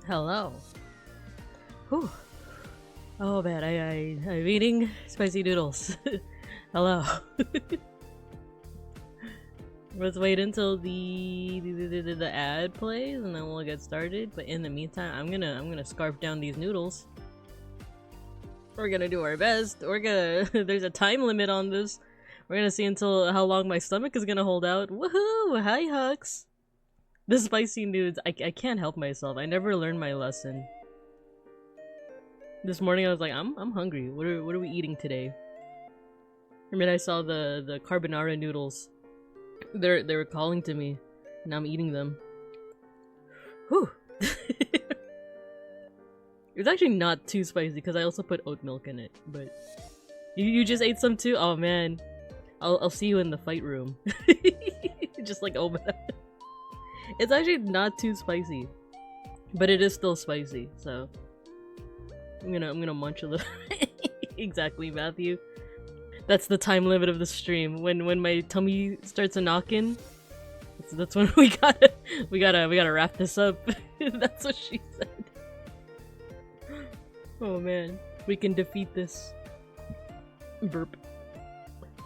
Hello. Whew. Oh man, I'm eating spicy noodles. Hello. Let's wait until the ad plays and then we'll get started. But in the meantime, I'm gonna scarf down these noodles. We're gonna do our best. We're gonna there's a time limit on this. We're gonna see until how long my stomach is gonna hold out. Woohoo! Hi Hux! The spicy nudes. I can't help myself. I never learned my lesson. This morning I was like, I'm hungry. What are we eating today? I mean, I saw the carbonara noodles. They were calling to me, and I'm eating them. Whew. It's actually not too spicy because I also put oat milk in it. But you just ate some too? Oh man, I'll see you in the fight room. Just like oh man. It's actually not too spicy, but it is still spicy. So I'm gonna munch a little. Exactly, Matthew. That's the time limit of the stream. When my tummy starts a knocking, that's when we gotta wrap this up. That's what she said. Oh man, we can defeat this. Burp.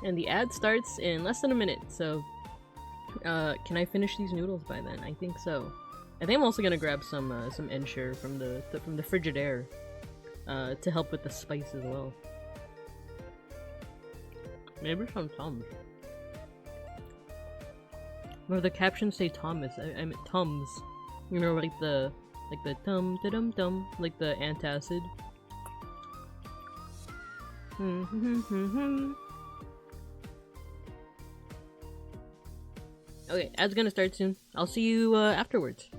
And the ad starts in less than a minute. So, can I finish these noodles by then? I think so. I think I'm also gonna grab some Ensure from the Frigidaire, to help with the spice as well. Maybe some Tums. Where the captions say Thomas, I meant Tums. You know, like the tum da dum dum, like the antacid. Okay, ad's gonna start soon. I'll see you afterwards.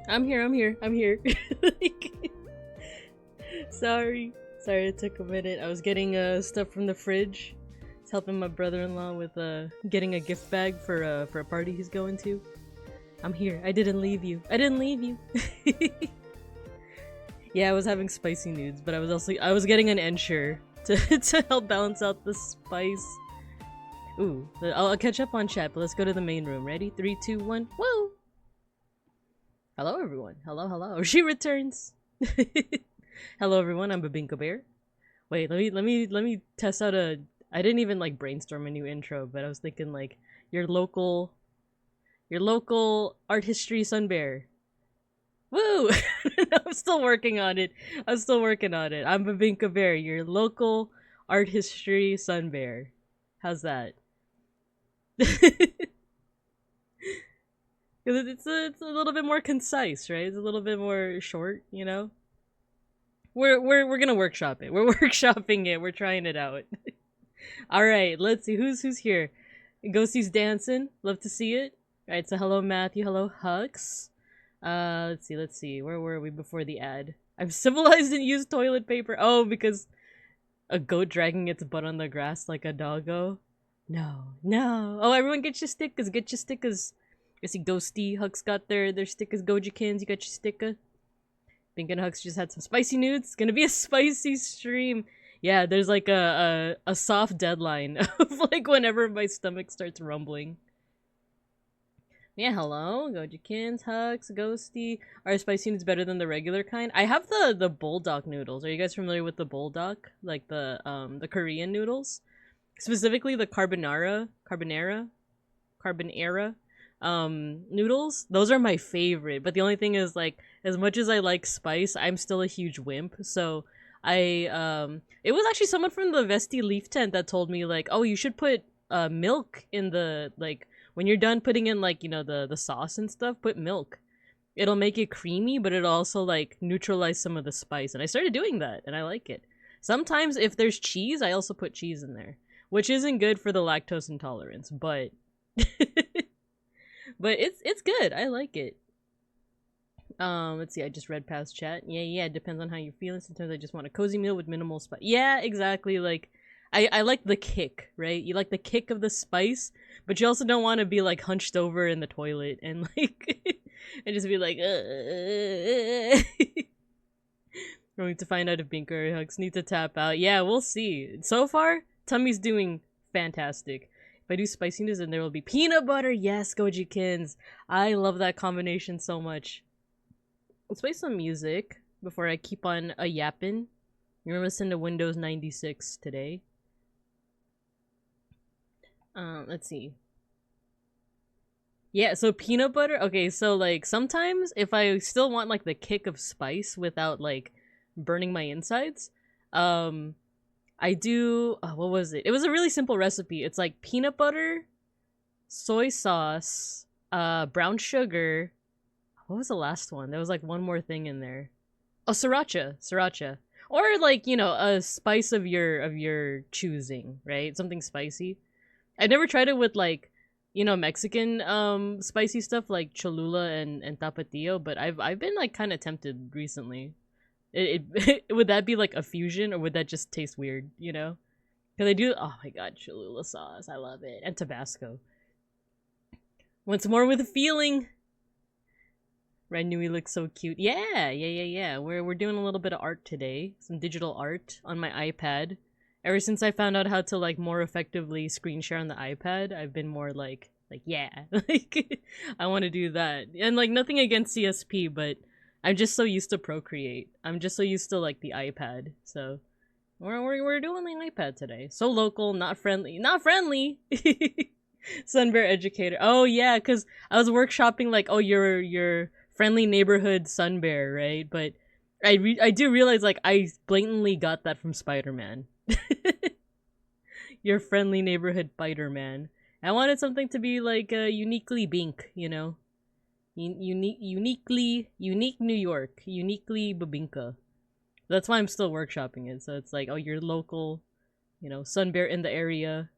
I'm here. Like, sorry it took a minute. I was getting stuff from the fridge. I was helping my brother-in-law with getting a gift bag for a party he's going to. I'm here. I didn't leave you. Yeah, I was having spicy nudes, but I was getting an ensure to help balance out the spice. Ooh, I'll catch up on chat, but let's go to the main room. Ready? 3, 2, 1. Woo! Hello, everyone. Hello. She returns. Hello, everyone. I'm Babinka Bear. Wait, let me test out a. I didn't even like brainstorm a new intro, but I was thinking like your local art history sun bear. Woo! I'm still working on it. I'm Babinka Bear, your local art history sun bear. How's that? It's a little bit more concise, right? It's a little bit more short, you know. We're gonna workshop it. We're workshopping it. We're trying it out. All right, let's see who's here. Ghosty's dancing. Love to see it. All right, so hello Matthew. Hello Hux. Let's see. Where were we before the ad? I'm civilized and use toilet paper. Oh, because a goat dragging its butt on the grass like a doggo. No. Oh, everyone get your stickers. I see Ghosty, Hux got their stickers. Gojikins, you got your sticker. Pink and Hux just had some spicy nudes. It's gonna be a spicy stream. Yeah, there's like a soft deadline of like whenever my stomach starts rumbling. Yeah, hello, Gojikins, Hux, Ghosty. Are spicy nudes better than the regular kind? I have the bulldog noodles. Are you guys familiar with the bulldog? Like the Korean noodles? Specifically the carbonara noodles. Those are my favorite, but the only thing is like as much as I like spice, I'm still a huge wimp. So it was actually someone from the Vesti Leaf Tent that told me like, oh, you should put milk in the, like, when you're done putting in like, you know, the sauce and stuff, put milk. It'll make it creamy, but it'll also like neutralize some of the spice. And I started doing that and I like it. Sometimes if there's cheese, I also put cheese in there, which isn't good for the lactose intolerance, but but it's good. I like it. Let's see. I just read past chat. Yeah. It depends on how you're feeling. Sometimes I just want a cozy meal with minimal spice. Yeah, exactly. Like, I like the kick, right? You like the kick of the spice, but you also don't want to be like hunched over in the toilet and like and just be like, We need to find out if Binker or Hux need to tap out. Yeah, we'll see. So far, Tummy's doing fantastic. If I do spiciness, then there will be peanut butter. Yes, Gojikins. I love that combination so much. Let's play some music before I keep on yapping. You're listening to Windows 96 today. Let's see. Yeah, so peanut butter. Okay, so like sometimes if I still want like the kick of spice without like burning my insides, I do, what was it? It was a really simple recipe. It's like peanut butter, soy sauce, brown sugar. What was the last one? There was like one more thing in there. Oh, sriracha. Or like, you know, a spice of your choosing, right? Something spicy. I never tried it with like, you know, Mexican spicy stuff like Cholula and Tapatio, but I've been like kind of tempted recently. Would that be like a fusion, or would that just taste weird, you know? Because I do, oh my god, Cholula sauce, I love it. And Tabasco. Once more with a feeling. Red Nui looks so cute. Yeah. We're doing a little bit of art today. Some digital art on my iPad. Ever since I found out how to like more effectively screen share on the iPad, I've been more like yeah, like I want to do that. And like nothing against CSP, but I'm just so used to Procreate. I'm just so used to like the iPad. So we're doing the iPad today. So local, not friendly. Sunbear educator. Oh yeah, because I was workshopping like, oh, your friendly neighborhood Sunbear, right? But I do realize like I blatantly got that from Spider-Man. Your friendly neighborhood Spider-Man. I wanted something to be like uniquely Bink, you know, unique New York, uniquely Babinka. That's why I'm still workshopping it. So it's like, oh, your local, you know, Sunbear in the area.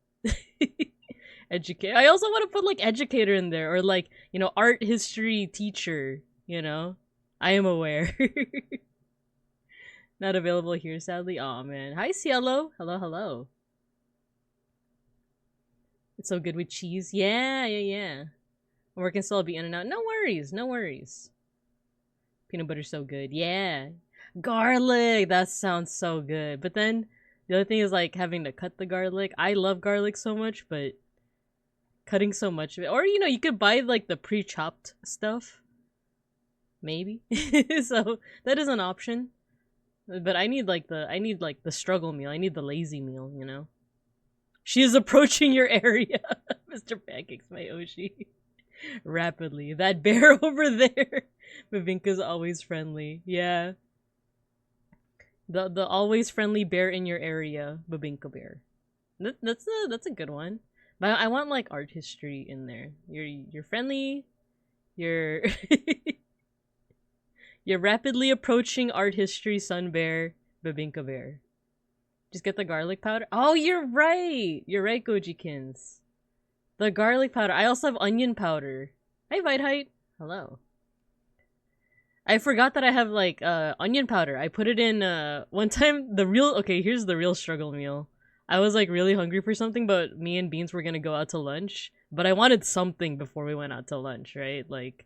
Educate. I also want to put like educator in there, or like, you know, art history teacher, you know? I am aware. Not available here, sadly. Aw, man. Hi, Cielo. Hello, hello. It's so good with cheese. Yeah, yeah, yeah. I'm working still, I'll be in and out. No worries, no worries. Peanut butter's so good. Yeah. Garlic! That sounds so good. But then, the other thing is, like, having to cut the garlic. I love garlic so much, but cutting so much of it. Or, you know, you could buy, like, the pre-chopped stuff. Maybe. So, that is an option. But I need the struggle meal. I need the lazy meal, you know? She is approaching your area, Mr. Pancakes, my Oshi. Rapidly. That bear over there. Mavinka's always friendly. Yeah. The always friendly bear in your area, Babinka bear. That's a good one. But I want like art history in there. You're friendly. You're you're rapidly approaching art history sun bear, Babinka bear. Just get the garlic powder. Oh, you're right. You're right, Gojikins. The garlic powder. I also have onion powder. Hi, Vitehite. Hello. I forgot that I have, like, onion powder. I put it in, one time, okay, here's the real struggle meal. I was, like, really hungry for something, but me and Beans were gonna go out to lunch. But I wanted something before we went out to lunch, right? Like,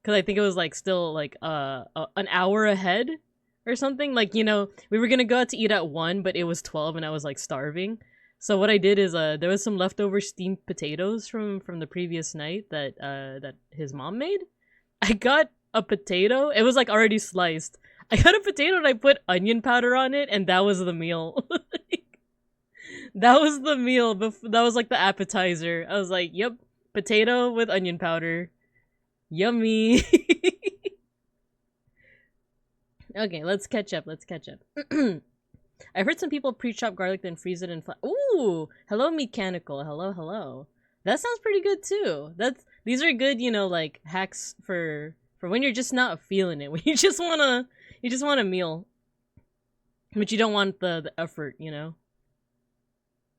cause I think it was, like, still, like, an hour ahead or something. Like, you know, we were gonna go out to eat at 1, but it was 12 and I was, like, starving. So what I did is there was some leftover steamed potatoes from the previous night that his mom made. I got a potato. It was like already sliced. I got a potato and I put onion powder on it, and that was the meal. That was the meal. That was like the appetizer. I was like, "Yep, potato with onion powder, yummy." Okay, let's catch up. Let's catch up. I've heard some people pre-chop garlic then freeze it and Ooh! Hello, Mechanical. Hello, hello. That sounds pretty good too. These are good, you know, like hacks for when you're just not feeling it. When you just want a meal. But you don't want the effort, you know?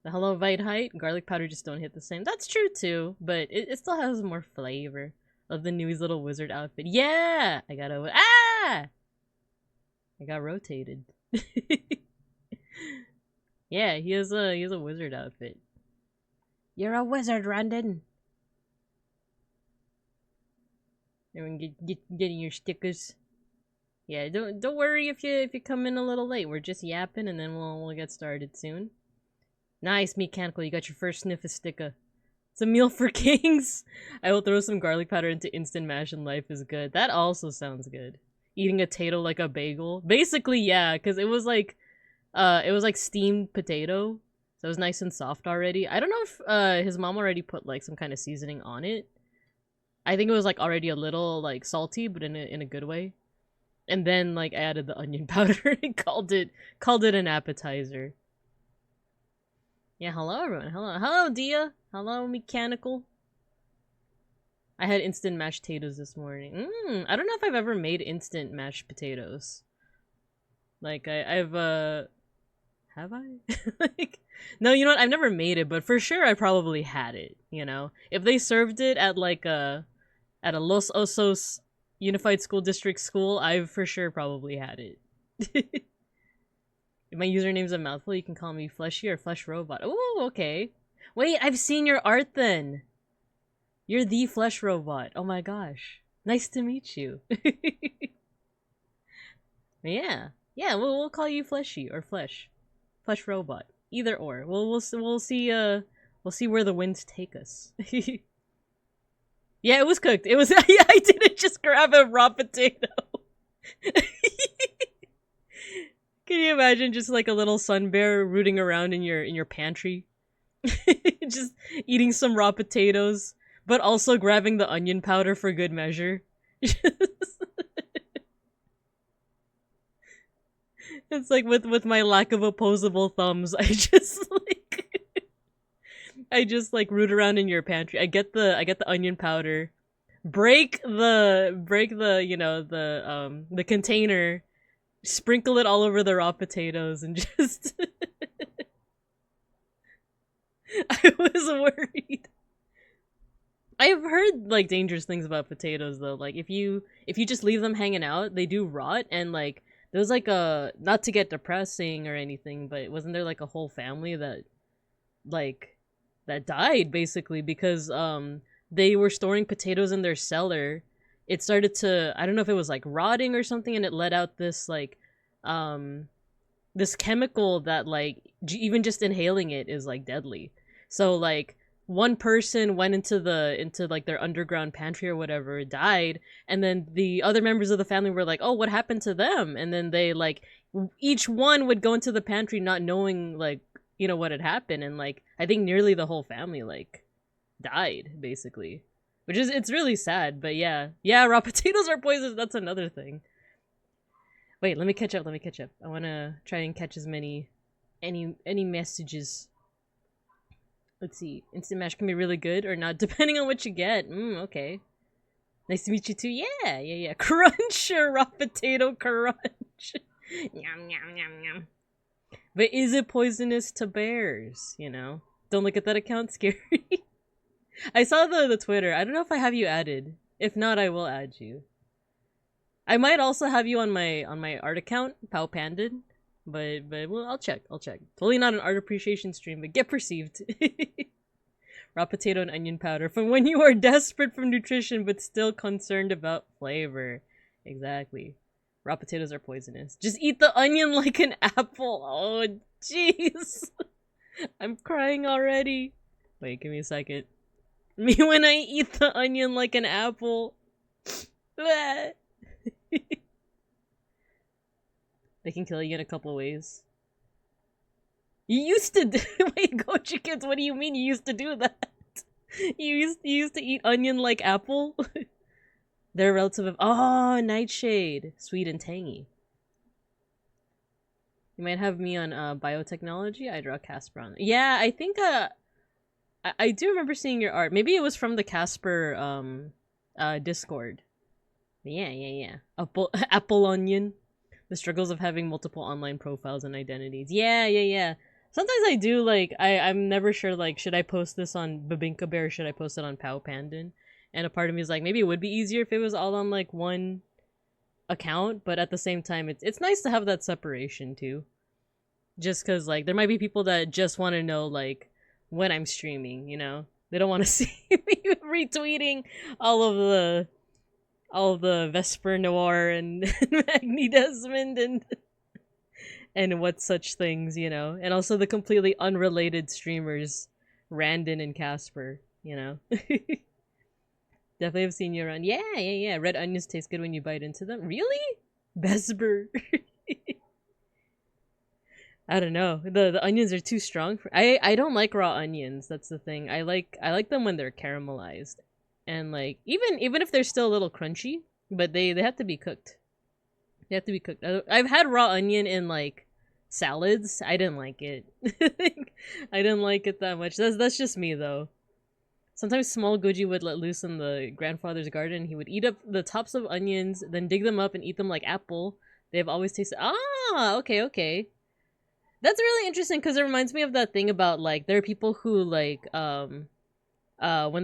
The hello Vite height, garlic powder just don't hit the same. That's true too, but it still has more flavor of the Newie's little wizard outfit. Yeah! I got rotated. Yeah, he has a wizard outfit. You're a wizard, Randon. Everyone getting your stickers. Yeah, don't worry if you come in a little late. We're just yapping and then we'll get started soon. Nice, Mechanical, you got your first sniff of sticker. It's a meal for kings. I will throw some garlic powder into instant mash and life is good. That also sounds good. Eating a potato like a bagel. Basically, yeah, because it was like steamed potato. So it was nice and soft already. I don't know if his mom already put like some kind of seasoning on it. I think it was like already a little like salty, but in a good way. And then like I added the onion powder and called it an appetizer. Yeah, hello everyone. Hello Dia. Hello Mechanical. I had instant mashed potatoes this morning. I don't know if I've ever made instant mashed potatoes. Like I've have I? Like, no, you know what? I've never made it, but for sure I probably had it, you know? If they served it at like at a Los Osos Unified School District school, I've for sure probably had it. If my username's a mouthful, you can call me Fleshy or Flesh Robot. Oh, okay. Wait, I've seen your art then. You're the Flesh Robot. Oh my gosh. Nice to meet you. Yeah. Yeah, we'll call you Fleshy or Flesh Robot. Either or. We'll see where the winds take us. Yeah, it was cooked. It was I didn't just grab a raw potato. Can you imagine just like a little sun bear rooting around in your pantry? Just eating some raw potatoes, but also grabbing the onion powder for good measure. It's like with my lack of opposable thumbs, I just like root around in your pantry. I get the onion powder, break the you know the container, sprinkle it all over the raw potatoes, and just I was worried. I've heard like dangerous things about potatoes though. Like if you just leave them hanging out, they do rot. And like there was like a, not to get depressing or anything, but wasn't there like a whole family that like that died basically because they were storing potatoes in their cellar. It started to, I don't know if it was like rotting or something, and it let out this like this chemical that like even just inhaling it is like deadly. So like one person went into like their underground pantry or whatever, died, and then the other members of the family were like, oh, what happened to them? And then they like each one would go into the pantry not knowing like, you know, what had happened, and like I think nearly the whole family like died basically, which is, it's really sad. But yeah, raw potatoes are poisonous. That's another thing. Wait, let me catch up. I want to try and catch as many any messages. Let's see. Instant mash can be really good or not, depending on what you get. Okay. Nice to meet you too. Yeah. Crunch, raw potato crunch. Yum, yum, yum, yum. But is it poisonous to bears? You know? Don't look at that account, scary. I saw the Twitter. I don't know if I have you added. If not, I will add you. I might also have you on my art account, Pow Pandid. But well, I'll check. Totally not an art appreciation stream, but get perceived. Raw potato and onion powder from when you are desperate for nutrition but still concerned about flavor. Exactly. Raw potatoes are poisonous. Just eat the onion like an apple. Oh, jeez. I'm crying already. Wait, give me a second. Me when I eat the onion like an apple. They can kill you in a couple ways. You used to wait, Gochi Kids, what do you mean you used to do that? You used to eat onion like apple? They're a relative of, oh, Nightshade. Sweet and tangy. You might have me on biotechnology. I draw Casper on. Yeah, I think I do remember seeing your art. Maybe it was from the Casper Discord. Yeah. Apple onion. The struggles of having multiple online profiles and identities. Yeah. Sometimes I do, like, I'm never sure, like, should I post this on Babinka Bear or should I post it on Pow Pandan? And a part of me is like, maybe it would be easier if it was all on, like, one account, but at the same time, it's nice to have that separation, too. Just because, like, there might be people that just want to know, like, when I'm streaming, you know? They don't want to see me retweeting all of the Vesper Noir and Magni Desmond and what such things, you know? And also the completely unrelated streamers, Randon and Casper, you know? Definitely have seen you around. Yeah. Red onions taste good when you bite into them. Really? Vesper. I don't know. The onions are too strong for I don't like raw onions, that's the thing. I like them when they're caramelized. And like even if they're still a little crunchy, but they have to be cooked. They have to be cooked. I've had raw onion in like salads. I didn't like it. I didn't like it that much. That's just me though. Sometimes small Goji would let loose in the grandfather's garden. He would eat up the tops of onions, then dig them up and eat them like apple. They have always tasted. Ah, okay. That's really interesting because it reminds me of that thing about like there are people who like when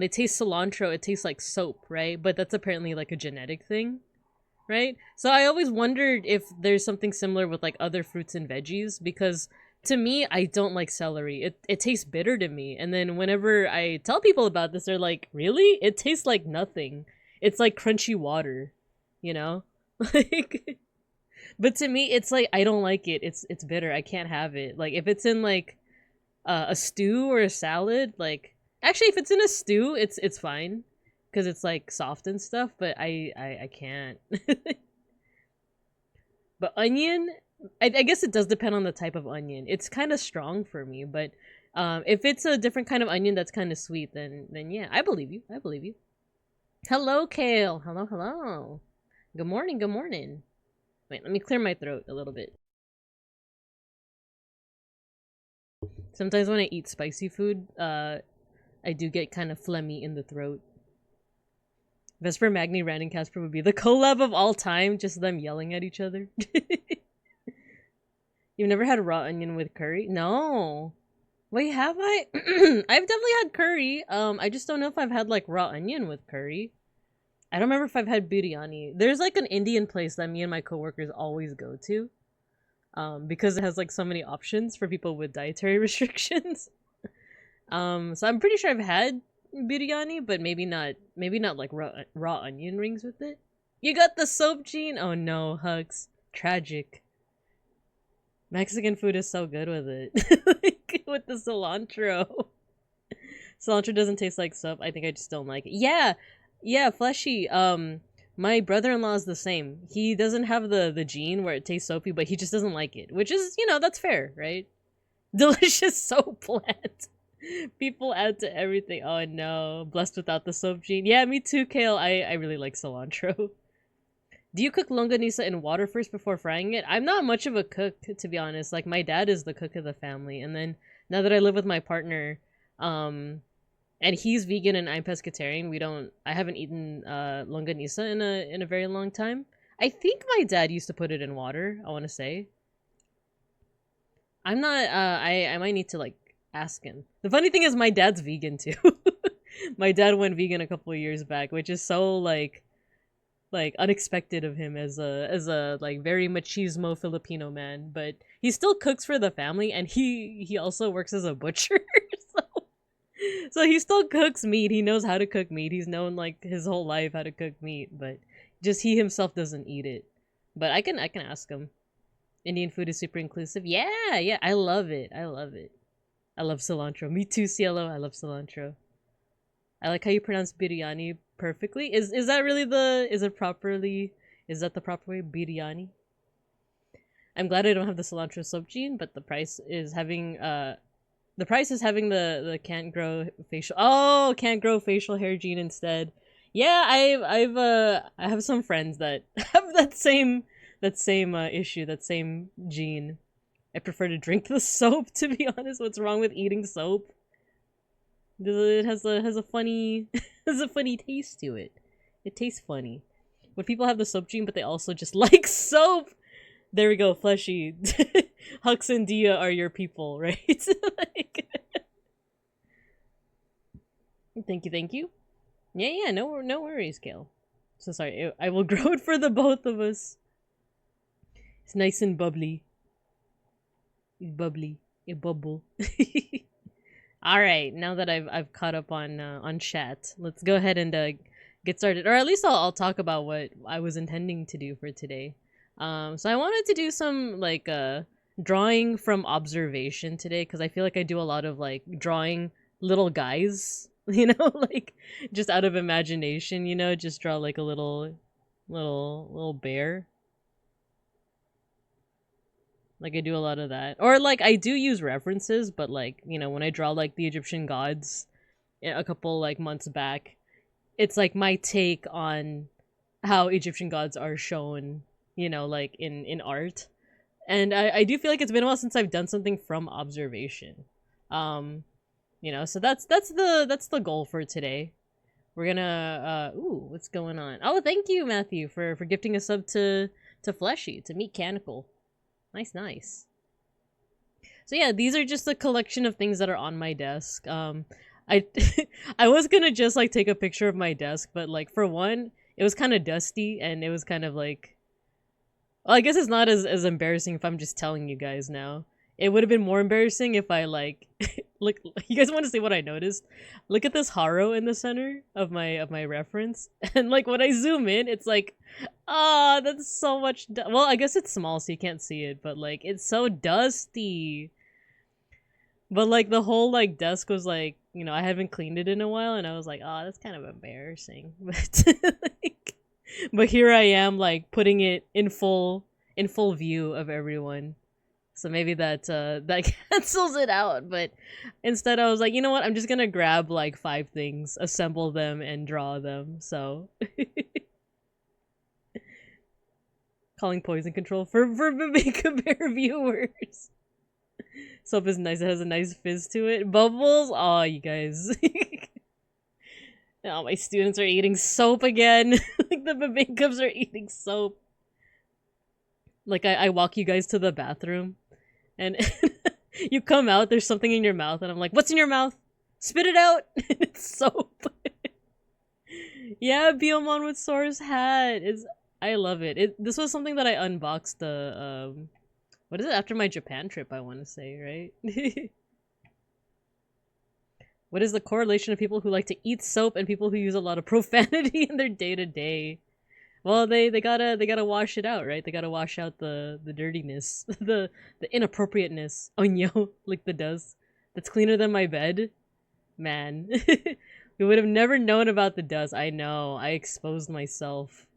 they taste cilantro, it tastes like soap, right? But that's apparently like a genetic thing, right? So I always wondered if there's something similar with like other fruits and veggies, because to me, I don't like celery. It tastes bitter to me. And then whenever I tell people about this, they're like, really? It tastes like nothing. It's like crunchy water, you know? Like, but to me, it's like, I don't like it. It's bitter. I can't have it. Like, if it's in like a stew or a salad, like, actually, if it's in a stew, it's fine because it's like soft and stuff. But I can't. But onion, I guess it does depend on the type of onion. It's kind of strong for me, but if it's a different kind of onion that's kind of sweet, then yeah, I believe you. Hello, Kale. Hello. Good morning. Wait, let me clear my throat a little bit. Sometimes when I eat spicy food, I do get kind of phlegmy in the throat. Vesper, Magni, Rand, and Casper would be the collab of all time, just them yelling at each other. You've never had raw onion with curry? No. Wait, have I? I've definitely had curry. I just don't know if I've had like raw onion with curry. I don't remember if I've had biryani. There's like an Indian place that me and my coworkers always go to. Because it has like so many options for people with dietary restrictions. So I'm pretty sure I've had biryani, but maybe not like raw onion rings with it. You got the soap gene? Oh no, Hugs. Tragic. Mexican food is so good with it. Like, with the cilantro. Cilantro doesn't taste like soap. I think I just don't like it. Yeah, Fleshy. My brother-in-law is the same. He doesn't have the gene where it tastes soapy, but he just doesn't like it, which is, that's fair, right? Delicious soap plant. People add to everything. Oh no, blessed without the soap gene. Yeah, me too, Kale. I really like cilantro. Do you cook longanisa in water first before frying it? I'm not much of a cook, to be honest. Like, my dad is the cook of the family, and then now that I live with my partner, and he's vegan and I'm pescatarian, I haven't eaten longanisa in a very long time. I think my dad used to put it in water, I want to say. I'm not I might need to like ask him. The funny thing is my dad's vegan too. My dad went vegan a couple of years back, which is so like unexpected of him as a like very machismo Filipino man, but he still cooks for the family, and he also works as a butcher. So he still cooks meat. He knows how to cook meat. He's known like his whole life how to cook meat, but just he himself doesn't eat it. But I can ask him. Indian food is super inclusive. Yeah, I love it. I love it. I love cilantro. Me too, Cielo. I love cilantro. I like how you pronounce biryani perfectly. Is that really is that the proper way? Biryani? I'm glad I don't have the cilantro soap gene, but the price is having the can't grow facial hair gene instead. Yeah, I have some friends that have that same issue, that same gene. I prefer to drink the soap, to be honest. What's wrong with eating soap? It has a funny has a funny taste to it. It tastes funny. When people have the soap gene, but they also just like soap. There we go, Fleshy. Hux and Dia are your people, right? Like... Thank you. Yeah, no worries, Kale. So sorry, I will grow it for the both of us. It's nice and bubbly. It's bubbly. It bubble. All right, now that I've caught up on chat, let's go ahead and get started. Or at least I'll talk about what I was intending to do for today. So I wanted to do some like drawing from observation today, because I feel like I do a lot of like drawing little guys, like just out of imagination, just draw like a little bear. Like, I do a lot of that. Or, like, I do use references, but, like, when I draw, like, the Egyptian gods a couple, like, months back, it's, like, my take on how Egyptian gods are shown, like, in art. And I do feel like it's been a while since I've done something from observation. So that's the goal for today. We're gonna, what's going on? Oh, thank you, Matthew, for gifting a sub to Fleshy, to Meet Canical. Nice. So yeah, these are just a collection of things that are on my desk. I I was gonna just like take a picture of my desk, but like for one, it was kind of dusty, and it was kind of like, well, I guess it's not as embarrassing if I'm just telling you guys now. It would have been more embarrassing if I like look. You guys want to see what I noticed? Look at this Haro in the center of my reference, and like when I zoom in, it's like, that's so much. Well, I guess it's small, so you can't see it, but like it's so dusty. But like the whole like desk was like, I haven't cleaned it in a while, and I was like, that's kind of embarrassing. But here I am, like putting it in full view of everyone. So maybe that cancels it out. But instead I was like, you know what? I'm just gonna grab like 5 things, assemble them, and draw them. So calling poison control for Babika Bear viewers. Soap is nice. It has a nice fizz to it. Bubbles? Oh, you guys. Oh, my students are eating soap again. Like the Babinkums are eating soap. Like I walk you guys to the bathroom. And You come out, there's something in your mouth, and I'm like, what's in your mouth? Spit it out! It's soap. Yeah, Beelmon with Sora's hat is. I love it. This was something that I unboxed what is it, after my Japan trip, I want to say, right? What is the correlation of people who like to eat soap and people who use a lot of profanity in their day-to-day? Well, they gotta wash it out, right? They gotta wash out the dirtiness, the inappropriateness. Onyo, like the dust. That's cleaner than my bed. Man. We would have never known about the dust. I know. I exposed myself.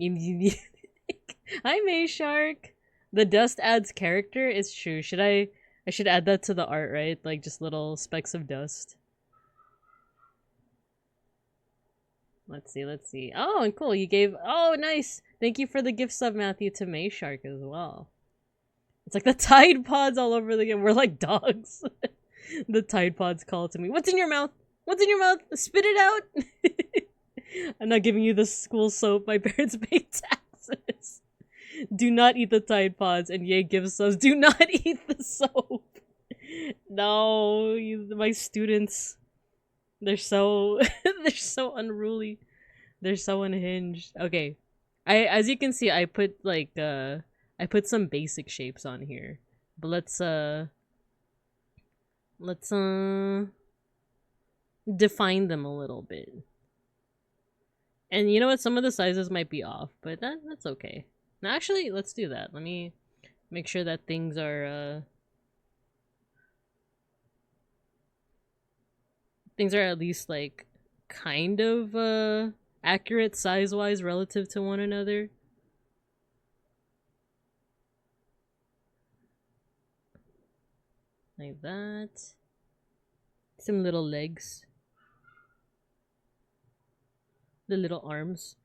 Hi, May Shark. The dust adds character. It's true. I should add that to the art, right? Like just little specks of dust. Let's see. Oh, and cool. You gave. Oh, nice. Thank you for the gift sub, Matthew, to May Shark as well. It's like the Tide Pods all over the game. We're like dogs. The Tide Pods call to me. What's in your mouth? What's in your mouth? Spit it out! I'm not giving you the school soap. My parents pay taxes. Do not eat the Tide Pods, and Yay gives us. Do not eat the soap. No, my students. They're so they're so unruly. They're so unhinged. Okay. As you can see, I put like I put some basic shapes on here. But let's define them a little bit. And you know what? Some of the sizes might be off, but that's okay. Now, actually, let's do that. Let me make sure that things are at least like kind of accurate size-wise relative to one another. Like that. Some little legs. The little arms.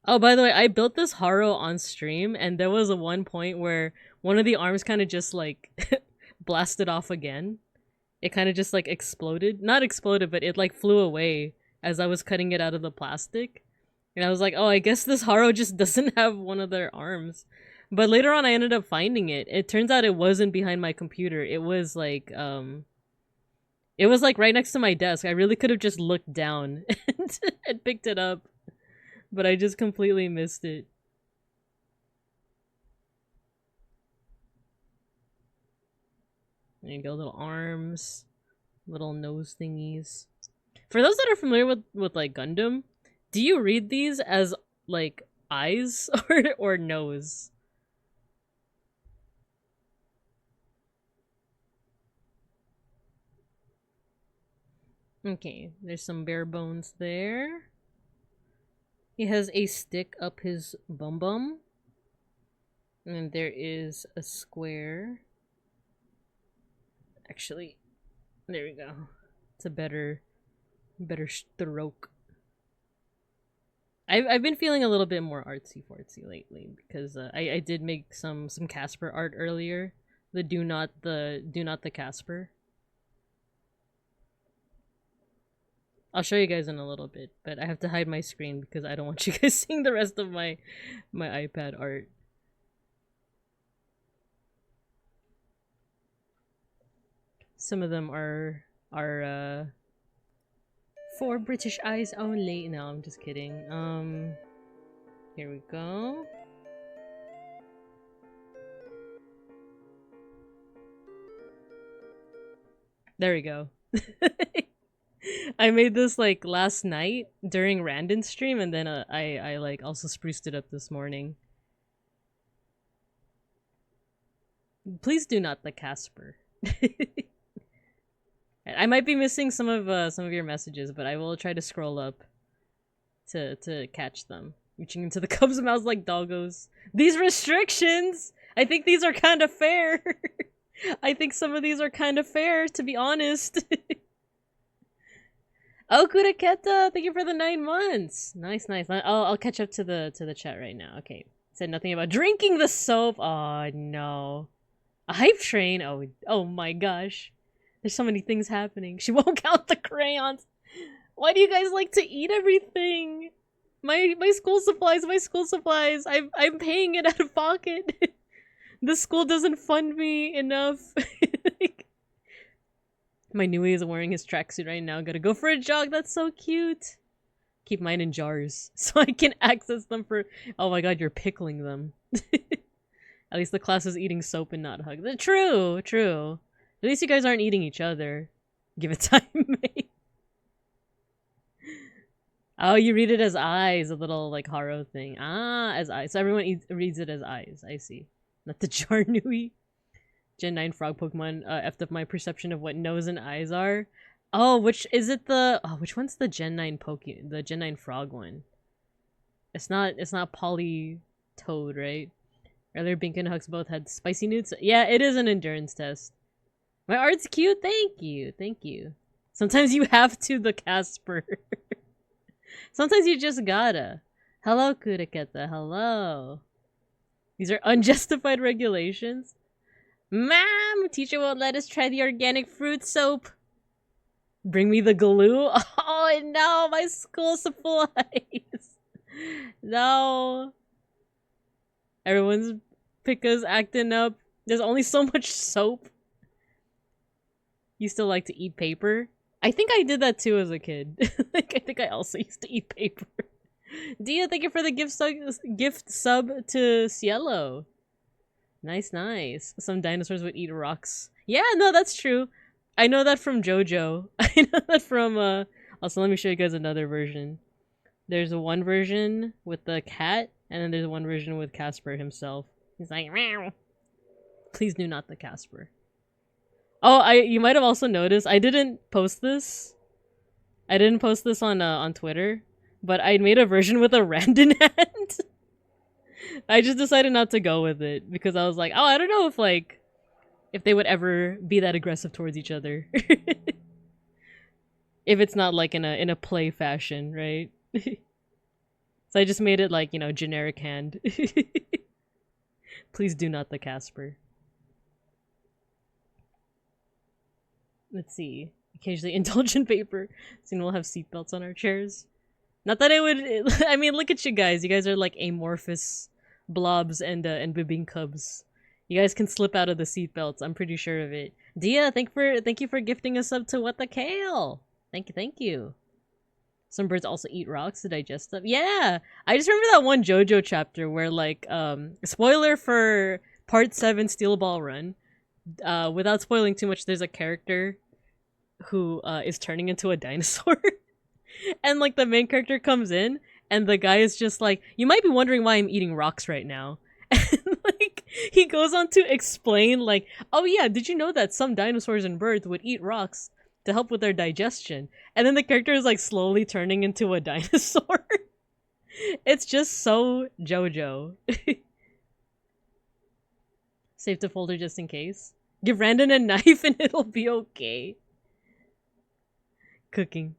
Oh, by the way, I built this Haro on stream, and there was a one point where one of the arms kind of just like blasted off again. It kind of just like exploded. Not exploded, but it like flew away as I was cutting it out of the plastic. And I was like, oh, I guess this Haro just doesn't have one of their arms. But later on I ended up finding it. It turns out it wasn't behind my computer. It was like right next to my desk. I really could have just looked down and picked it up. But I just completely missed it. There you go, little arms, little nose thingies. For those that are familiar with like Gundam, do you read these as like eyes or nose? Okay, there's some bare bones there. He has a stick up his bum bum. And there is a square. Actually, there we go. It's a better stroke. I've been feeling a little bit more artsy fartsy lately because I did make some Casper art earlier. The do not the Casper. I'll show you guys in a little bit, but I have to hide my screen because I don't want you guys seeing the rest of my iPad art. Some of them are for British eyes only. No, I'm just kidding. Here we go. There we go. I made this like last night during Randon's stream, and then I like also spruced it up this morning. Please do not the Casper. I might be missing some of your messages, but I will try to scroll up to catch them. Reaching into the cubs' mouths like doggos. These restrictions! I think these are kind of fair. I think some of these are kind of fair, to be honest. Oh, Kuraketa, thank you for the 9 months. Nice. I'll catch up to the chat right now. Okay. Said nothing about drinking the soap. Oh no. A hype train? Oh my gosh. There's so many things happening. She won't count the crayons. Why do you guys like to eat everything? My school supplies, I'm paying it out of pocket. The school doesn't fund me enough. My Nui is wearing his tracksuit right now. Gotta go for a jog. That's so cute. Keep mine in jars so I can access them for. Oh my god, you're pickling them. At least the class is eating soap and not hug. True, true. At least you guys aren't eating each other. Give it time, mate. Oh, you read it as eyes, a little like Haro thing. Ah, as eyes. So everyone reads it as eyes. I see. Not the jar Nui. Gen 9 frog Pokemon effed up my perception of what nose and eyes are. Oh, which is it the which one's the Gen 9 the Gen 9 frog one? It's not Toad, right? Earlier Bink and Hux both had spicy newts. Yeah, it is an endurance test. My art's cute, thank you, thank you. Sometimes you have to, the Casper. Sometimes you just gotta. Hello, Kuraketa, hello. These are unjustified regulations. Ma'am, teacher won't let us try the organic fruit soap. Bring me the glue? Oh no, my school supplies. No. Everyone's Pika's acting up. There's only so much soap. You still like to eat paper? I think I did that too as a kid. Like, I think I also used to eat paper. Dia, thank you for the gift sub to Cielo. Nice, nice. Some dinosaurs would eat rocks. Yeah, no, that's true. I know that from JoJo. I know that from, also, let me show you guys another version. There's one version with the cat, and then there's one version with Casper himself. He's like, meow. Please do not the Casper. Oh, you might have also noticed, I didn't post this. I didn't post this on Twitter, but I made a version with a Randon hand. I just decided not to go with it because I was like, oh, I don't know if they would ever be that aggressive towards each other. If it's not like in a play fashion, right? So I just made it like, you know, generic hand. Please do not the Casper. Let's see. Occasionally indulgent paper. Soon we'll have seatbelts on our chairs. Not that it would. I mean, look at you guys. You guys are like amorphous blobs and Bibinkubs. You guys can slip out of the seatbelts. I'm pretty sure of it. Dia, thank you for gifting us up to What the Kale. Thank you. Some birds also eat rocks to digest stuff. Yeah, I just remember that one JoJo chapter where like spoiler for part 7 Steel Ball Run. Without spoiling too much, there's a character who is turning into a dinosaur. And like the main character comes in and the guy is just like, you might be wondering why I'm eating rocks right now. And like he goes on to explain like, oh yeah, did you know that some dinosaurs and birds would eat rocks to help with their digestion? And then the character is like slowly turning into a dinosaur. It's just so JoJo. Save the folder just in case. Give Randon a knife and it'll be okay. Cooking.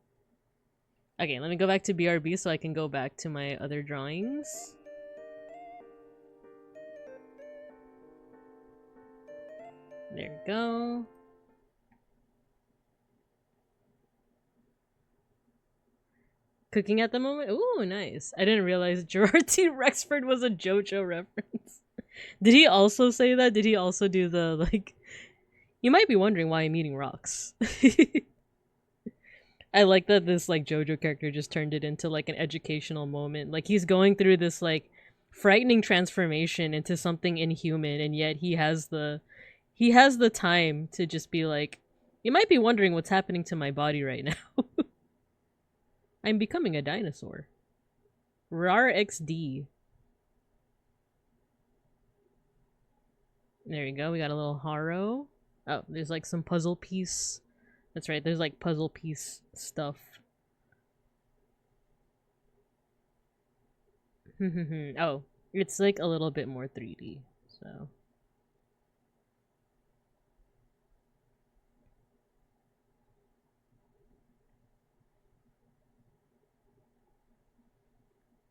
Okay, let me go back to BRB so I can go back to my other drawings. There we go. Cooking at the moment? Ooh, nice. I didn't realize Gerard T. Rexford was a JoJo reference. Did he also say that? Did he also do the, like... You might be wondering why I'm eating rocks. I like that this, like, JoJo character just turned it into, like, an educational moment. Like, he's going through this, like, frightening transformation into something inhuman, and yet he has the time to just be like, you might be wondering what's happening to my body right now. I'm becoming a dinosaur. Rar XD. There you go, we got a little Haro. Oh, there's like some puzzle piece. That's right, there's like puzzle piece stuff. Oh, it's like a little bit more 3D, so.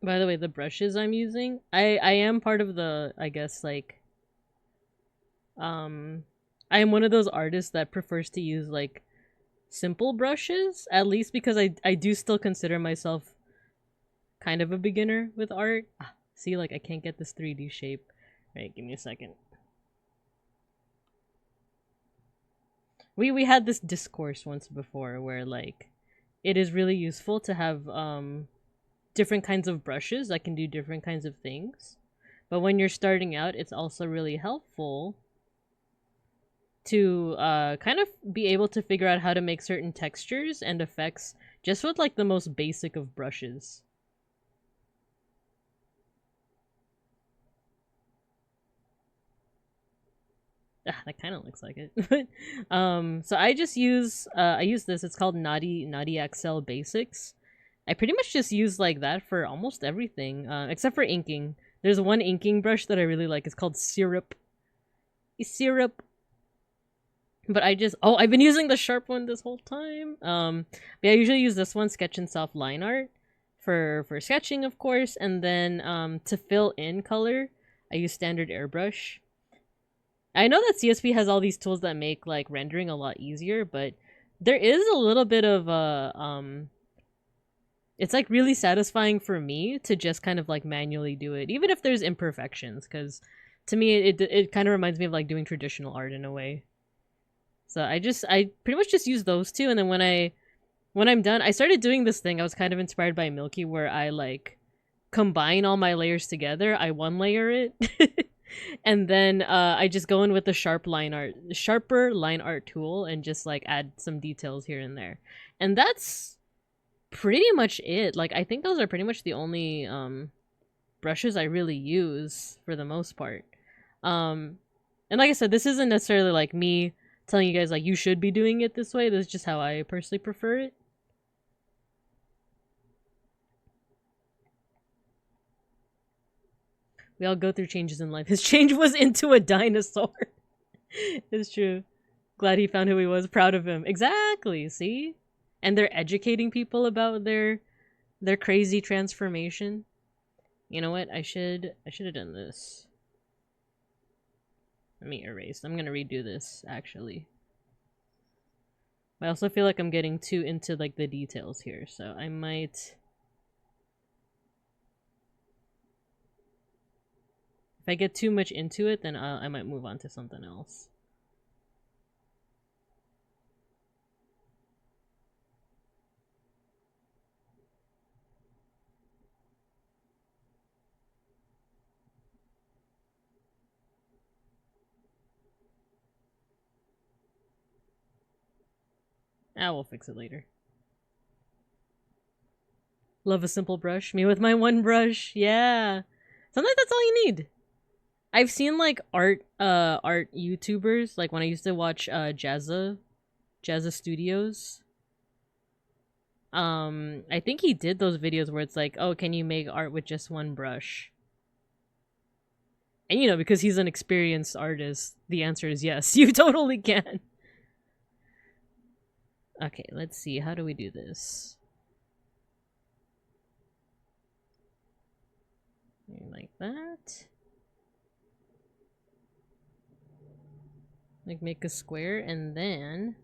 By the way, the brushes I'm using, I am part of the, I guess, like, I am one of those artists that prefers to use, like, simple brushes, at least because I do still consider myself kind of a beginner with art. See, like, I can't get this 3D shape. Right, give me a second. We had this discourse once before where like it is really useful to have different kinds of brushes that can do different kinds of things. But when you're starting out, it's also really helpful to kind of be able to figure out how to make certain textures and effects just with like the most basic of brushes. Ah, that kind of looks like it. So I just use I use this. It's called Naughty Excel Basics. I pretty much just use like that for almost everything, except for inking. There's one inking brush that I really like. It's called Syrup. Syrup. But I've been using the sharp one this whole time. But I usually use this one, Sketch and Soft Line Art, for sketching, of course, and then to fill in color, I use standard airbrush. I know that CSP has all these tools that make like rendering a lot easier, but there is a little bit of a it's like really satisfying for me to just kind of like manually do it, even if there's imperfections, because to me it kind of reminds me of like doing traditional art in a way. So I pretty much just use those two, and then when I'm done, I started doing this thing. I was kind of inspired by Milky, where I like combine all my layers together. I one layer it, and then I just go in with the sharper line art tool, and just like add some details here and there, and that's pretty much it. Like I think those are pretty much the only brushes I really use for the most part. And like I said, this isn't necessarily like me telling you guys like you should be doing it this way. This is just how I personally prefer it. We all go through changes in life. His change was into a dinosaur. It's true. Glad he found who he was. Proud of him. Exactly. See? And they're educating people about their crazy transformation. You know what? I should have done this. Let me erase. I'm gonna redo this, actually. I also feel like I'm getting too into like the details here, so I might... If I get too much into it, then I might move on to something else. We'll fix it later. Love a simple brush. Me with my one brush. Yeah. Sometimes that's all you need. I've seen like art YouTubers, like when I used to watch Jazza Studios. I think he did those videos where it's like, oh, can you make art with just one brush? And you know, because he's an experienced artist, the answer is yes, you totally can. Okay, let's see. How do we do this? Like that. Like make a square and then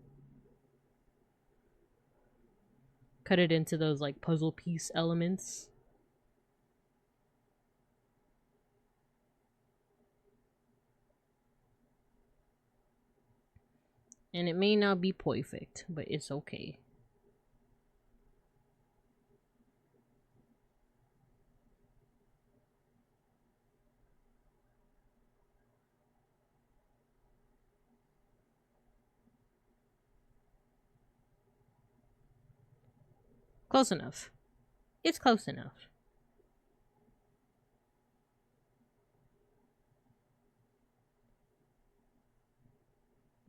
cut it into those like puzzle piece elements. And it may not be perfect, but it's okay. Close enough. It's close enough.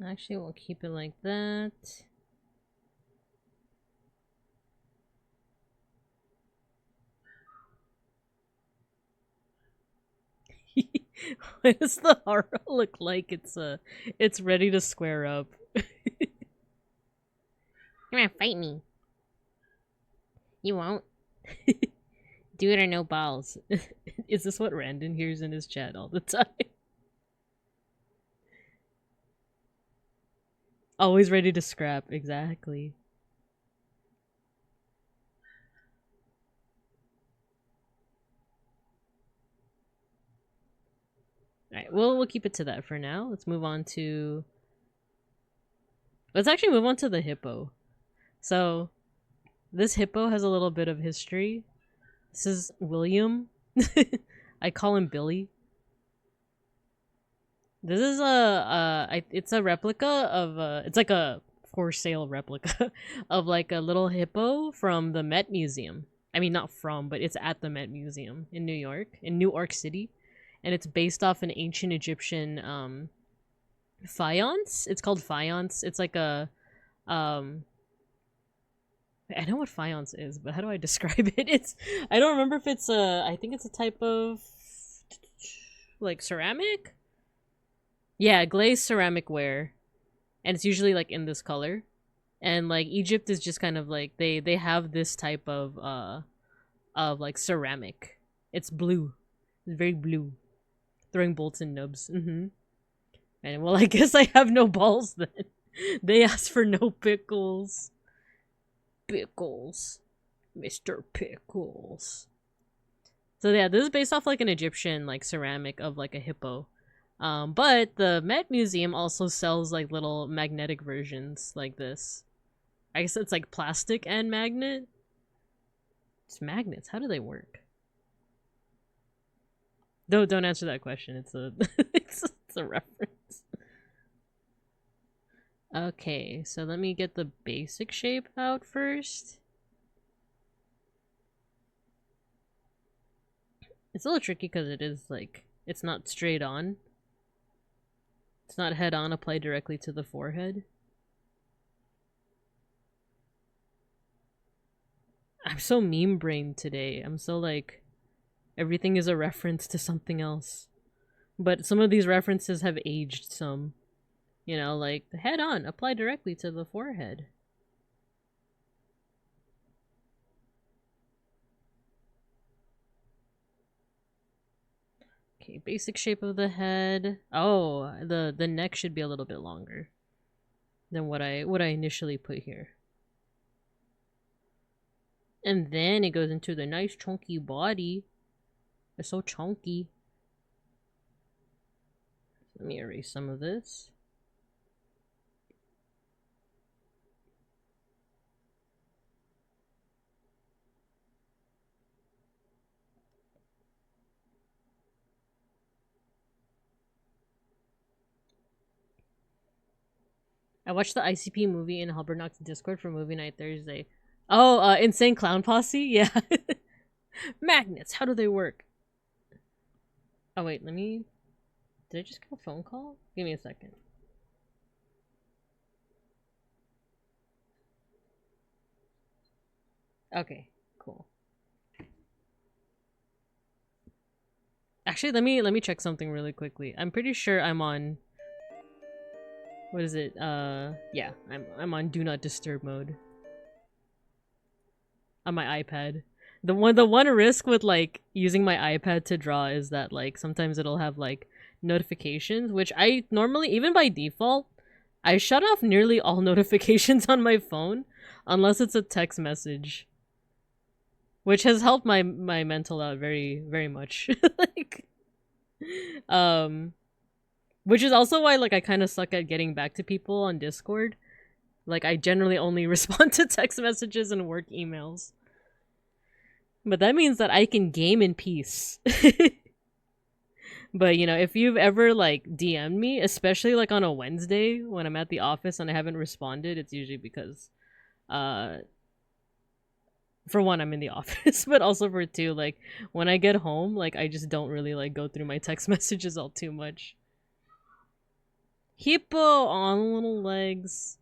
Actually, we'll keep it like that. What does the horror look like? It's ready to square up. You're gonna fight me. You won't. Do it or no balls. Is this what Randon hears in his chat all the time? Always ready to scrap, exactly. Alright, we'll keep it to that for now. Let's move on to... Let's actually move on to the hippo. So, this hippo has a little bit of history. This is William. I call him Billy. This is it's a replica of it's like a for sale replica of like a little hippo from the Met Museum. I mean, not from, but it's at the Met Museum in New York City, and it's based off an ancient Egyptian faience. It's called faience. It's like a I know what faience is, but how do I describe it? I don't remember if it's I think it's a type of like ceramic. Yeah, glazed ceramic ware, and it's usually like in this color, and like Egypt is just kind of like they have this type of like ceramic. It's blue, it's very blue, throwing bolts and nubs. And well, I guess I have no balls then. They asked for no pickles. Pickles, Mr. Pickles. So yeah, this is based off like an Egyptian like ceramic of like a hippo. But the Met Museum also sells like little magnetic versions like this. I guess it's like plastic and magnet. It's magnets. How do they work? Don't answer that question. It's a it's a reference. Okay, so let me get the basic shape out first. It's a little tricky because it is like, it's not straight on. It's not head on applied directly to the forehead. I'm so meme brained today. I'm so like, everything is a reference to something else. But some of these references have aged some. You know, like, the head on, apply directly to the forehead. Okay, basic shape of the head. Oh, the neck should be a little bit longer than what I initially put here. And then it goes into the nice chunky body. It's so chunky. Let me erase some of this. I watched the ICP movie in Halbernock's Discord for movie night Thursday. Oh, Insane Clown Posse? Yeah. Magnets, how do they work? Oh wait, let me... Did I just get a phone call? Give me a second. Okay, cool. Actually, let me check something really quickly. I'm pretty sure I'm on... What is it? Yeah, I'm on Do Not Disturb mode. On my iPad. The one risk with like using my iPad to draw is that like sometimes it'll have like notifications, which I normally, even by default, I shut off nearly all notifications on my phone unless it's a text message. Which has helped my mental out very, very much. Like which is also why like I kind of suck at getting back to people on Discord. Like I generally only respond to text messages and work emails. But that means that I can game in peace. But you know, if you've ever like DM'd me, especially like on a Wednesday when I'm at the office and I haven't responded, it's usually because for one, I'm in the office, but also for two, like when I get home, like I just don't really like go through my text messages all too much. Hippo on little legs.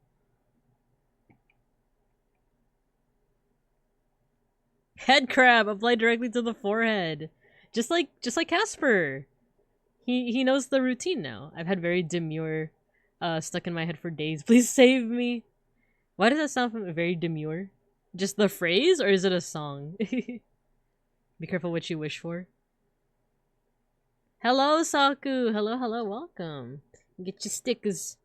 Head crab applied directly to the forehead. Just like Casper. He knows the routine now. I've had very demure stuck in my head for days. Please save me. Why does that sound very demure? Just the phrase, or is it a song? Be careful what you wish for. Hello, Saku. Hello, welcome. Get your stickers.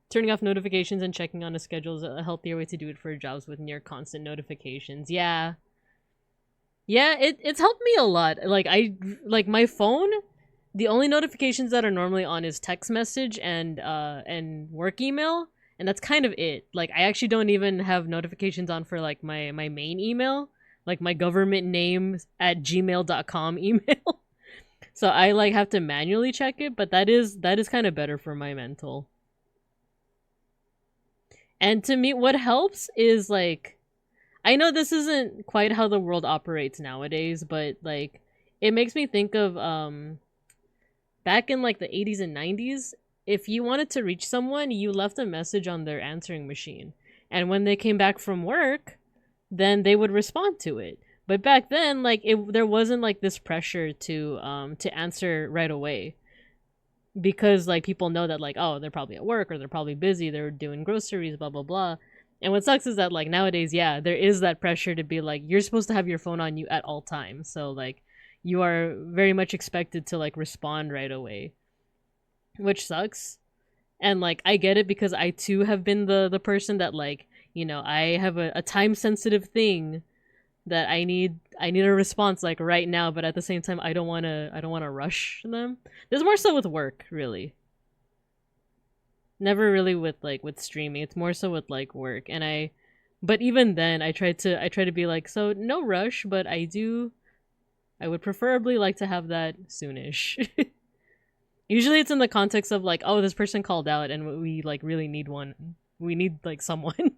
Turning off notifications and checking on a schedule is a healthier way to do it for jobs with near constant notifications. Yeah. Yeah, it's helped me a lot. Like my phone, the only notifications that are normally on is text message and work email. And that's kind of it. Like, I actually don't even have notifications on for like my main email, like my government name at gmail.com email. So I like have to manually check it, but that is kind of better for my mental. And to me, what helps is like, I know this isn't quite how the world operates nowadays, but like it makes me think of back in like the 80s and 90s, if you wanted to reach someone, you left a message on their answering machine. And when they came back from work, then they would respond to it. But back then, like there wasn't like this pressure to answer right away, because like people know that like, oh, they're probably at work or they're probably busy, they're doing groceries, blah blah blah. And what sucks is that like nowadays, yeah, there is that pressure to be like, you're supposed to have your phone on you at all times. So like you are very much expected to like respond right away, which sucks. And like I get it, because I too have been the person that like, I have a time sensitive thing that I need a response like right now, but at the same time I don't wanna rush them. There's more so with work, really. Never really with like with streaming. It's more so with like work. And but even then I try to be like, so no rush, but I would preferably like to have that soonish. Usually it's in the context of like, oh, this person called out and we like really need one. We need like someone.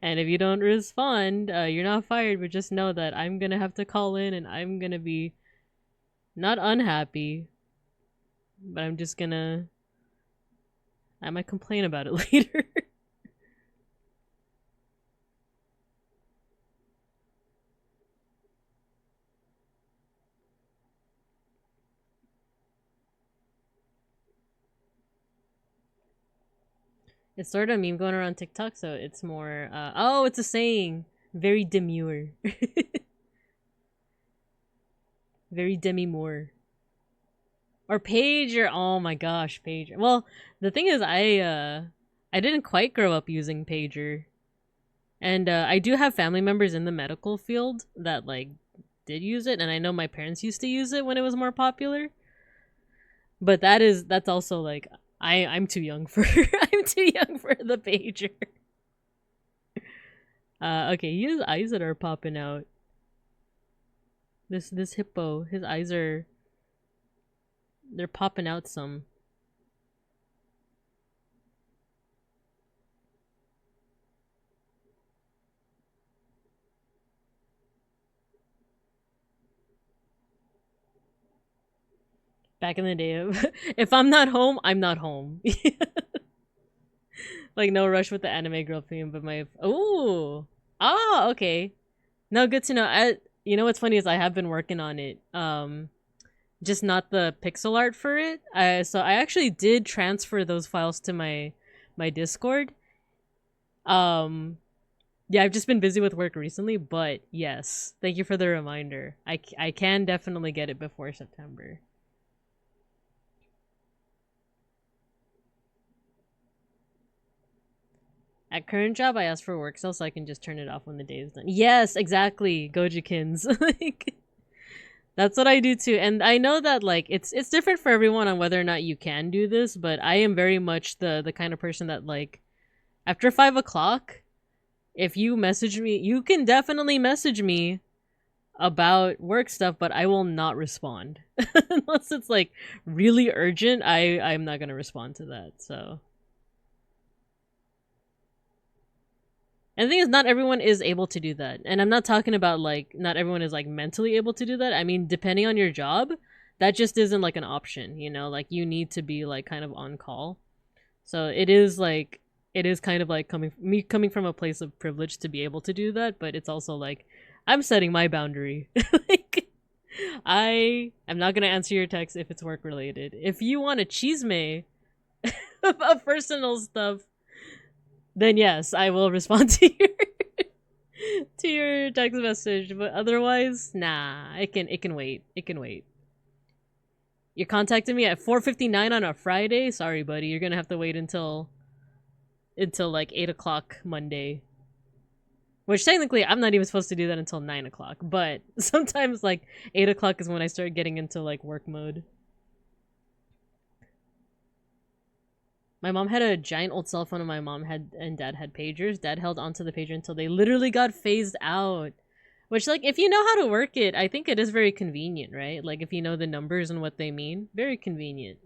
And if you don't respond, you're not fired, but just know that I'm gonna have to call in and I'm gonna be not unhappy, but I might complain about it later. It's sort of a meme going around TikTok, so it's more, oh, it's a saying. Very demure. Very Demi-Moore. Or Pager. Oh my gosh, Pager. Well, the thing is, I didn't quite grow up using Pager. And I do have family members in the medical field that like did use it, and I know my parents used to use it when it was more popular. But that's also like I'm too young for I'm too young for the pager. Okay, his eyes that are popping out. This hippo, his eyes they're popping out some. Back in the day of if I'm not home, I'm not home. Like no rush with the anime girl theme, but my okay. No, good to know. You know what's funny is I have been working on it. Just not the pixel art for it. So I actually did transfer those files to my Discord. Yeah, I've just been busy with work recently, but yes, thank you for the reminder. I can definitely get it before September. At current job, I ask for work cell so I can just turn it off when the day is done. Yes, exactly, Gojikins. Like, that's what I do too. And I know that like it's different for everyone on whether or not you can do this, but I am very much the kind of person that like after 5 o'clock, if you message me, you can definitely message me about work stuff, but I will not respond. Unless it's like really urgent, I'm not gonna respond to that. So, and the thing is, not everyone is able to do that. And I'm not talking about like not everyone is like mentally able to do that. I mean, depending on your job, that just isn't like an option, like you need to be like kind of on call. So it is kind of like coming from a place of privilege to be able to do that, but it's also like I'm setting my boundary. Like I am not gonna answer your text if it's work related. If you want to cheese me about personal stuff, then yes, I will respond to your text message. But otherwise, nah, it can wait. It can wait. You're contacting me at 4:59 on a Friday. Sorry, buddy. You're gonna have to wait until like 8 o'clock Monday. Which technically, I'm not even supposed to do that until 9 o'clock. But sometimes like 8 o'clock is when I start getting into like work mode. My mom had a giant old cell phone, and my mom had and dad had pagers. Dad held onto the pager until they literally got phased out. Which, like, if you know how to work it, I think it is very convenient, right? Like, if you know the numbers and what they mean, very convenient.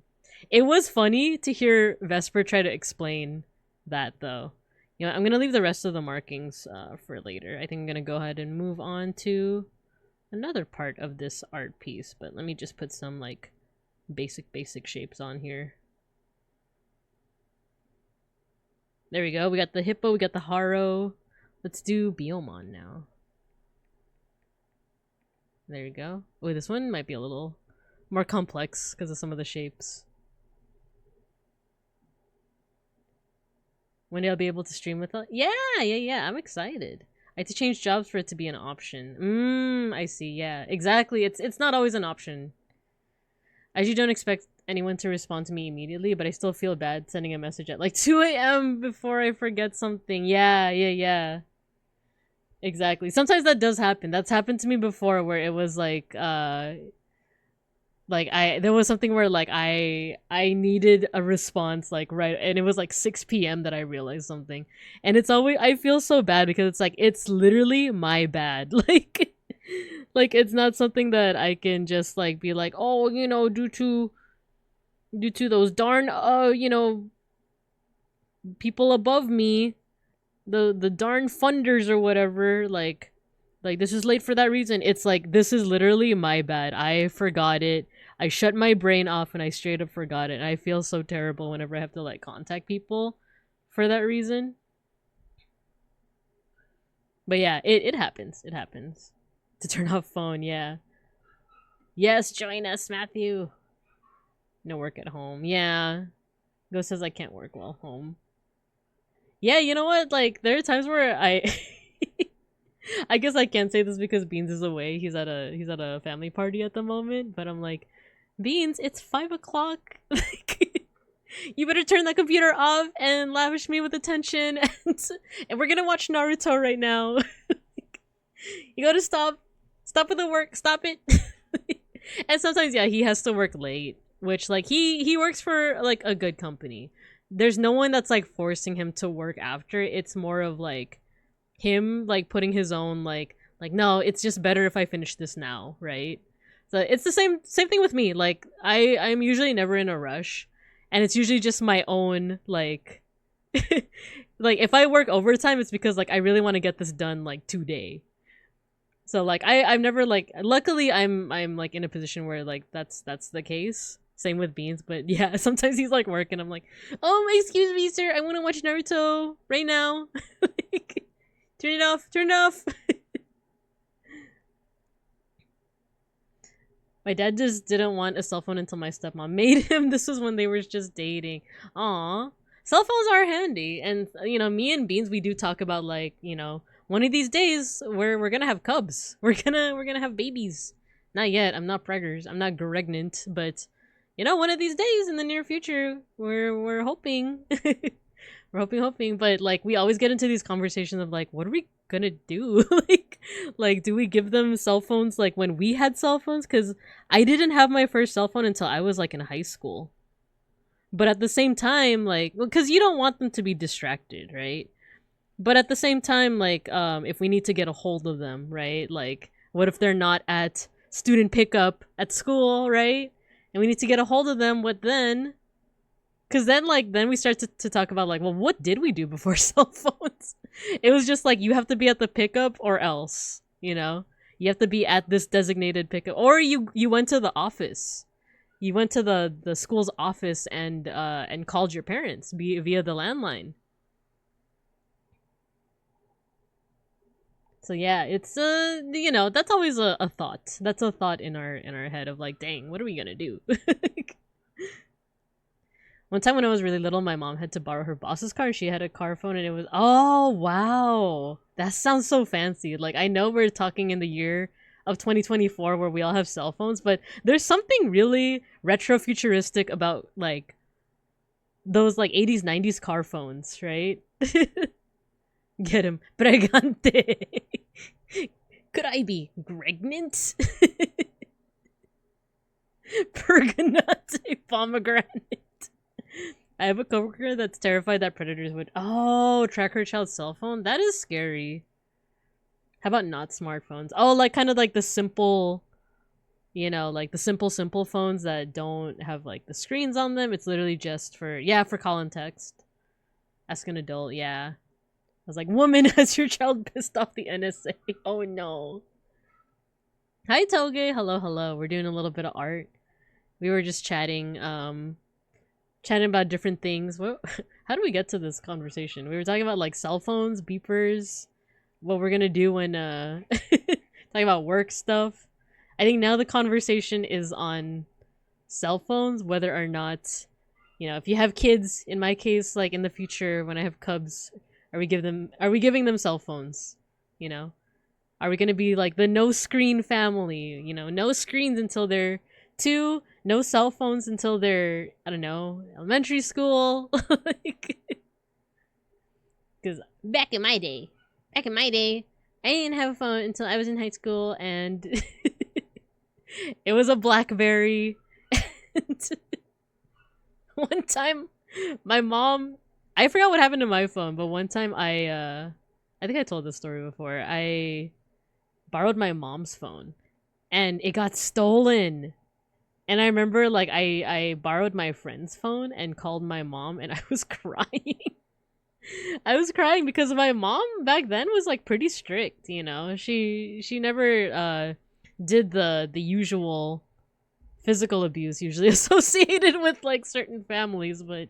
It was funny to hear Vesper try to explain that, though. You know, I'm gonna leave the rest of the markings for later. I think I'm gonna go ahead and move on to another part of this art piece, but let me just put some, like, basic shapes on here. There we go. We got the hippo, we got the haro. Let's do Biomon now. There you go. Oh, this one might be a little more complex because of some of the shapes. One day I'll be able to stream with it. Yeah. I'm excited. I had to change jobs for it to be an option. I see. Yeah, exactly. It's not always an option. I usually don't expect anyone to respond to me immediately, but I still feel bad sending a message at like 2 a.m. before I forget something. Yeah. Exactly. Sometimes that does happen. That's happened to me before where it was like there was something where like I needed a response like right, and it was like 6 p.m. that I realized something. And it's always, I feel so bad because it's like it's literally my bad. Like it's not something that I can just like be like, "Oh, you know, due to those darn you know, people above me, the darn funders or whatever, like this is late for that reason." It's like, this is literally my bad. I forgot it. I shut my brain off and I straight up forgot it. And I feel so terrible whenever I have to like contact people for that reason. But yeah, it happens. It happens. To turn off phone, yeah. Yes, join us, Matthew. No work at home. Yeah. Ghost says I can't work while home. Yeah, you know what? Like, there are times where I I guess I can't say this because Beans is away. He's at a family party at the moment, but I'm like, Beans, it's 5 o'clock. Like, you better turn that computer off and lavish me with attention, and we're gonna watch Naruto right now. You gotta stop with the work, stop it. And sometimes, yeah, he has to work late, which like he works for like a good company. There's no one that's like forcing him to work after. It's more of like him like putting his own like no, it's just better if I finish this now, right? So it's the same thing with me. Like I'm usually never in a rush, and it's usually just my own like like if I work overtime, it's because like I really want to get this done like today. So like I'm never like, luckily I'm like in a position where like that's the case. Same with Beans, but yeah, sometimes he's like working. I'm like, oh, excuse me, sir, I want to watch Naruto right now. Like, turn it off. My dad just didn't want a cell phone until my stepmom made him. This was when they were just dating. Aw. Cell phones are handy. And, you know, me and Beans, we do talk about, like, you know, one of these days, we're gonna have cubs. We're gonna have babies. Not yet. I'm not preggers. I'm not pregnant. But, you know, one of these days in the near future, we're hoping. We're hoping. But, like, we always get into these conversations of, like, what are we gonna do? like do we give them cell phones like when we had cell phones? Because I didn't have my first cell phone until I was like in high school. But at the same time, like, because you don't want them to be distracted, right? But at the same time, like, if we need to get a hold of them, right? Like, what if they're not at student pickup at school, right? And we need to get a hold of them, what then? Because then we start to talk about like, well, what did we do before cell phones? It was just like, you have to be at the pickup or else, you know? You have to be at this designated pickup. Or you went to the office. You went to the school's office and called your parents via the landline. So yeah, it's you know, that's always a thought. That's a thought in our head of like, dang, what are we gonna do? One time when I was really little, my mom had to borrow her boss's car. She had a car phone, and it was, oh, wow. That sounds so fancy. Like, I know we're talking in the year of 2024 where we all have cell phones, but there's something really retro-futuristic about, like, those, like, 80s, 90s car phones, right? Get him. Pregante. Could I be pregnant? Pergonate pomegranate. I have a coworker that's terrified that predators would track her child's cell phone. That is scary. How about not smartphones? Oh, like kind of like the simple, you know, like the simple phones that don't have like the screens on them. It's literally just for call and text. Ask an adult, yeah. I was like, woman, has your child pissed off the NSA? Oh no. Hi Toge, hello. We're doing a little bit of art. We were just chatting about different things. How do we get to this conversation? We were talking about like cell phones, beepers, what we're gonna do when talking about work stuff. I think now the conversation is on cell phones, whether or not, you know, if you have kids, in my case, like in the future when I have cubs, are we giving them cell phones? You know? Are we gonna be like the no screen family? You know, no screens until they're 2, no cell phones until they're, I don't know, elementary school. Like, because back in my day, I didn't have a phone until I was in high school, and it was a BlackBerry. And one time, my mom, I forgot what happened to my phone, but one time I think I told this story before. I borrowed my mom's phone, and it got stolen. And I remember, like, I borrowed my friend's phone and called my mom, and I was crying. I was crying because my mom back then was, like, pretty strict, you know? She never, did the usual physical abuse usually associated with, like, certain families, but,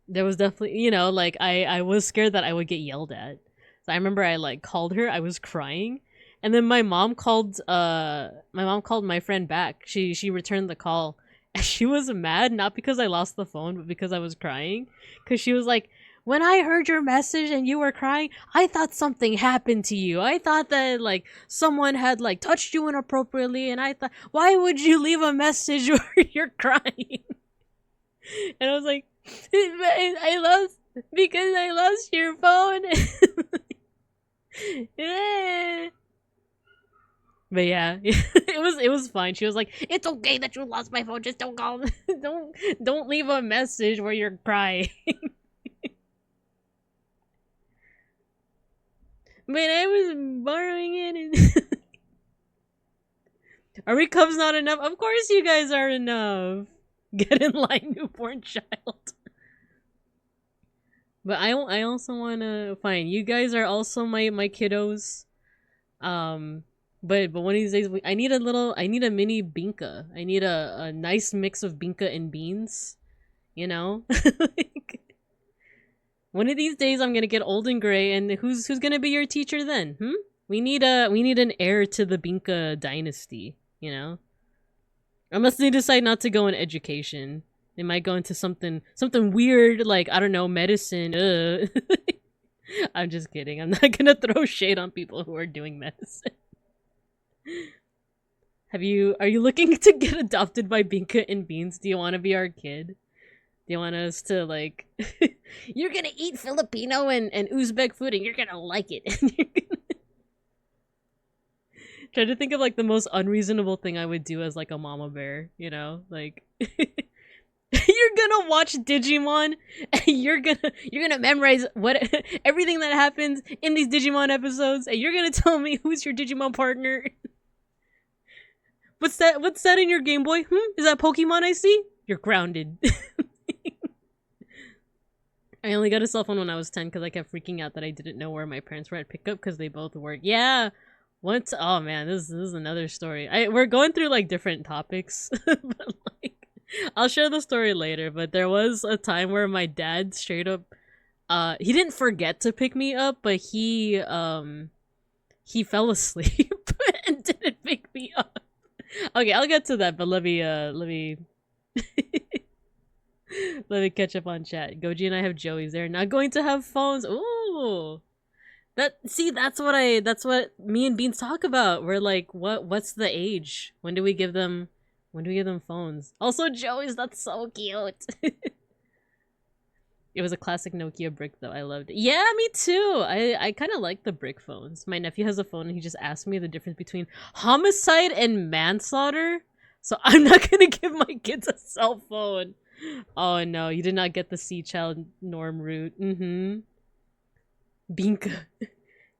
there was definitely, you know, like, I was scared that I would get yelled at. So I remember I, like, called her, I was crying. And then my mom called my friend back. She returned the call. And she was mad, not because I lost the phone, but because I was crying. Because she was like, when I heard your message and you were crying, I thought something happened to you. I thought that, like, someone had, like, touched you inappropriately. And I thought, why would you leave a message where you're crying? And I was like, because I lost your phone. Yeah. But yeah, it was fine. She was like, "It's okay that you lost my phone. Just don't call. don't leave a message where you're crying." But I was borrowing it. And are we Cubs not enough? Of course you guys are enough. Get in line, newborn child. But I also wanna fine. You guys are also my kiddos. But one of these days, I need a mini Binka. I need a nice mix of Binka and beans, you know? Like, one of these days I'm gonna get old and gray, and who's gonna be your teacher then? We need an heir to the Binka dynasty, you know? Unless they decide not to go in education. They might go into something weird, like, I don't know, medicine. I'm just kidding. I'm not gonna throw shade on people who are doing medicine. Are you looking to get adopted by Binka and Beans? Do you want to be our kid? Do you want us to, like, you're gonna eat Filipino and Uzbek food and you're gonna like it. Try to think of, like, the most unreasonable thing I would do as, like, a mama bear, you know? Like, you're gonna watch Digimon and you're gonna memorize everything that happens in these Digimon episodes, and you're gonna tell me who's your Digimon partner. What's that in your Game Boy? Is that Pokemon I see? You're grounded. I only got a cell phone when I was 10 because I kept freaking out that I didn't know where my parents were at pickup because they both worked. Yeah. Oh man, this is another story. We're going through, like, different topics. But, like, I'll share the story later, but there was a time where my dad straight up he didn't forget to pick me up, but he fell asleep and didn't pick me up. Okay, I'll get to that, but let me let me catch up on chat. Goji and I have Joey's. They're not going to have phones. Ooh. That's what me and Beans talk about. We're like, what's the age? When do we give them phones? Also, Joey's, that's so cute. It was a classic Nokia brick though. I loved it. Yeah, me too. I kind of like the brick phones. My nephew has a phone and he just asked me the difference between homicide and manslaughter. So I'm not gonna give my kids a cell phone. Oh no, you did not get the sea child norm route. Mm-hmm. Binka.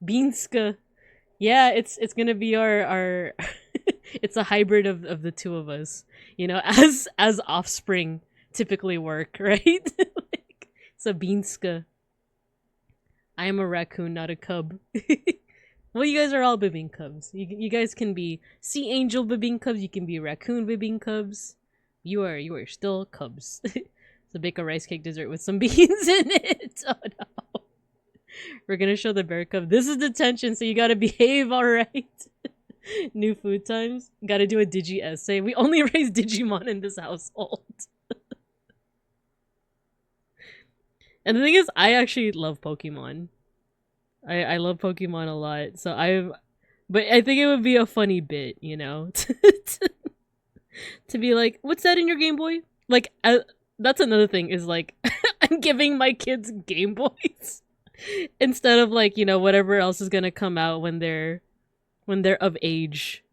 Beanska. Yeah, it's gonna be our it's a hybrid of the two of us. You know, as offspring typically work, right? Like, it's a beanska. I am a raccoon, not a cub. Well, you guys are all Bibing Cubs. You guys can be Sea Angel Bibing Cubs. You can be Raccoon Bibing Cubs. You are still Cubs. So bake a rice cake dessert with some beans in it. Oh no. We're gonna show the bear cub. This is detention, so you gotta behave, alright? New food times. Gotta do a Digi essay. We only raise Digimon in this household. And the thing is, I actually love Pokemon. I love Pokemon a lot, so but I think it would be a funny bit, you know, to be like, "What's that in your Game Boy?" Like, that's another thing is like, I'm giving my kids Game Boys instead of like, you know, whatever else is gonna come out when they're of age.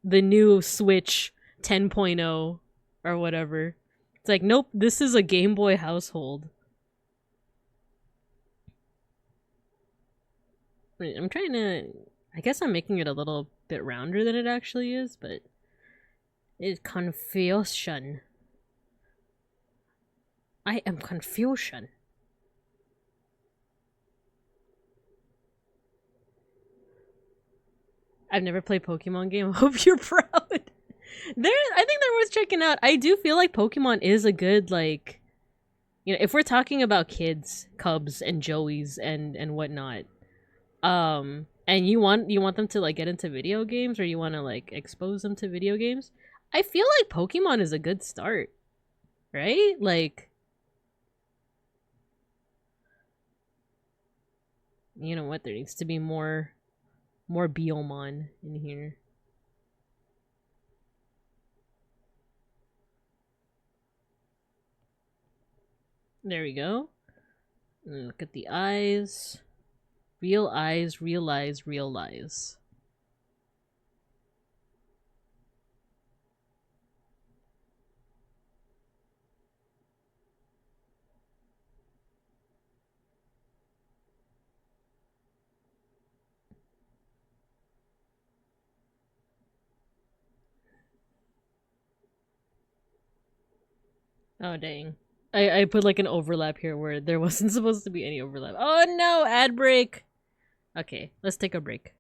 The new Switch 10.0 or whatever. It's like, nope, this is a Game Boy household. Wait, I'm trying to... I guess I'm making it a little bit rounder than it actually is, but... It's confusion. I am confusion. I've never played Pokemon game. Hope you're proud. I think they're worth checking out. I do feel like Pokemon is a good, like... You know, if we're talking about kids, Cubs, and Joeys, and whatnot... and you want them to like get into video games, or you want to like expose them to video games, I feel like Pokemon is a good start, right? Like, you know what, there needs to be more Biomon in here. There we go. And look at the eyes. Real eyes, real eyes, real eyes. Oh dang. I put like an overlap here where there wasn't supposed to be any overlap. Oh no, ad break. Okay, let's take a break.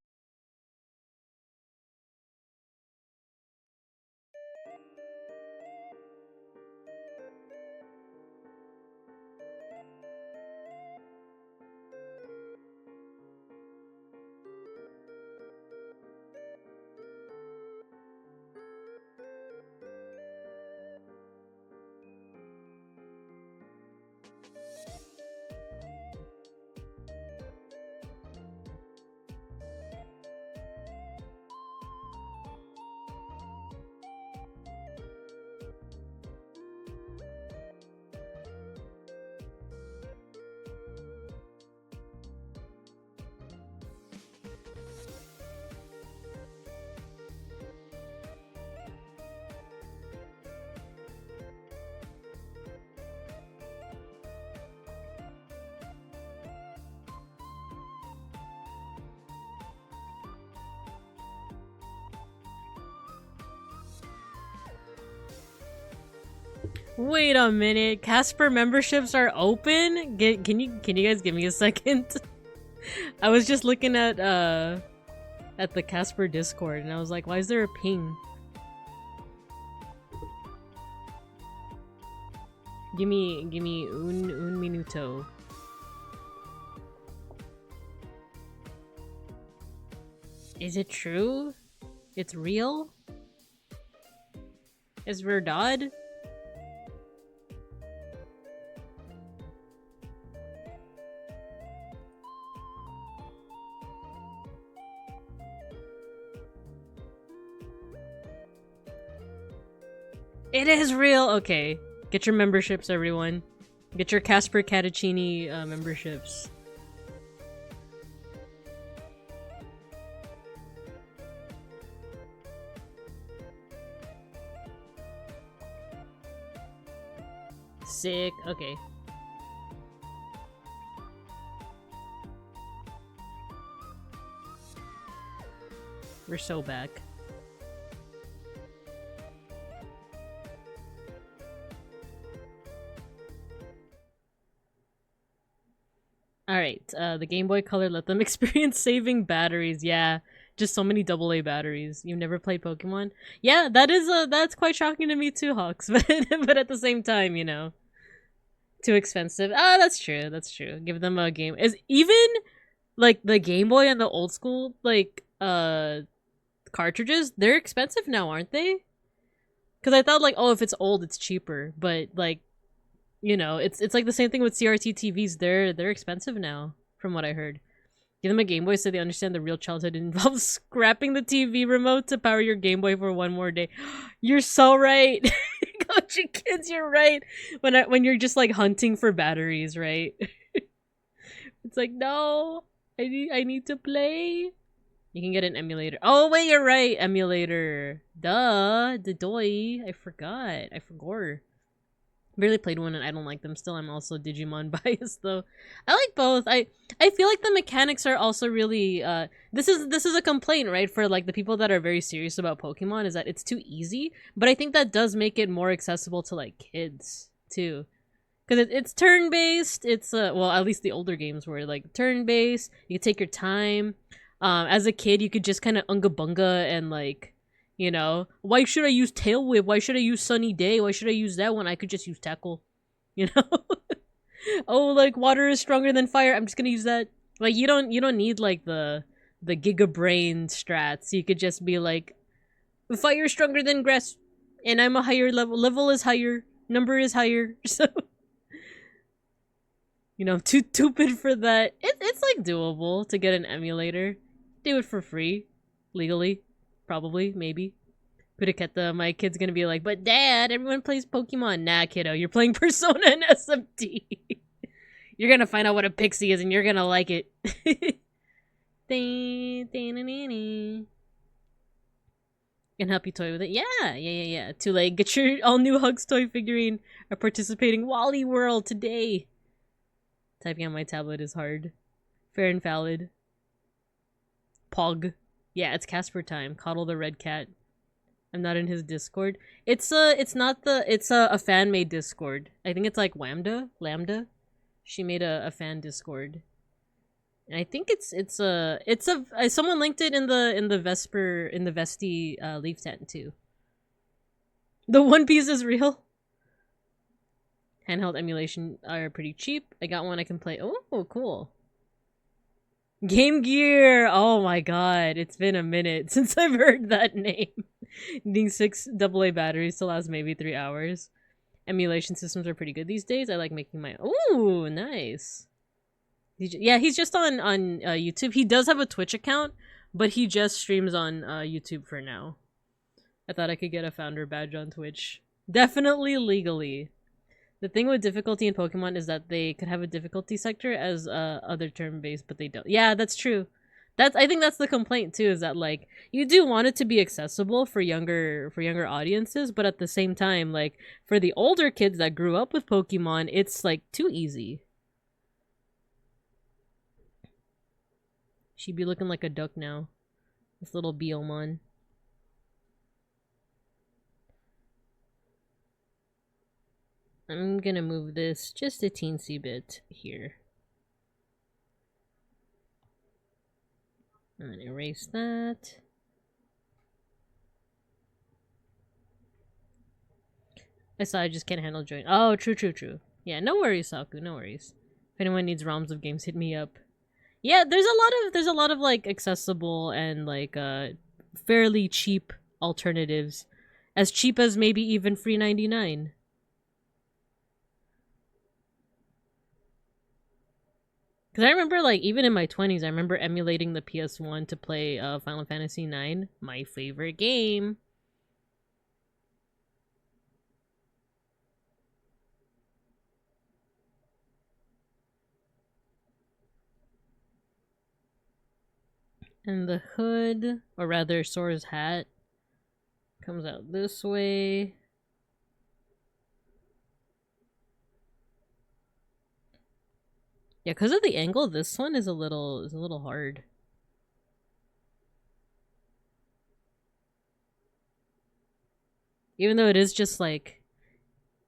Wait a minute, Casper memberships are open? Can you guys give me a second? I was just looking at the Casper Discord and I was like, why is there a ping? Give me un minuto. Is it true? It's real? Is verdad? It is real! Okay. Get your memberships, everyone. Get your Casper Catacini memberships. Sick. Okay. We're so back. Alright, the Game Boy Color let them experience saving batteries. Yeah, just so many AA batteries. You've never played Pokemon? Yeah, that's quite shocking to me too, Hawks. But at the same time, you know, too expensive. Ah, that's true. That's true. Give them a game. Is even like the Game Boy and the old school like cartridges? They're expensive now, aren't they? Because I thought like, oh, if it's old, it's cheaper. But like, you know, it's like the same thing with CRT TVs. They're expensive now, from what I heard. Give them a Game Boy so they understand the real childhood involves scrapping the TV remote to power your Game Boy for one more day. You're so right. Gotcha, kids, you're right. When you're just like hunting for batteries, right? It's like, no, I need to play. You can get an emulator. Oh wait, you're right, emulator. Duh, the doy. I forgot. I forgot. Barely played one and I don't like them still. I'm also Digimon biased though. I like both. I feel like the mechanics are also really this is a complaint, right, for like the people that are very serious about Pokemon, is that it's too easy, but I think that does make it more accessible to like kids too. Cuz it's turn-based. It's well, at least the older games were like turn-based. You take your time. As a kid, you could just kind of unga bunga and like, you know, why should I use Tail Whip? Why should I use Sunny Day? Why should I use that one? I could just use Tackle. You know? Oh, like water is stronger than fire. I'm just gonna use that. Like you don't need like the Giga Brain strats. You could just be like, fire is stronger than grass, and I'm a higher level. Level is higher. Number is higher. So, you know, I'm too stupid for that. It's like doable to get an emulator. Do it for free, legally. Probably, maybe. Pudaketa, my kid's gonna be like, but dad, everyone plays Pokemon. Nah, kiddo, you're playing Persona and SMT. You're gonna find out what a pixie is and you're gonna like it. Can help you toy with it. Yeah. Too late. Get your all-new Hugs toy figurine or participating Wally World today. Typing on my tablet is hard. Fair and valid. Pog. Yeah, it's Casper time. Coddle the red cat. I'm not in his Discord. It's a fan made Discord. I think it's like Lambda. She made a fan Discord. And I think someone linked it in the Vesti leaf tent too. The One Piece is real. Handheld emulation are pretty cheap. I got one I can play. Oh, cool. Game Gear! Oh my god, it's been a minute since I've heard that name. Needing 6 AA batteries to last maybe 3 hours. Emulation systems are pretty good these days. I like making my... Ooh, nice. Yeah, he's just on YouTube. He does have a Twitch account, but he just streams on YouTube for now. I thought I could get a founder badge on Twitch. Definitely legally. The thing with difficulty in Pokemon is that they could have a difficulty sector as other turn-based, but they don't. Yeah, that's true. I think that's the complaint too, is that like you do want it to be accessible for younger audiences, but at the same time, like for the older kids that grew up with Pokemon, it's like too easy. She'd be looking like a duck now. This little Beomon. I'm gonna move this just a teensy bit here. And then erase that. I just can't handle join. Oh, true. Yeah, no worries, Saku, no worries. If anyone needs ROMs of games, hit me up. Yeah, there's a lot of like accessible and like fairly cheap alternatives. As cheap as maybe even free 99. Because I remember, like, even in my 20s, I remember emulating the PS1 to play Final Fantasy IX, my favorite game. And the hood, or rather Sora's hat, comes out this way. Yeah, because of the angle, this one is a little hard. Even though it is just like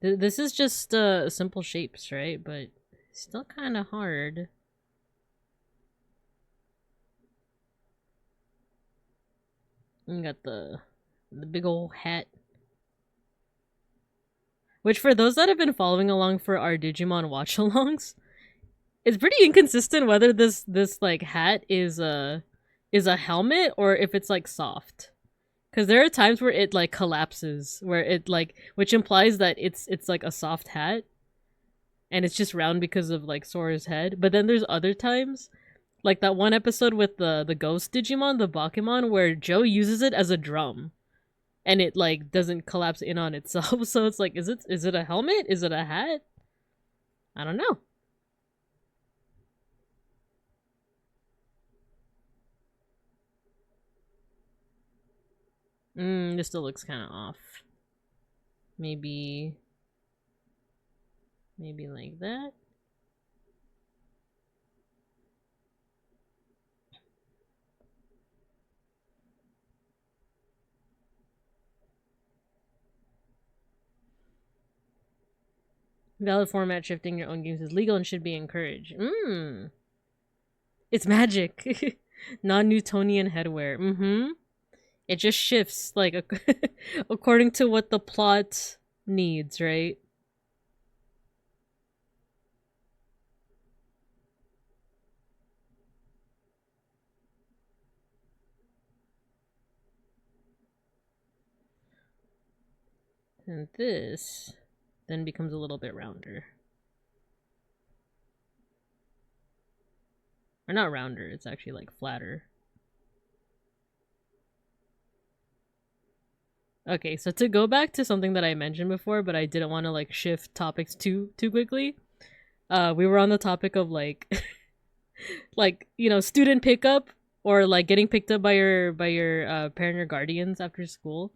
this is just simple shapes, right? But still kind of hard. You got the big old hat. Which, for those that have been following along for our Digimon watch-alongs, it's pretty inconsistent whether this like hat is a helmet or if it's like soft. Because there are times where it like collapses, where it like, which implies that it's like a soft hat, and it's just round because of like Sora's head. But then there's other times, like that one episode with the ghost Digimon, the Bakemon, where Joe uses it as a drum. And it like doesn't collapse in on itself. So it's like, is it a helmet? Is it a hat? I don't know. This still looks kind of off. Maybe like that. Valid format shifting your own games is legal and should be encouraged. It's magic. Non-Newtonian headwear. It just shifts, like, according to what the plot needs, right? And this then becomes a little bit rounder. Or not rounder, it's actually like flatter. Okay, so to go back to something that I mentioned before, but I didn't want to like shift topics too quickly. We were on the topic of like like, you know, student pickup or like getting picked up by your parent or guardians after school.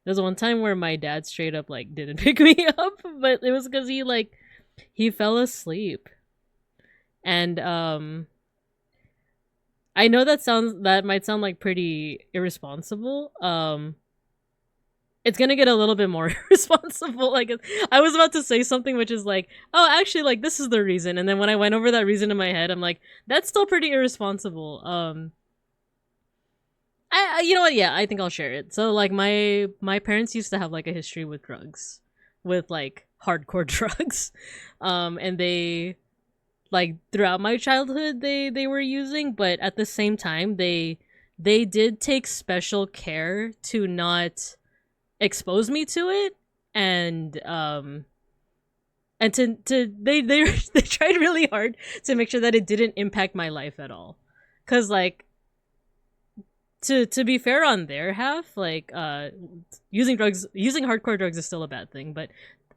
There's one time where my dad straight up like didn't pick me up, but it was because he fell asleep. And I know that might sound like pretty irresponsible. It's gonna get a little bit more irresponsible. Like, I was about to say something which is like, oh, actually, like, this is the reason. And then when I went over that reason in my head, I'm like, that's still pretty irresponsible. You know what? Yeah, I think I'll share it. So, like, my parents used to have, like, a history with drugs. With, like, hardcore drugs. And they, like, throughout my childhood, they were using, but at the same time, they did take special care to not expose me to it, and they tried really hard to make sure that it didn't impact my life at all, because like to be fair on their half, like using hardcore drugs is still a bad thing, but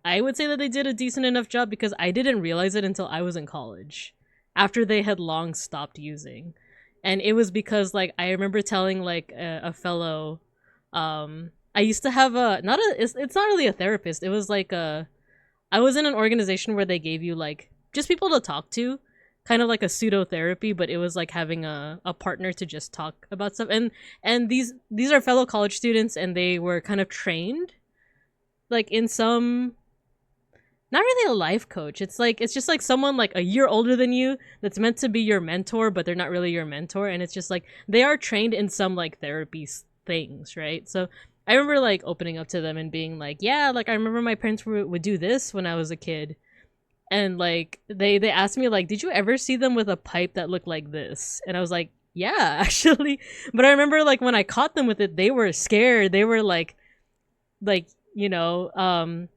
I would say that they did a decent enough job because I didn't realize it until I was in college, after they had long stopped using. And it was because like I remember telling like a fellow I used to have it's not really a therapist. It was like I was in an organization where they gave you like just people to talk to, kind of like a pseudo therapy, but it was like having a partner to just talk about stuff. And these are fellow college students, and they were kind of trained like in some, not really a life coach. It's just like someone like a year older than you that's meant to be your mentor, but they're not really your mentor. And it's just like they are trained in some like therapy things, right? So I remember like opening up to them and being like, yeah, like I remember my parents would do this when I was a kid. And like they asked me like, did you ever see them with a pipe that looked like this? And I was like, yeah, actually. But I remember like when I caught them with it, they were scared. They were like, you know,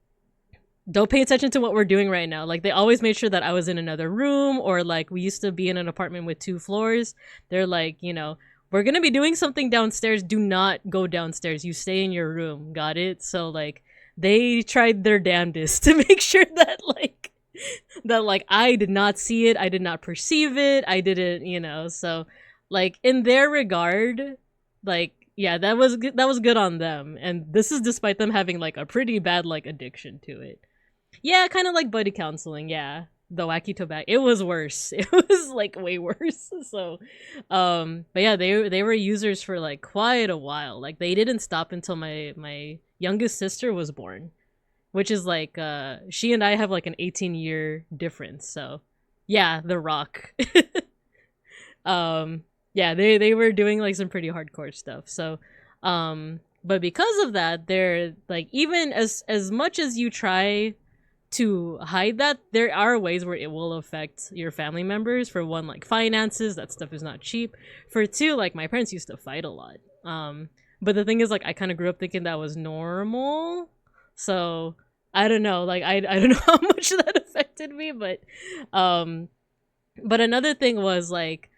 don't pay attention to what we're doing right now. Like they always made sure that I was in another room, or like we used to be in an apartment with 2 floors. They're like, you know, we're gonna be doing something downstairs. Do not go downstairs. You stay in your room. Got it? So like they tried their damnedest to make sure that like I did not see it. I did not perceive it. I didn't, you know. So like in their regard, like yeah, that was good on them. And this is despite them having like a pretty bad like addiction to it. Yeah, kind of like buddy counseling. Yeah. the wacky tobacco. It was worse. It was like way worse. So, but yeah, they were users for like quite a while. Like they didn't stop until my youngest sister was born, which is like she and I have like an 18-year difference. So, yeah, the rock. Yeah, they were doing like some pretty hardcore stuff. So, but because of that, they're like, even as much as you try to hide that, there are ways where it will affect your family members. For one, like finances, that stuff is not cheap. For two, like my parents used to fight a lot. But the thing is, like, I kind of grew up thinking that was normal. So I don't know, like I don't know how much that affected me, but another thing was like,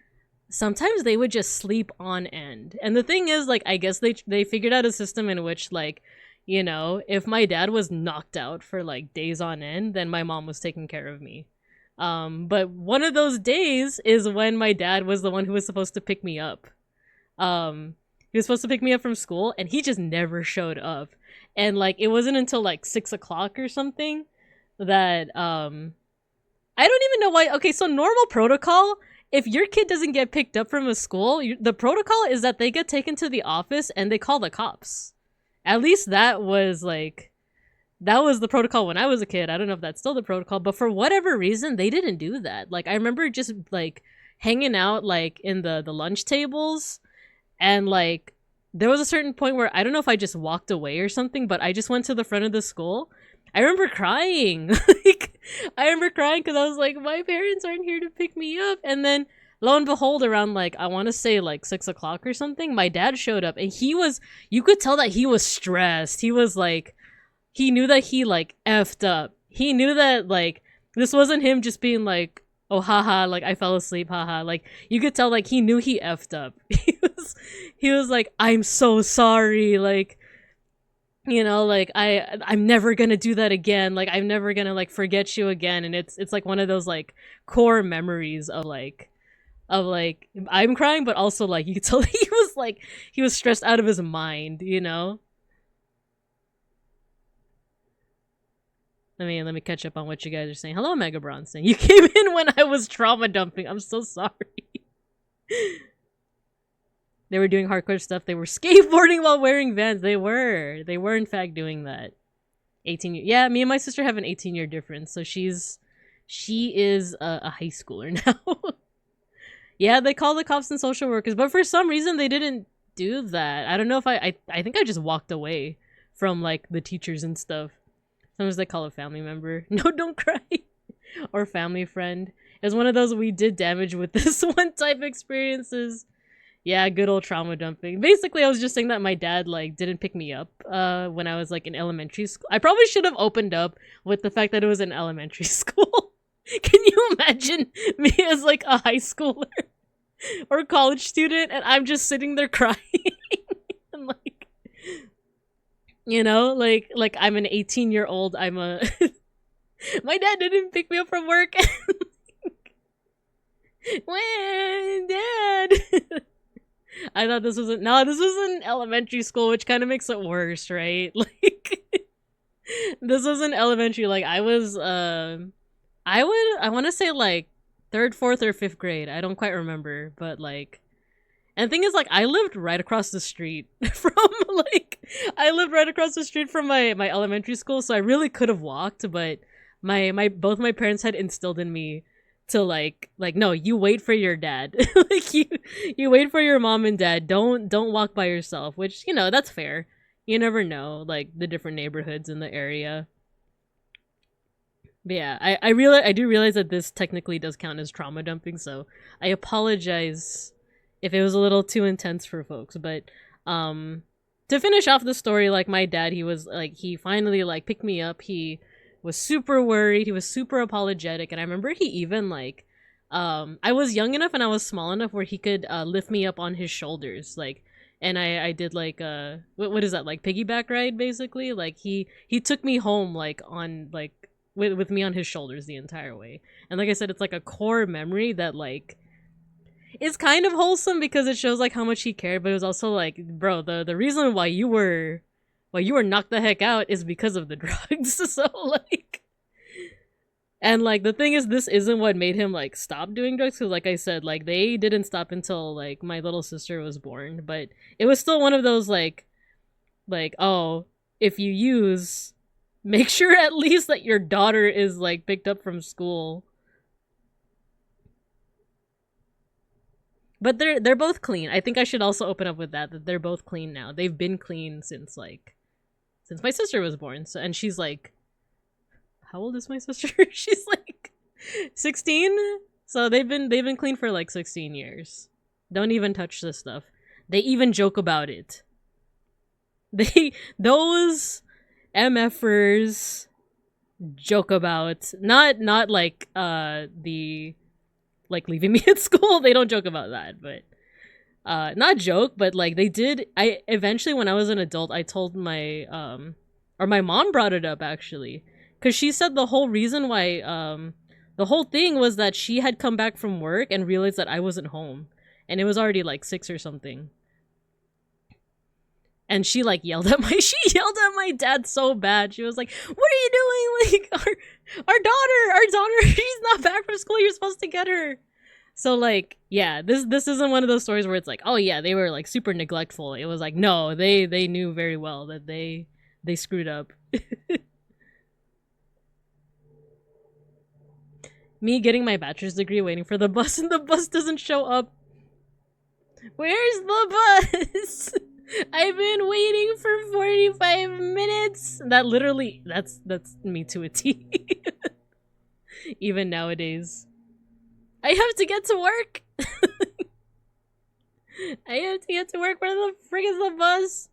sometimes they would just sleep on end. And the thing is, like, I guess they figured out a system in which, like, you know, if my dad was knocked out for like days on end, then my mom was taking care of me. But one of those days is when my dad was the one who was supposed to pick me up. He was supposed to pick me up from school, and he just never showed up. And like, it wasn't until like 6 o'clock or something that I don't even know why. Okay, so normal protocol, if your kid doesn't get picked up from a school, the protocol is that they get taken to the office and they call the cops. At least that was the protocol when I was a kid. I don't know if that's still the protocol, but for whatever reason, they didn't do that. Like, I remember just like hanging out like in the lunch tables, and like there was a certain point where I don't know if I just walked away or something, but I just went to the front of the school. I remember crying. I remember crying because I was like, my parents aren't here to pick me up. And then lo and behold, around like, I want to say like 6 o'clock or something, my dad showed up, and you could tell that he was stressed. He was like, he knew that he like effed up. He knew that like, this wasn't him just being like, oh, haha, like I fell asleep, haha. Like, you could tell like he knew he effed up. He was like, I'm so sorry. Like, you know, like I'm never gonna do that again. Like, I'm never gonna like forget you again. And it's like one of those like core memories of like I'm crying, but also like you could tell he was stressed out of his mind, you know. Let me catch up on what you guys are saying. Hello, Mega Bronson. You came in when I was trauma dumping. I'm so sorry. They were doing hardcore stuff. They were skateboarding while wearing Vans. They were in fact doing that. 18 years. Yeah, me and my sister have an 18-year difference, so she is a high schooler now. Yeah, they call the cops and social workers, but for some reason they didn't do that. I don't know if I think I just walked away from like the teachers and stuff. Sometimes they call a family member. No, don't cry. Or family friend. It's one of those we did damage with this one type experiences. Yeah, good old trauma dumping. Basically, I was just saying that my dad like didn't pick me up when I was like in elementary school. I probably should have opened up with the fact that it was in elementary school. Can you imagine me as like a high schooler or college student, and I'm just sitting there crying? And like, you know, like I'm an 18-year-old. I'm a my dad didn't pick me up from work. When dad I thought this was in elementary school, which kind of makes it worse, right? Like, this was in elementary. Like, I was I want to say like 3rd, 4th, or 5th grade. I don't quite remember, but like, and the thing is, like, I lived right across the street from my elementary school, so I really could have walked, but both my parents had instilled in me to like no, you wait for your dad. Like, you wait for your mom and dad. Don't walk by yourself, which, you know, that's fair. You never know, like, the different neighborhoods in the area. But yeah, I do realize that this technically does count as trauma dumping, so I apologize if it was a little too intense for folks. But to finish off the story, like, my dad, he finally like picked me up. He was super worried. He was super apologetic. And I remember he even like, I was young enough and I was small enough where he could lift me up on his shoulders. Like, and I did like, what is that? Like piggyback ride, basically. Like he took me home, like on like with me on his shoulders the entire way. And like I said, it's like a core memory that like, it's kind of wholesome because it shows like how much he cared, but it was also like, bro, the reason why you were knocked the heck out is because of the drugs. So like, And like the thing is, this isn't what made him like stop doing drugs, because like I said, like they didn't stop until like my little sister was born. But it was still one of those like, oh, if you use, make sure at least that your daughter is like picked up from school. But they're both clean. I think I should also open up with that they're both clean now. They've been clean since my sister was born. So, and she's like, how old is my sister? She's like 16. So they've been clean for like 16 years. Don't even touch this stuff. They even joke about it. Those MFers joke about not like the like leaving me at school. They don't joke about that, but not joke, but like they did. I eventually, when I was an adult, I told my or my mom brought it up actually, because she said the whole reason why the whole thing was that she had come back from work and realized that I wasn't home, and it was already like 6 or something. And she like yelled at my dad so bad. She was like, "What are you doing? Like our daughter, she's not back from school. You're supposed to get her." So like, yeah, this isn't one of those stories where it's like, oh yeah, they were like super neglectful. It was like, no, they knew very well that they screwed up. Me getting my bachelor's degree, waiting for the bus, and the bus doesn't show up. Where's the bus? I've been waiting for 45 minutes. That literally, that's me to a T. Even nowadays. I have to get to work. I have to get to work. Where the frick is the bus?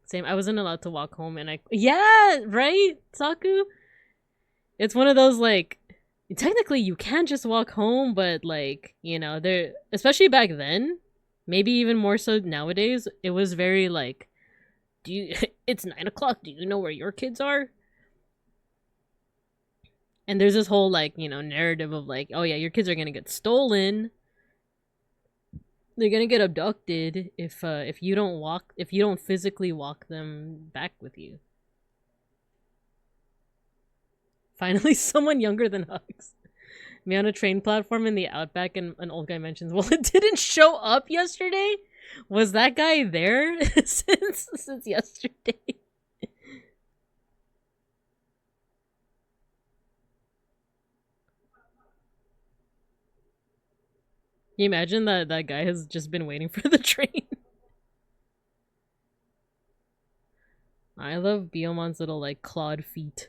Same, I wasn't allowed to walk home, and yeah, right, Saku? It's one of those, like, technically you can just walk home, but like, you know, there, especially back then, maybe even more so nowadays, it was very like, do you it's 9 o'clock, do you know where your kids are? And there's this whole like, you know, narrative of like, oh yeah, your kids are gonna get stolen, they're gonna get abducted if you don't physically walk them back with you. Finally, someone younger than Hugs. Me on a train platform in the Outback, and an old guy mentions, well, it didn't show up yesterday? Was that guy there since yesterday? Can you imagine that guy has just been waiting for the train? I love Biomon's little, like, clawed feet.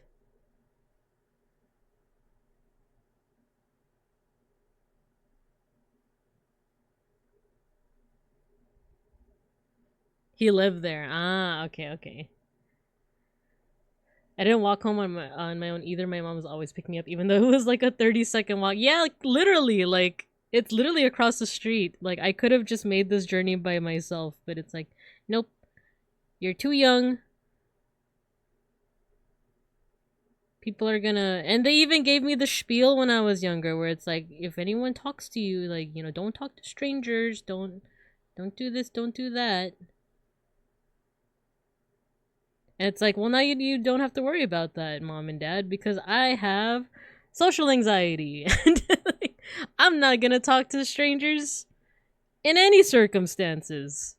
He lived there. Ah, okay. I didn't walk home on my own either. My mom was always picking me up, even though it was like a 30-second walk. Yeah, like, literally, like, it's literally across the street. Like, I could have just made this journey by myself, but it's like, nope, you're too young. People are gonna, and they even gave me the spiel when I was younger, where it's like, if anyone talks to you, like, you know, don't talk to strangers, don't do this, don't do that. And it's like, well, now you don't have to worry about that, mom and dad, because I have social anxiety. And like, I'm not gonna talk to strangers in any circumstances.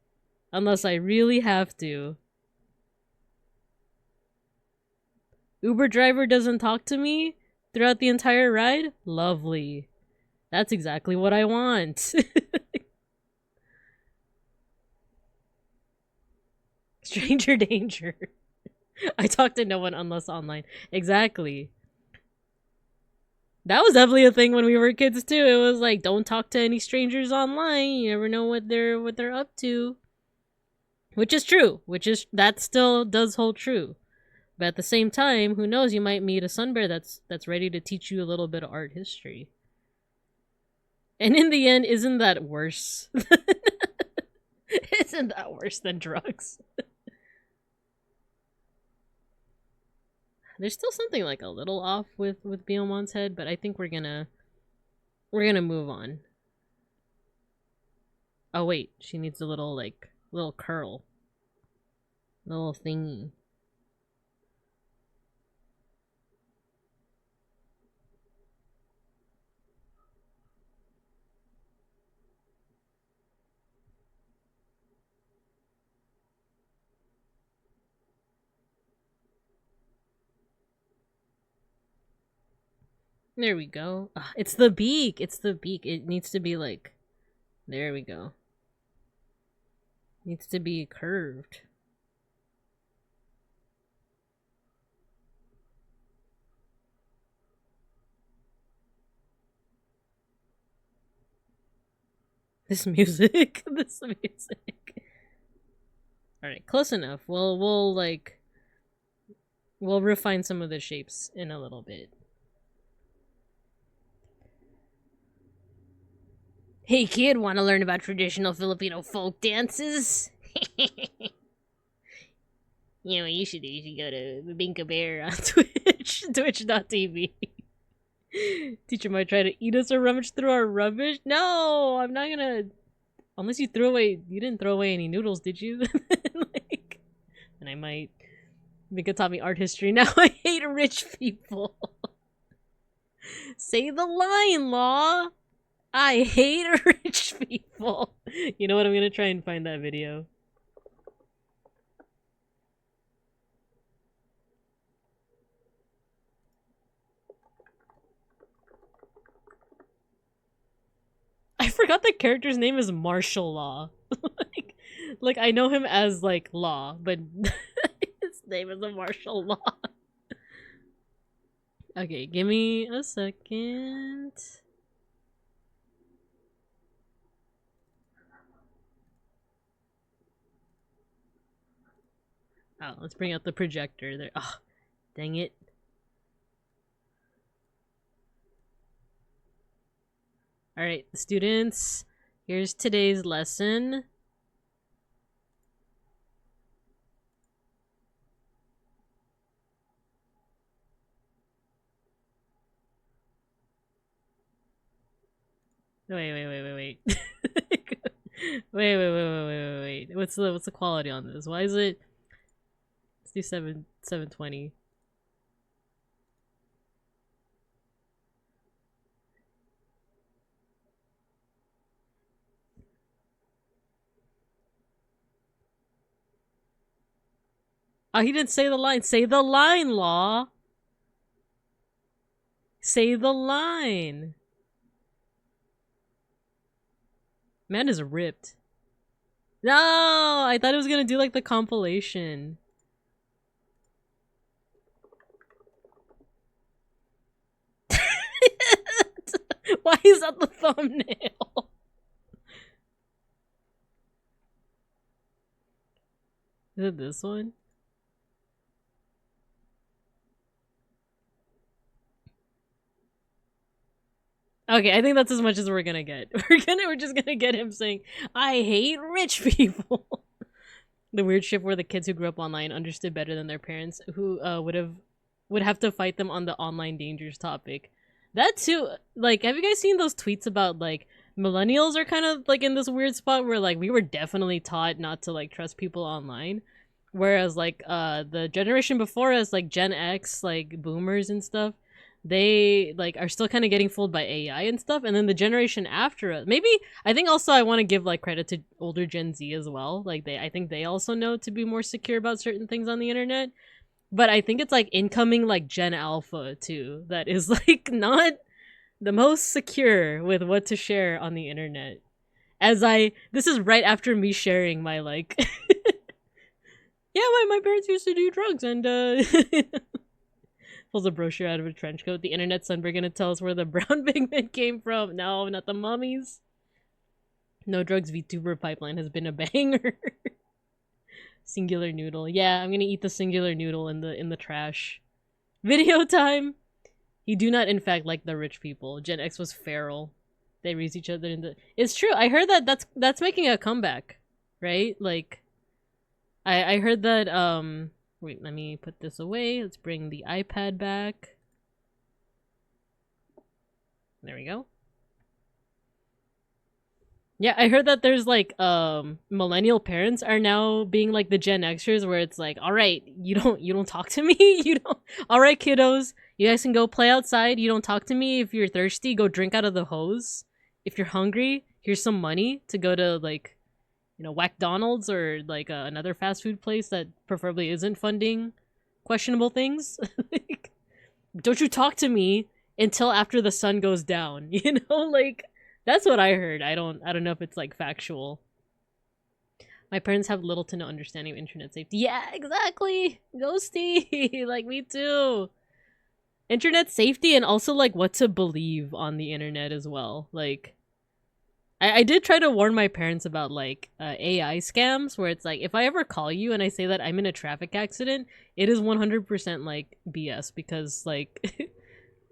Unless I really have to. Uber driver doesn't talk to me throughout the entire ride? Lovely. That's exactly what I want. Stranger danger. I talk to no one unless online. Exactly. That was definitely a thing when we were kids too. It was like, don't talk to any strangers online. You never know what they're up to. Which is true. That still does hold true. But at the same time, who knows, you might meet a sunbear that's ready to teach you a little bit of art history. And in the end, isn't that worse? Isn't that worse than drugs? There's still something like a little off with Biomon's head, but I think we're gonna move on. Oh wait, she needs a little curl. Little thingy. There we go. Ah, it's the beak. It's the beak. It needs to be like... There we go. Needs to be curved. This music. This music. Alright, close enough. We'll refine some of the shapes in a little bit. Hey kid, wanna learn about traditional Filipino folk dances? You know what you should do? You should go to Binka Bear on Twitch. Twitch.tv. Teacher might try to eat us or rummage through our rubbish. No, I'm not gonna... Unless you threw away... You didn't throw away any noodles, did you? Like... And I might... Binka taught me art history. Now I hate rich people. Say the line, Law! I hate rich people. You know what? I'm gonna try and find that video. I forgot the character's name is Martial Law. like I know him as like Law, but his name is a Martial Law. Okay, give me a second. Oh, let's bring out the projector there. Oh, dang it. Alright, students, here's today's lesson. Wait. wait. What's the quality on this? Why is it... Let's do 720. Oh, he didn't say the line. Say the line, Law! Say the line! Man is ripped. No! I thought it was gonna do like the compilation. Why is that the thumbnail? Is it this one? Okay, I think that's as much as we're gonna get. We're just gonna get him saying, I hate rich people. The weird shift where the kids who grew up online understood better than their parents who would have to fight them on the online dangers topic. That too, like, have you guys seen those tweets about like millennials are kind of like in this weird spot where like we were definitely taught not to like trust people online, whereas like the generation before us, like Gen X, like boomers and stuff, they like are still kind of getting fooled by AI and stuff, and then the generation after us, maybe I think also I want to give like credit to older Gen Z as well. Like I think they also know to be more secure about certain things on the internet. But I think it's like incoming like Gen Alpha too that is like not the most secure with what to share on the internet. This is right after me sharing my like yeah, my parents used to do drugs and pulls a brochure out of a trench coat. The internet sunburn gonna tell us where the brown pigment came from. No, not the mummies. No drugs VTuber pipeline has been a banger. Singular noodle. Yeah, I'm gonna eat the singular noodle in the trash. Video time! You do not in fact like the rich people. Gen X was feral. They raise each other in the... It's true, I heard that that's making a comeback. Right? Like... I heard that, wait, let me put this away. Let's bring the iPad back. There we go. Yeah, I heard that there's like millennial parents are now being like the Gen Xers where it's like, all right, you don't talk to me. All right, kiddos, you guys can go play outside. You don't talk to me. If you're thirsty, go drink out of the hose. If you're hungry, here's some money to go to like, you know, McDonald's or like another fast food place that preferably isn't funding questionable things. Like, don't you talk to me. until after the sun goes down. You know, like that's what I heard. I don't know if it's like factual. My parents have little to no understanding of internet safety. Yeah, exactly. Ghosty. Like me too. Internet safety and also like what to believe on the internet as well. Like I did try to warn my parents about like AI scams where it's like if I ever call you and I say that I'm in a traffic accident, it is 100% like BS because like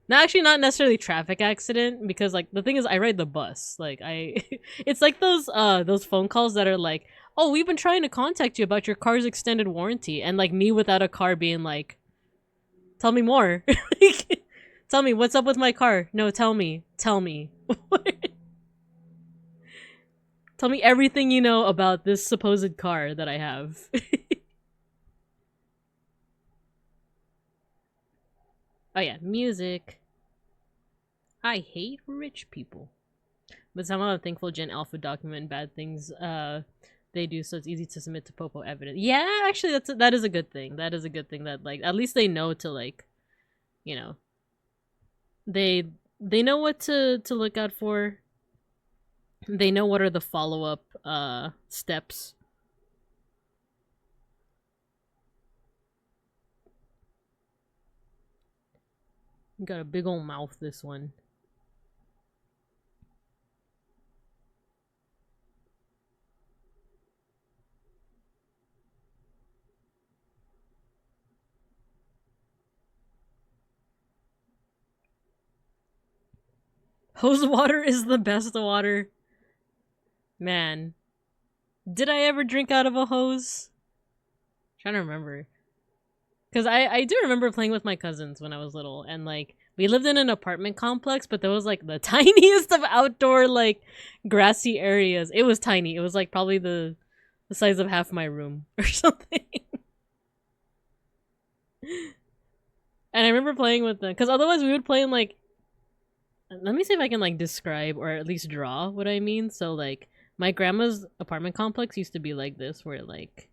not actually not necessarily traffic accident because like the thing is I ride the bus. Like I it's like those phone calls that are like, "Oh, we've been trying to contact you about your car's extended warranty." And like me without a car being like, "Tell me more." Like, tell me what's up with my car. No, tell me. Tell me. Tell me everything you know about this supposed car that I have. Oh yeah, music. I hate rich people. But somehow I'm thankful Gen Alpha document bad things they do so it's easy to submit to Popo evidence. Yeah, actually that is a good thing. That is a good thing that like at least they know to like, you know, they know what to look out for. They know what are the follow-up steps. Got a big old mouth, this one. Hose water is the best water. Man. Did I ever drink out of a hose? I'm trying to remember. Because I do remember playing with my cousins when I was little, and like we lived in an apartment complex, but there was like the tiniest of outdoor like grassy areas. It was tiny. It was like probably the size of half my room or something. And I remember playing with them because otherwise we would play in like. Let me see if I can like describe or at least draw what I mean. So like my grandma's apartment complex used to be like this, where like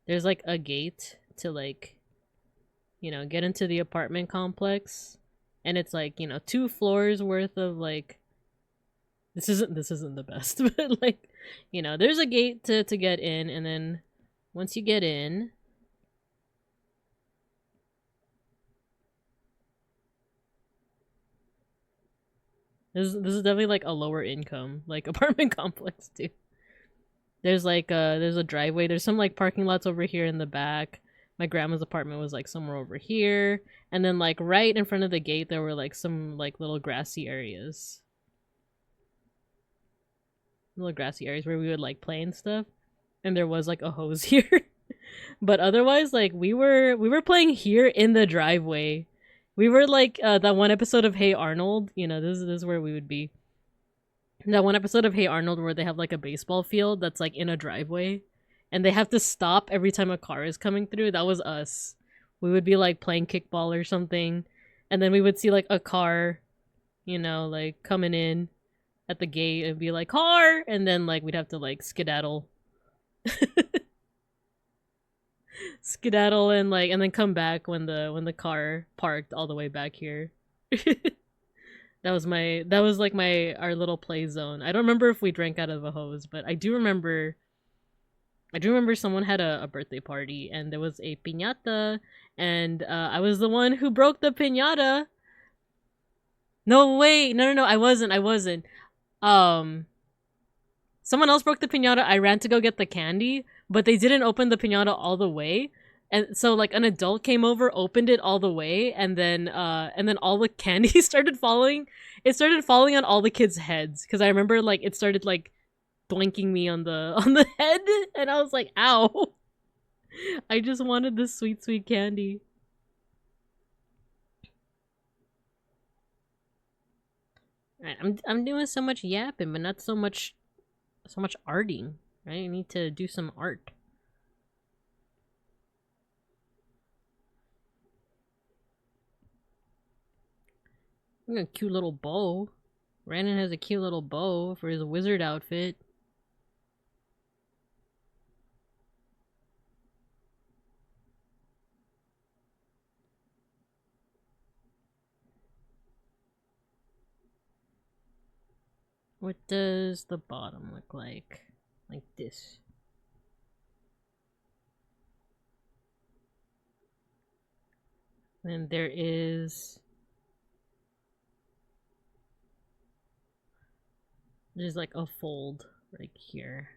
there's like a gate to like, you know, get into the apartment complex, and it's like, you know, 2 floors worth of like this isn't the best, but like, you know, there's a gate to get in, and then once you get in, this is definitely like a lower income like apartment complex too. There's like there's a driveway. There's some like parking lots over here in the back. My grandma's apartment was like somewhere over here, and then like right in front of the gate there were like some like little grassy areas. Little grassy areas where we would like play and stuff. And there was like a hose here. But otherwise like we were playing here in the driveway. We were like that one episode of Hey Arnold, you know, this is where we would be. That one episode of Hey Arnold where they have like a baseball field that's like in a driveway and they have to stop every time a car is coming through. That was us. We would be like playing kickball or something, and then we would see like a car, you know, like coming in at the gate and be like car, and then like we'd have to like skedaddle. Skedaddle and like and then come back when the car parked all the way back here. That was like our little play zone. I don't remember if we drank out of a hose, but I do remember someone had a birthday party and there was a piñata, and I was the one who broke the piñata. No, wait, no, I wasn't. Someone else broke the piñata. I ran to go get the candy, but they didn't open the piñata all the way. And so like an adult came over, opened it all the way, and then all the candy started falling. It started falling on all the kids' heads because I remember like it started like blinking me on the head, and I was like, ow. I just wanted this sweet candy. Alright, I'm doing so much yapping, but not so much arting. Right? I need to do some art. I got a cute little bow. Brandon has a cute little bow for his wizard outfit. What does the bottom look like? Like this. And there is... There's like a fold right here.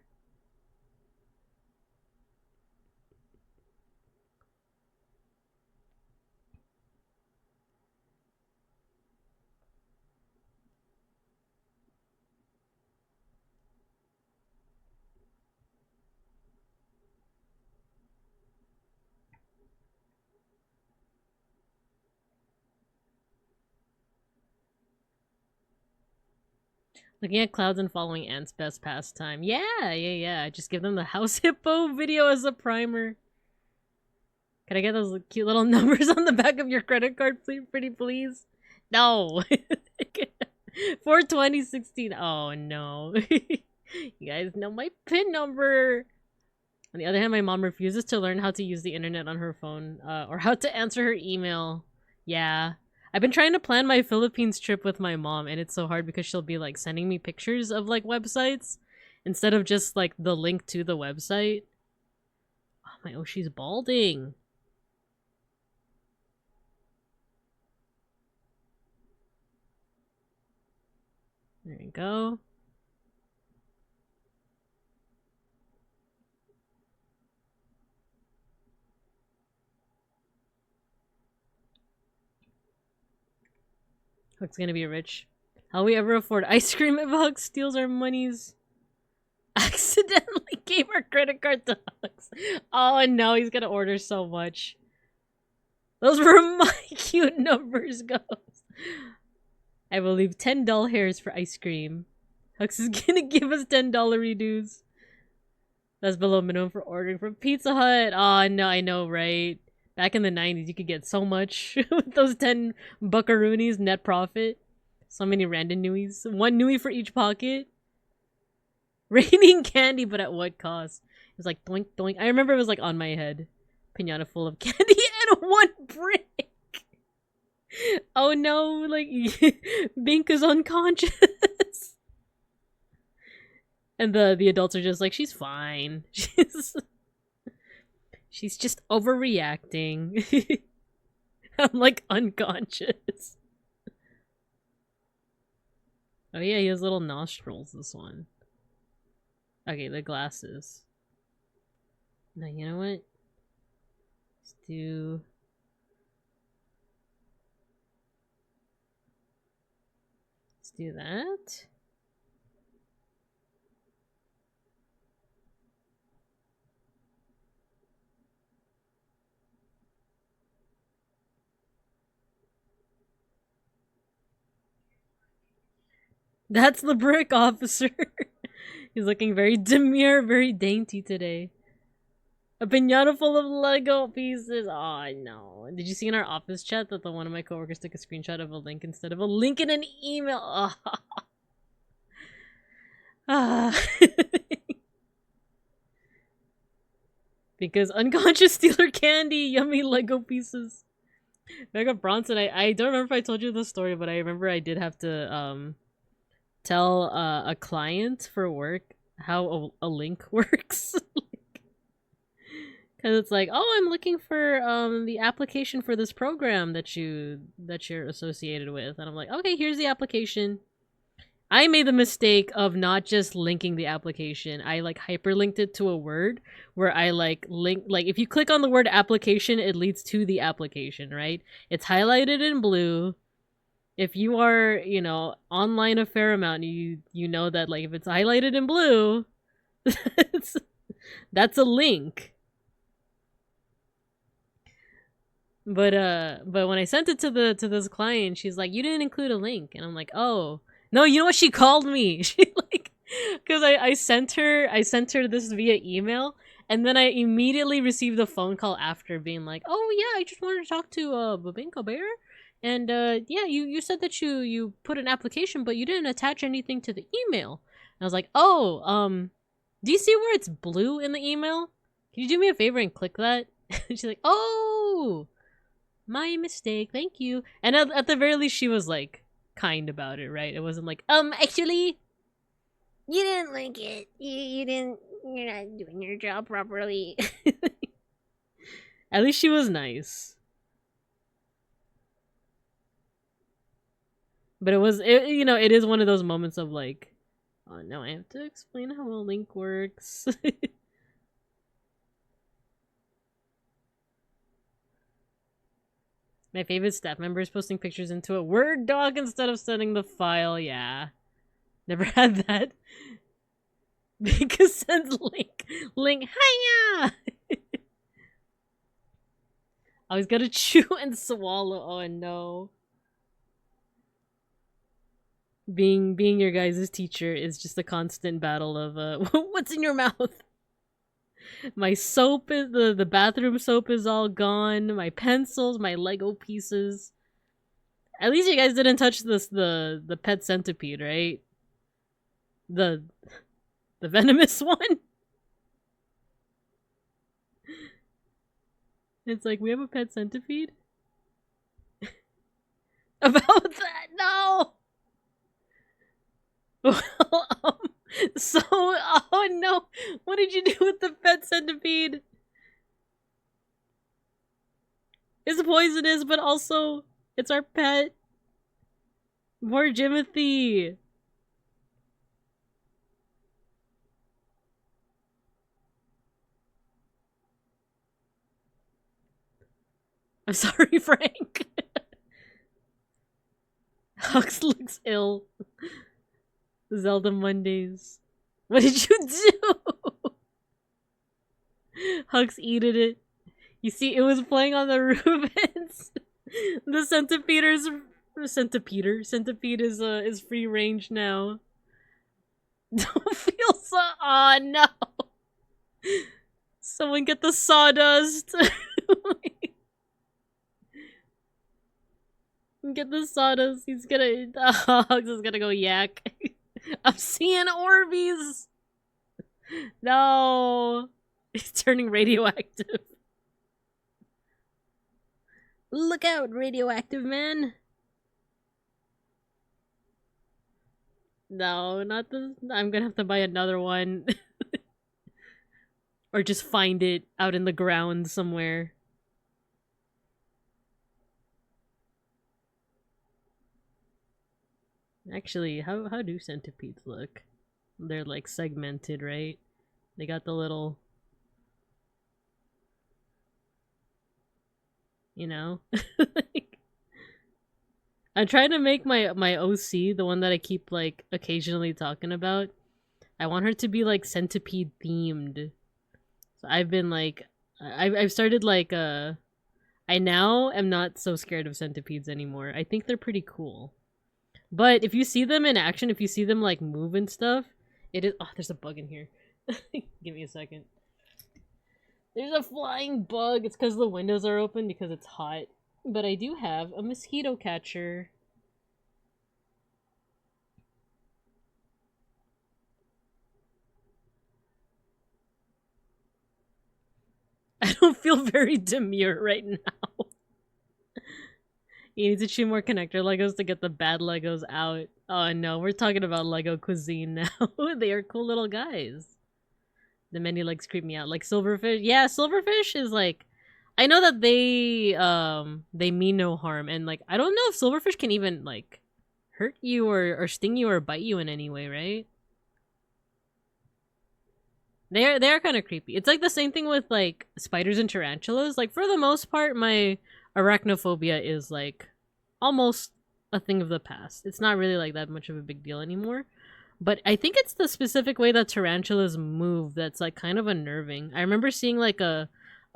Looking at clouds and following ants, best pastime. Yeah. Just give them the house hippo video as a primer. Can I get those cute little numbers on the back of your credit card, please, pretty please? No. For 2016. Oh no. You guys know my PIN number. On the other hand, my mom refuses to learn how to use the internet on her phone, or how to answer her email. Yeah. I've been trying to plan my Philippines trip with my mom, and it's so hard because she'll be like sending me pictures of like websites instead of just like the link to the website. Oh my, oh, she's balding. There you go. Huck's gonna be rich. How we ever afford ice cream if Huck steals our monies? Accidentally gave our credit card to Huck's. Oh no, he's gonna order so much. Those were my cute numbers, Ghost. I will leave $10 hairs for ice cream. Hux is gonna give us $10 dues. That's below minimum for ordering from Pizza Hut. Oh no, I know, right? Back in the 90s, you could get so much with those 10 buckaroonies net profit. So many random newies. One newie for each pocket. Raining candy, but at what cost? It was like doink doink. I remember it was like on my head. Pinata full of candy and one brick. Oh no, like Bink is unconscious. And the adults are just like, she's fine. She's just overreacting. I'm like unconscious. Oh yeah, he has little nostrils, this one. Okay, the glasses. Now, you know what? Let's do... Let's do that. That's the brick officer. He's looking very demure, very dainty today. A piñata full of Lego pieces. Oh, no. Did you see in our office chat that one of my coworkers took a screenshot of a link instead of a link in an email? Oh. Ah. Because unconscious stealer candy, yummy Lego pieces. Mega Bronson, I don't remember if I told you the story, but I remember I did have to tell a client for work how a link works. Because it's like, oh, I'm looking for the application for this program that you're associated with, and I'm like, okay, here's the application. I made the mistake of not just linking the application. I like hyperlinked it to a word where I like if you click on the word application, it leads to the application, right? It's highlighted in blue. If you are, you know, online a fair amount, you know that like if it's highlighted in blue, that's a link. But when I sent it to this client, she's like, you didn't include a link, and I'm like, oh no, you know what? She called me. She like, because I sent her this via email, and then I immediately received a phone call after being like, oh yeah, I just wanted to talk to Babinka Bear. And yeah, you said that you put an application, but you didn't attach anything to the email. And I was like, oh, do you see where it's blue in the email? Can you do me a favor and click that? She's like, oh, my mistake, thank you. And at the very least, she was like kind about it, right? It wasn't like, actually, You didn't like it. You didn't. You're not doing your job properly. At least she was nice. But you know, it is one of those moments of like, oh no, I have to explain how a link works. My favorite staff member is posting pictures into a Word doc instead of sending the file. Yeah. Never had that. Because sends link, hiya! Always gotta chew and swallow. Oh no. Being your guys' teacher is just a constant battle of what's in your mouth? My soap is the bathroom soap is all gone. My pencils, my Lego pieces. At least you guys didn't touch the pet centipede, right? The venomous one. It's like, we have a pet centipede? About that, no! Well, so, oh no, what did you do with the pet centipede? It's poisonous, but also, it's our pet. Poor Jimothy. I'm sorry, Frank. Hux looks ill. Zelda Mondays. What did you do? Hux eated it. You see, it was playing on the roof. The centipede is free range now. Don't feel so. Oh no! Someone get the sawdust. Get the sawdust. He's gonna. Hux is gonna go yak. I'm seeing Orbeez. No, he's turning radioactive. Look out, radioactive man. No, not the. I'm gonna have to buy another one. Or just find it out in the ground somewhere. Actually, how do centipedes look? They're like segmented, right? They got the little, you know? I'm trying to make my OC, the one that I keep like occasionally talking about. I want her to be like centipede themed. So I've been like, I've started like I now am not so scared of centipedes anymore. I think they're pretty cool. But if you see them in action, if you see them like move and stuff, it is. Oh, there's a bug in here. Give me a second. There's a flying bug. It's because the windows are open because it's hot. But I do have a mosquito catcher. I don't feel very demure right now. You need to chew more connector Legos to get the bad Legos out. Oh no, we're talking about Lego cuisine now. They are cool little guys. The many legs creep me out. Like silverfish. Yeah, silverfish is like, I know that they mean no harm, and like I don't know if silverfish can even like hurt you or sting you or bite you in any way, right? They're kind of creepy. It's like the same thing with like spiders and tarantulas. Like for the most part, my arachnophobia is like almost a thing of the past. It's not really like that much of a big deal anymore. But I think it's the specific way that tarantulas move that's like kind of unnerving. I remember seeing like a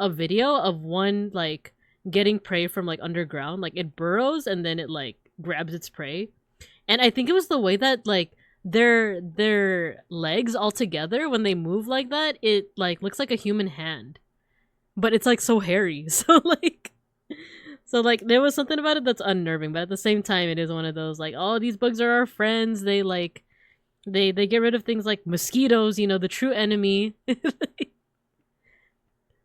video of one like getting prey from like underground. Like it burrows and then it like grabs its prey. And I think it was the way that like their legs all together when they move like that, it like looks like a human hand. But it's like so hairy. So like there was something about it that's unnerving, but at the same time it is one of those like, oh, these bugs are our friends. They like they get rid of things like mosquitoes, you know, the true enemy.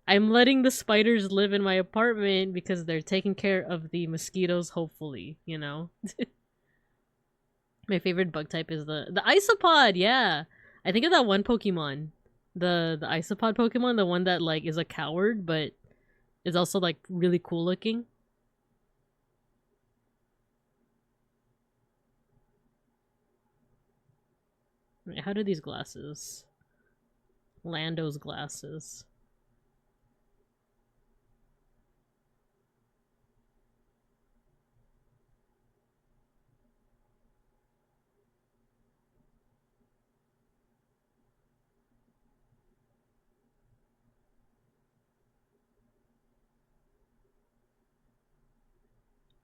I'm letting the spiders live in my apartment because they're taking care of the mosquitoes, hopefully, you know. My favorite bug type is the isopod, yeah. I think of that one Pokemon, the isopod Pokemon, the one that like is a coward but is also like really cool looking. Wait, how do these glasses? Lando's glasses.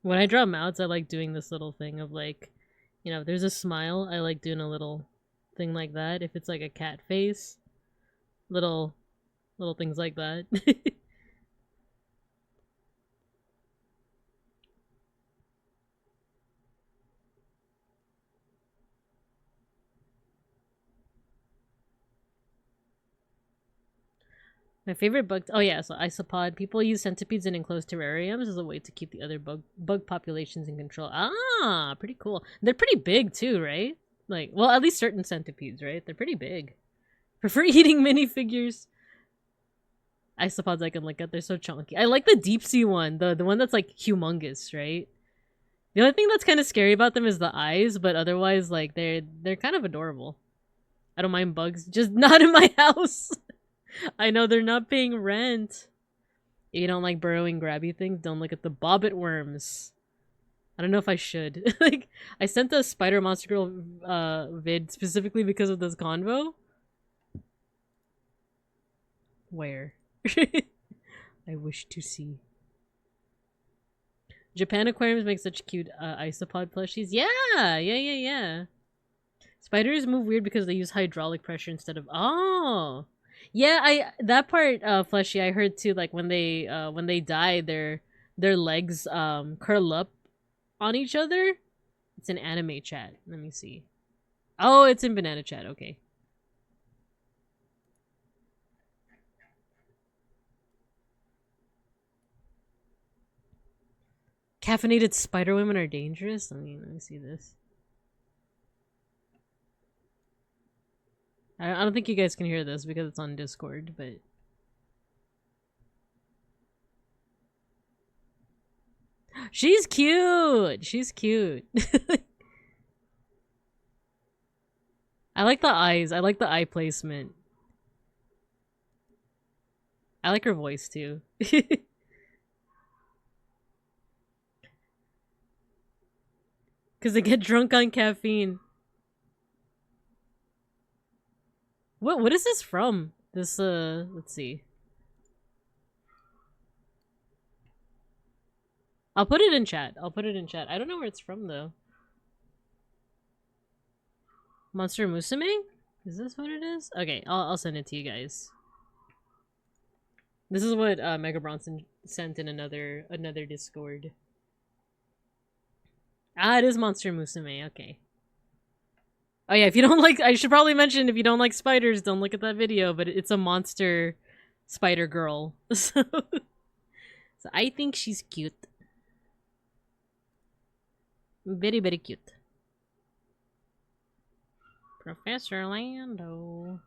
When I draw mouths, I like doing this little thing of like, you know, if there's a smile, I like doing a little thing like that. If it's like a cat face, little things like that. My favorite bug. Oh yeah, so isopod. People use centipedes in enclosed terrariums as a way to keep the other bug populations in control. Ah, pretty cool. They're pretty big too, right? Like, well, at least certain centipedes, right? They're pretty big. Prefer eating minifigures. Isopods I can look at. They're so chunky. I like the deep sea one, the one that's like humongous, right? The only thing that's kind of scary about them is the eyes, but otherwise, like they're kind of adorable. I don't mind bugs, just not in my house. I know they're not paying rent. If you don't like burrowing grabby things, don't look at the bobbit worms. I don't know if I should. Like, I sent a Spider Monster Girl vid specifically because of this convo. Where? I wish to see. Japan aquariums make such cute isopod plushies. Yeah. Spiders move weird because they use hydraulic pressure instead of yeah, that part fleshy I heard too, like when they die their legs curl up on each other. It's an anime chat. Let me see. Oh, it's in banana chat. Okay. Caffeinated spider women are dangerous? Let me see this. I don't think you guys can hear this because it's on Discord, but she's cute. She's cute. I like the eyes. I like the eye placement. I like her voice too. Because they get drunk on caffeine. What is this from? This let's see. I'll put it in chat. I don't know where it's from though. Monster Musume? Is this what it is? Okay, I'll send it to you guys. This is what Mega Bronson sent in another Discord. Ah, it is Monster Musume. Okay. Oh yeah, if you don't like, I should probably mention if you don't like spiders, don't look at that video. But it's a monster spider girl, so I think she's cute, very very cute. Professor Lando.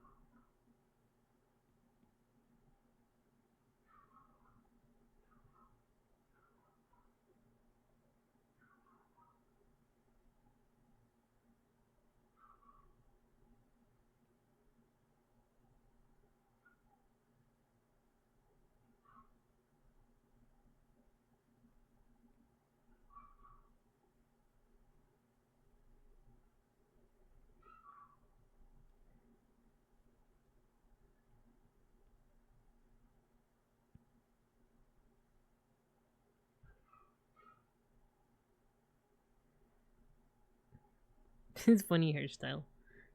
It's funny hairstyle.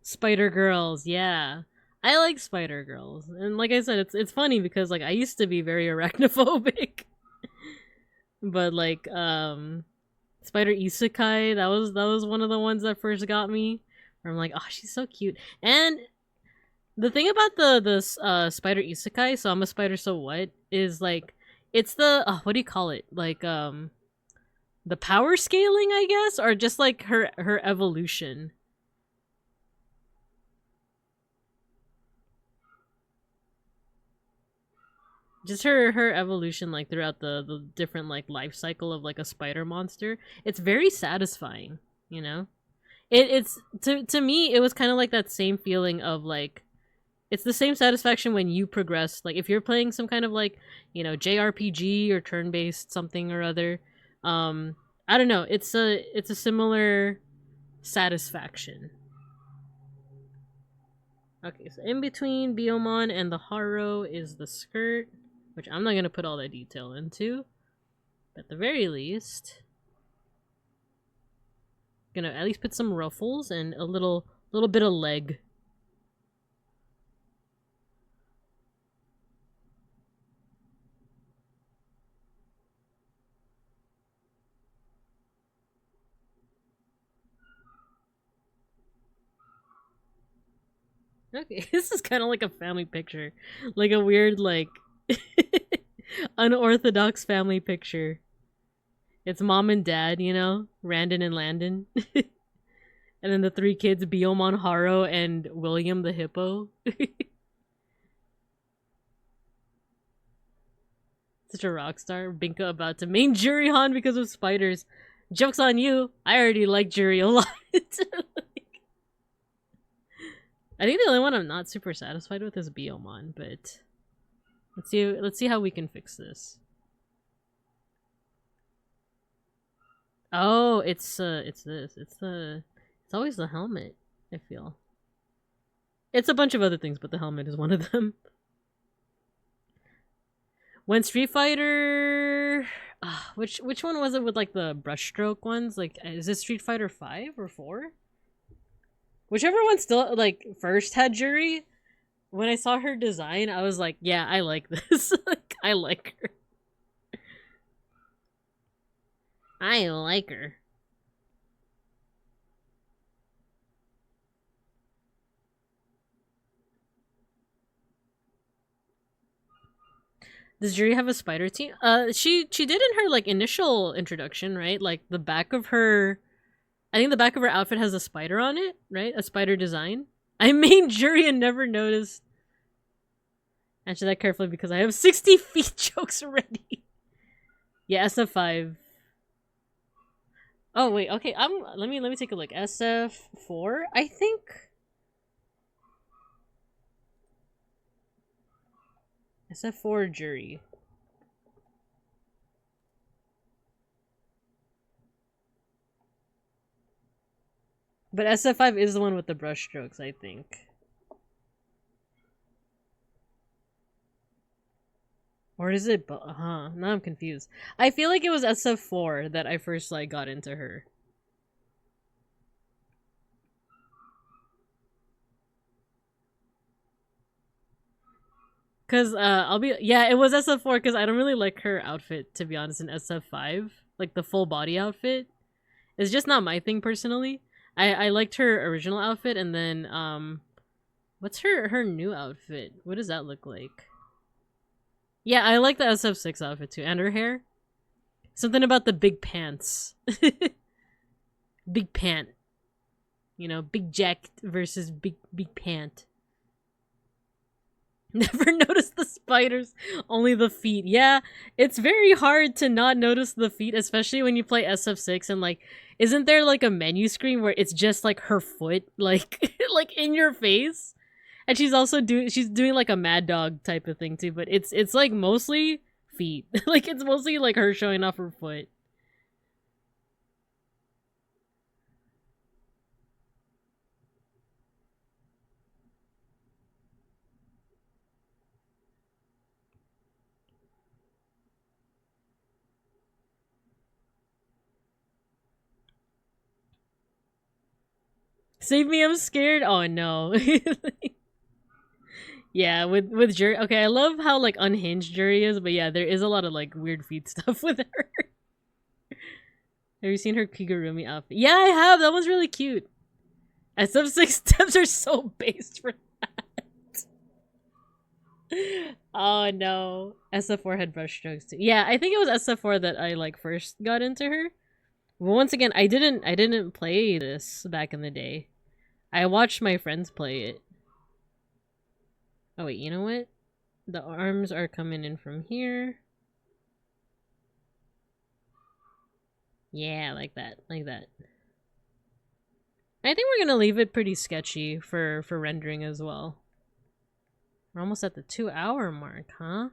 Spider girls, yeah. I like spider girls. And like I said, it's funny because like I used to be very arachnophobic. But like Spider Isekai, that was one of the ones that first got me. Where I'm like, oh, she's so cute. And the thing about the Spider Isekai, so I'm a spider, so what, is like it's the what do you call it? Like the power scaling, I guess, or just like her evolution. Just her evolution, like throughout the different like life cycle of like a spider monster. It's very satisfying, you know. It's to me, it was kind of like that same feeling of like, it's the same satisfaction when you progress. Like if you're playing some kind of like, you know, JRPG or turn-based something or other. I don't know. It's a similar satisfaction. Okay, so in between Biomon and the Haro is the skirt, which I'm not gonna put all that detail into. But at the very least, gonna at least put some ruffles and a little bit of leg. Okay, this is kind of like a family picture. Like a weird, like, unorthodox family picture. It's mom and dad, you know? Randon and Landon. And then the three kids, Biomon, Haro, and William the hippo. Such a rock star. Binka about to main Jurihan because of spiders. Joke's on you. I already like Juri a lot. I think the only one I'm not super satisfied with is Biomon, but let's see how we can fix this. Oh, it's this. It's always the helmet, I feel. It's a bunch of other things, but the helmet is one of them. When Street Fighter, which one was it with like the brushstroke ones? Like, is this Street Fighter 5 or 4? Whichever one still like first had Juri. When I saw her design, I was like, yeah, I like this. Like, I like her. I like her. Does Juri have a spider team? She did in her like initial introduction, right? Like the back of her, I think the back of her outfit has a spider on it, right? A spider design. I made Juri and never noticed. Answer that carefully because I have 60 feet jokes already. Yeah, SF5. Oh wait, okay. Let me take a look. SF4, I think. SF4 Juri. But SF5 is the one with the brush strokes, I think. Or is it? Now I'm confused. I feel like it was SF4 that I first like got into her. Cause it was SF4 because I don't really like her outfit, to be honest, in SF5. Like the full body outfit. It's just not my thing personally. I liked her original outfit, and then what's her new outfit? What does that look like? Yeah, I like the SF6 outfit too, and her hair. Something about the big pants. Big pant. You know, big jacket versus big pant. Never noticed the spiders, only the feet. Yeah, it's very hard to not notice the feet, especially when you play SF6 and like, isn't there like a menu screen where it's just like her foot, like like in your face? And she's also doing like a mad dog type of thing too, but it's like mostly feet. Like it's mostly like her showing off her foot. Save me, I'm scared. Oh no. Yeah, with Jury. Okay, I love how like unhinged Jury is, but yeah, there is a lot of like weird feet stuff with her. Have you seen her Kigurumi outfit? Yeah, I have. That one's really cute. SF6 steps are so based for that. Oh no. SF4 had brush strokes too. Yeah, I think it was SF4 that I like first got into her. But once again, I didn't play this back in the day. I watched my friends play it. Oh wait, you know what? The arms are coming in from here. Yeah, like that. Like that. I think we're gonna leave it pretty sketchy for rendering as well. We're almost at the 2-hour mark, huh?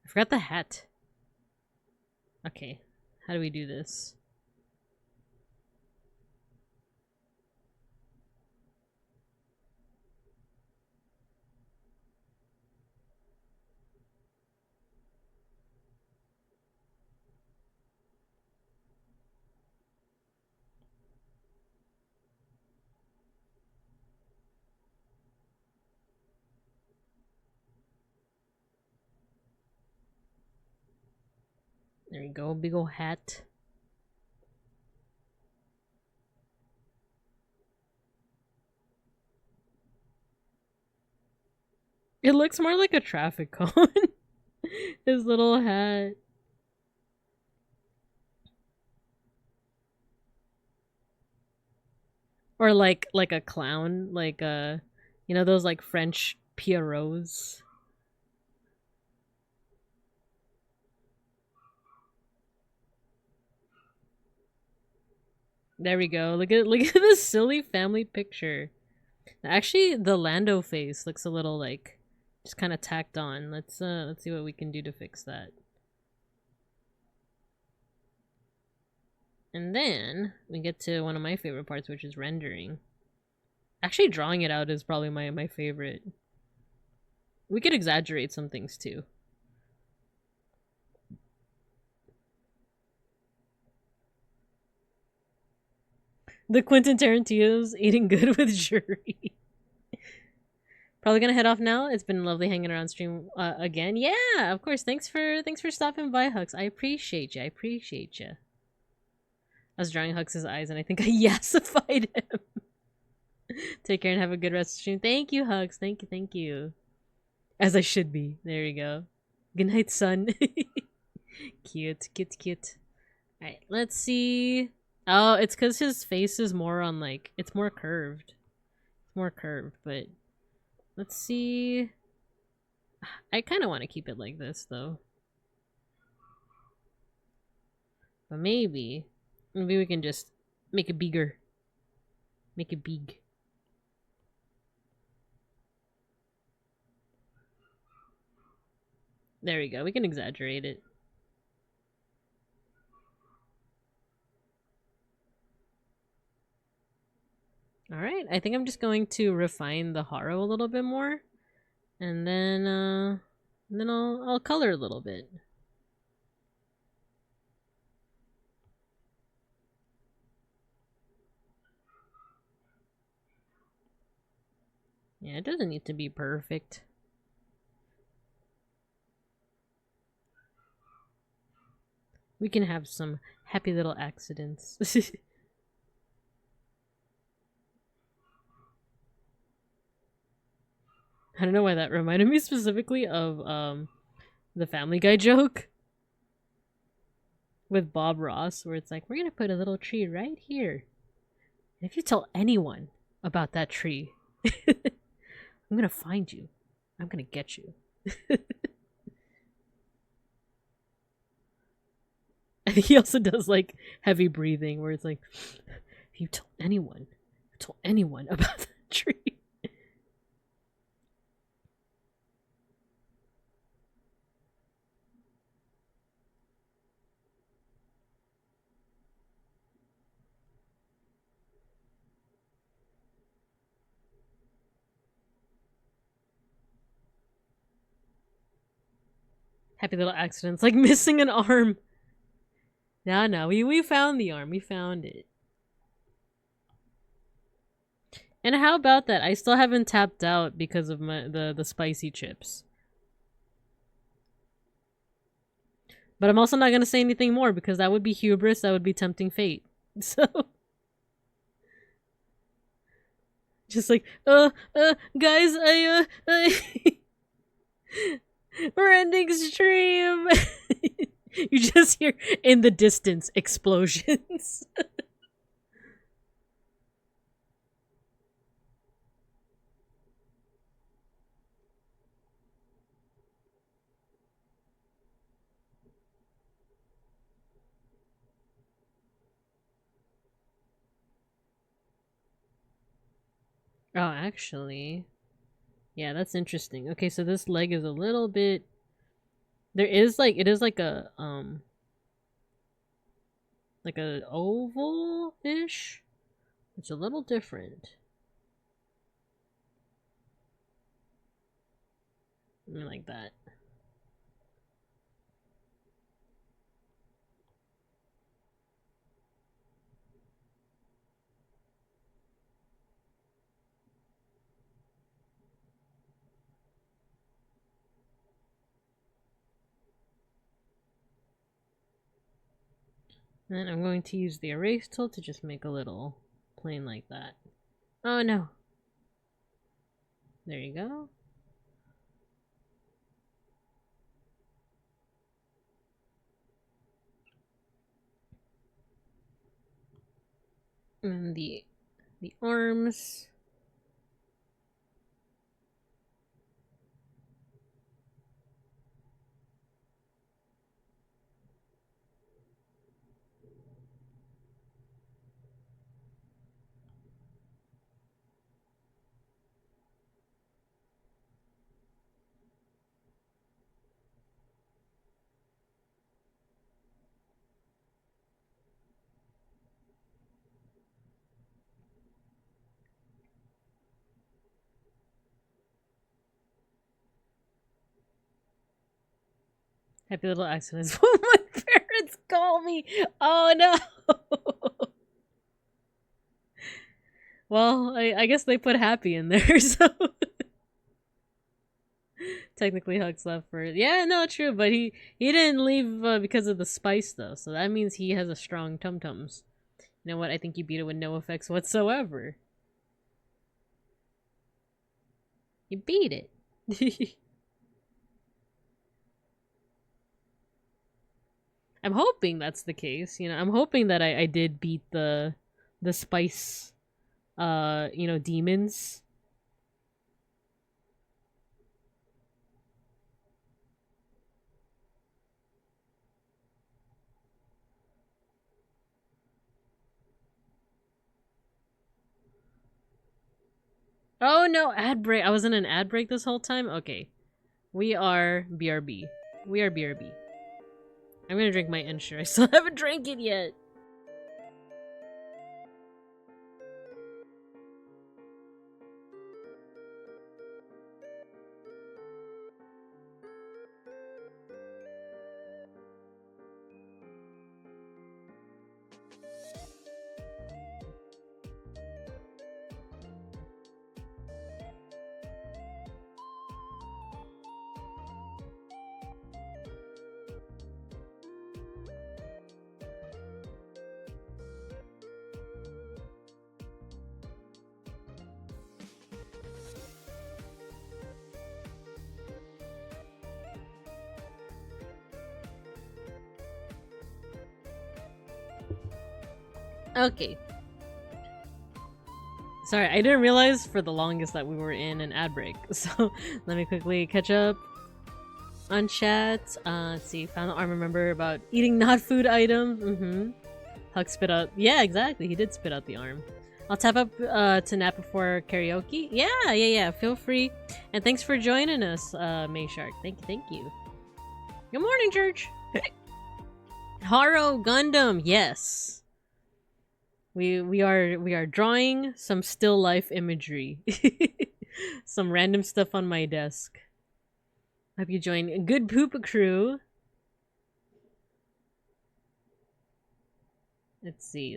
I forgot the hat. Okay, how do we do this? There we go, big ol' hat. It looks more like a traffic cone. His little hat. Or like a clown, like you know those like French pierrots. There we go. Look at this silly family picture. Actually, the Lando face looks a little like just kind of tacked on. Let's see what we can do to fix that. And then we get to one of my favorite parts, which is rendering. Actually, drawing it out is probably my favorite. We could exaggerate some things too. The Quentin Tarantino's eating good with jury. Probably gonna head off now. It's been lovely hanging around stream again. Yeah, of course. Thanks for stopping by, Hux. I appreciate you. I appreciate you. I was drawing Hux's eyes and I think I yassified him. Take care and have a good rest of the stream. Thank you, Hux. Thank you, thank you. As I should be. There you go. Good night, son. Cute, cute, cute. Alright, let's see. Oh, it's because his face is more on like, it's more curved. It's more curved, but let's see. I kind of want to keep it like this though. But maybe we can just make it bigger. Make it big. There we go. We can exaggerate it. Alright, I think I'm just going to refine the Haro a little bit more. And then I'll color a little bit. Yeah, it doesn't need to be perfect. We can have some happy little accidents. I don't know why that reminded me specifically of the Family Guy joke with Bob Ross, where it's like, we're gonna put a little tree right here. And if you tell anyone about that tree, I'm gonna find you. I'm gonna get you. I think he also does like heavy breathing, where it's like, if you tell anyone about that tree. Happy little accidents, like missing an arm. No, we found the arm. We found it. And how about that? I still haven't tapped out because of the spicy chips. But I'm also not gonna say anything more because that would be hubris. That would be tempting fate. So, just like, guys, we're ending stream. You just hear in the distance explosions. Oh, actually. Yeah, that's interesting. Okay, so this leg is a little bit... There is like... It is like a, like a oval-ish. It's a little different. Like that. And I'm going to use the erase tool to just make a little plane like that. Oh no. There you go. And the arms. Happy little accidents. What my parents call me. Oh no. Well, I guess they put happy in there, so technically Huck's left first. Yeah, no, true, but he didn't leave because of the spice though, so that means he has a strong tum-tums. You know what? I think you beat it with no effects whatsoever. You beat it. I'm hoping that's the case. You know, I'm hoping that I did beat the spice, you know, demons. Oh no, ad break. I was in an ad break this whole time? Okay. We are BRB. We are BRB. I'm gonna drink my Ensure. I still haven't drank it yet. Okay. Sorry, I didn't realize for the longest that we were in an ad break. So let me quickly catch up on chat. Let's see. Found the armor member about eating not food items. Huck spit out. Yeah, exactly. He did spit out the arm. I'll tap up to nap before karaoke. Yeah. Feel free. And thanks for joining us, May Shark. Thank you. Good morning, church. Haro Gundam. Yes. We are drawing some still life imagery. Some random stuff on my desk. Hope you join a good poop crew. Let's see.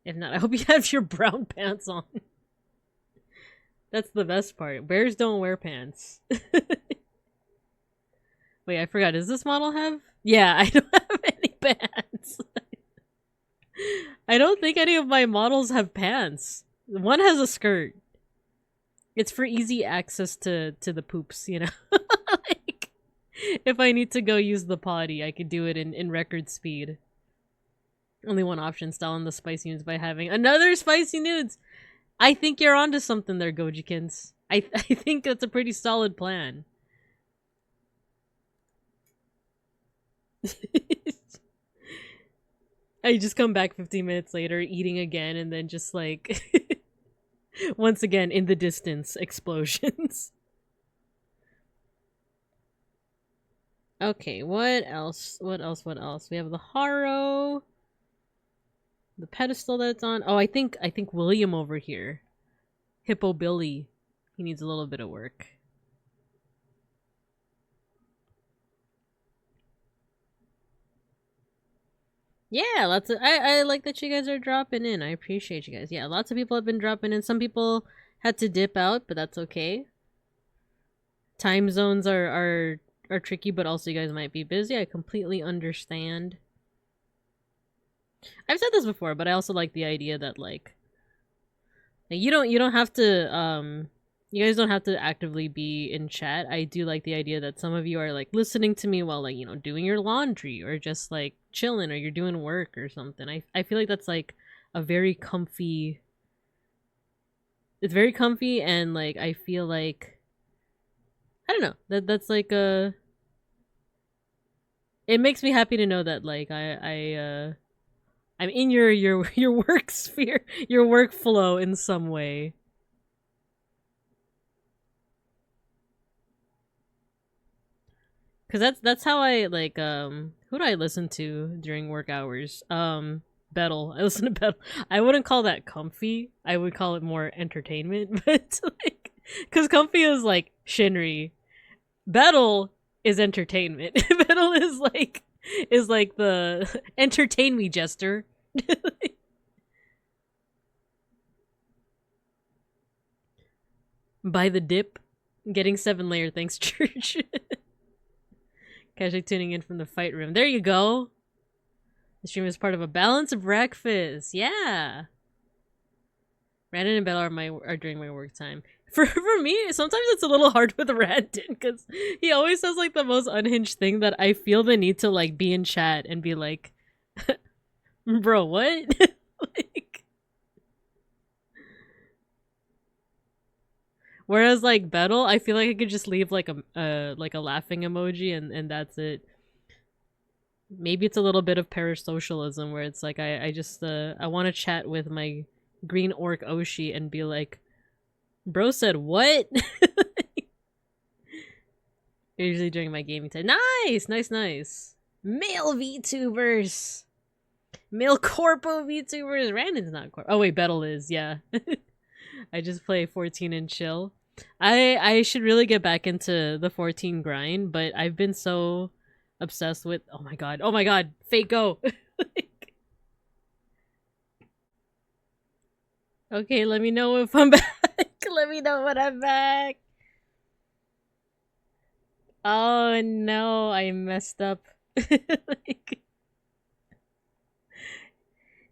If not, I hope you have your brown pants on. That's the best part. Bears don't wear pants. Wait, I forgot. Does this model have? Yeah, I don't have any pants. I don't think any of my models have pants. One has a skirt. It's for easy access to the poops, you know? Like, if I need to go use the potty, I could do it in record speed. Only one option, style in the spicy nudes by having another spicy nudes! I think you're onto something there, Gojikins. I think that's a pretty solid plan. I just come back 15 minutes later, eating again, and then just like Once again, in the distance, explosions. Okay, what else? What else? We have the Haro. The pedestal that's on. Oh, I think William over here. Hippo Billy. He needs a little bit of work. Yeah, lots of I like that you guys are dropping in. I appreciate you guys. Yeah, lots of people have been dropping in. Some people had to dip out, but that's okay. Time zones are tricky, but also you guys might be busy. I completely understand. I've said this before, but I also like the idea that like you don't have to you guys don't have to actively be in chat. I do like the idea that some of you are like listening to me while like, you know, doing your laundry or just like chilling or you're doing work or something. I feel like that's like a very comfy. It's very comfy and like I feel like I don't know. That's like a it makes me happy to know that like I'm in your work sphere, your workflow in some way. Cause that's how I like who do I listen to during work hours? Bettle. I listen to Bettle. I wouldn't call that comfy. I would call it more entertainment, but like cause comfy is like Shinri. Bettle is entertainment. Bettle is like the entertain me jester. By the dip. Getting 7-layer, thanks, church. Casually tuning in from the fight room. There you go. The stream is part of a balanced breakfast. Yeah. Brandon and Bella are during my work time. For me, sometimes it's a little hard with Brandon because he always says like the most unhinged thing that I feel the need to like be in chat and be like, bro, what? Like, whereas like Bettle, I feel like I could just leave like a laughing emoji and that's it. Maybe it's a little bit of parasocialism where it's like I just I want to chat with my green orc Oshi and be like, bro said what? Usually during my gaming time. Nice. Male VTubers. Male corpo VTubers. Randon's not corpo. Oh wait, Bettle is, yeah. I just play 14 and chill. I should really get back into the 14 grind, but I've been so obsessed with oh my god, fake go. Okay, let me know if I'm back. Let me know when I'm back. Oh no, I messed up. Like,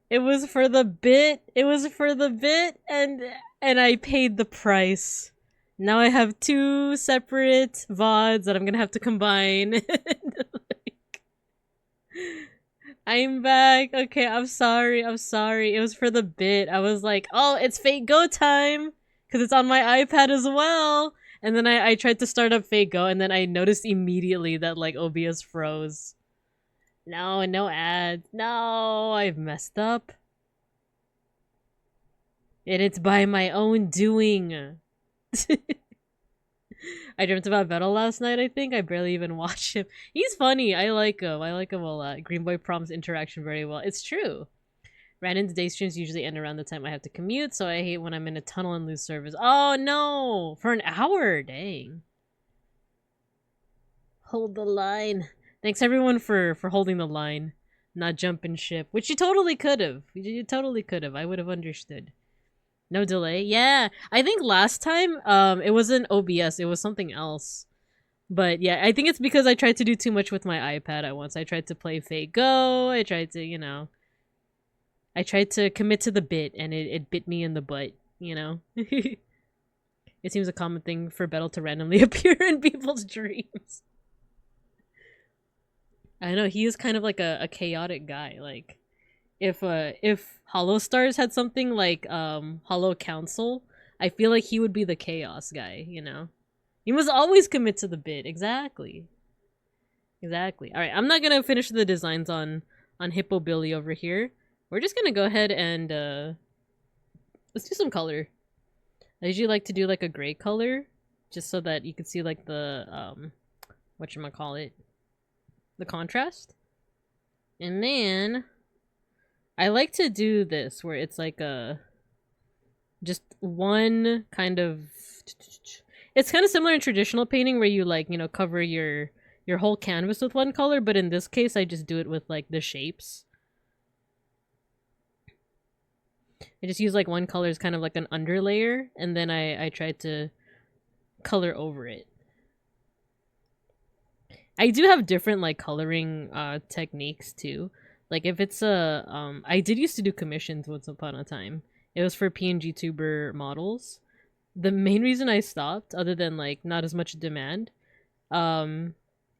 it was for the bit. It was for the bit and I paid the price. Now I have 2 separate VODs that I'm gonna have to combine. Like, I'm back. Okay, I'm sorry. It was for the bit. I was like, oh, it's Fate Go time. Because it's on my iPad as well. And then I tried to start up Fate Go, and then I noticed immediately that, like, OBS froze. No ads. No, I've messed up. And it's by my own doing. I dreamt about Vettel last night, I think. I barely even watched him. He's funny. I like him. I like him a lot. Green Boy prompts interaction very well. It's true. Random day streams usually end around the time I have to commute, so I hate when I'm in a tunnel and lose service. Oh no! For an hour! Dang. Hold the line. Thanks everyone for holding the line. Not jumping ship. Which you totally could have. You totally could have. I would have understood. No delay? Yeah. I think last time, it wasn't OBS. It was something else. But yeah, I think it's because I tried to do too much with my iPad at once. I tried to play Fate Go. I tried to, you know... I tried to commit to the bit, and it bit me in the butt, you know? It seems a common thing for Bettle to randomly appear in people's dreams. I know, he is kind of like a chaotic guy. Like, if Hollow Stars had something like Hollow Council, I feel like he would be the chaos guy, you know? You must always commit to the bit. Exactly. Alright, I'm not gonna finish the designs on Hippo Billy over here. We're just gonna go ahead and let's do some color. I usually like to do like a gray color, just so that you can see like the whatchamacallit, the contrast. And then I like to do this where it's like a just one kind of, it's kind of similar in traditional painting where you like, you know, cover your whole canvas with one color, but in this case I just do it with like the shapes. I just use like one color as kind of like an underlayer, and then I try to color over it. I do have different like coloring techniques too. Like if it's a I did used to do commissions once upon a time. It was for PNGTuber models. The main reason I stopped, other than like not as much demand,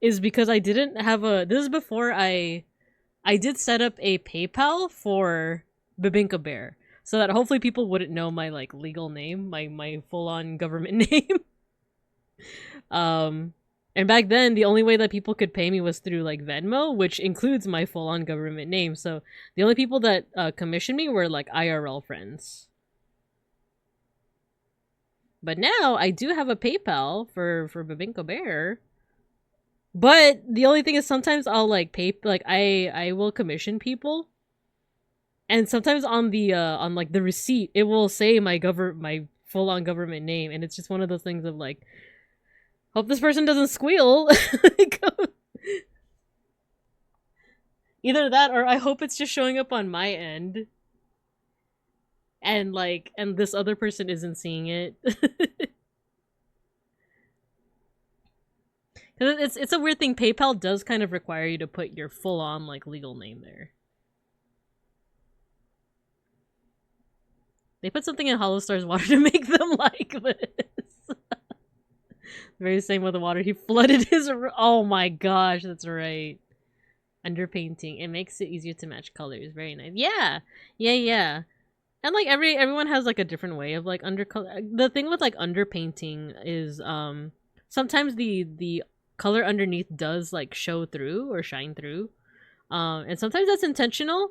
is because I didn't have a, this is before I did set up a PayPal for Bebinka Bear, so that hopefully people wouldn't know my like legal name, my full-on government name. And back then the only way that people could pay me was through like Venmo, which includes my full-on government name. So the only people that commissioned me were like IRL friends. But now I do have a PayPal for Bebinka Bear. But the only thing is sometimes I'll like pay, like I will commission people, and sometimes on the on like the receipt it will say my full-on government name, and it's just one of those things of like, hope this person doesn't squeal. Either that or I hope it's just showing up on my end, and like, and this other person isn't seeing it. Cause it's a weird thing. PayPal does kind of require you to put your full-on like legal name there. They put something in Hollow Star's water to make them like this. Very same with the water. He flooded his. Oh my gosh, that's right. Underpainting. It makes it easier to match colors. Very nice. Yeah, yeah. And like everyone has like a different way of like undercolor. The thing with like underpainting is sometimes the color underneath does like show through or shine through, and sometimes that's intentional,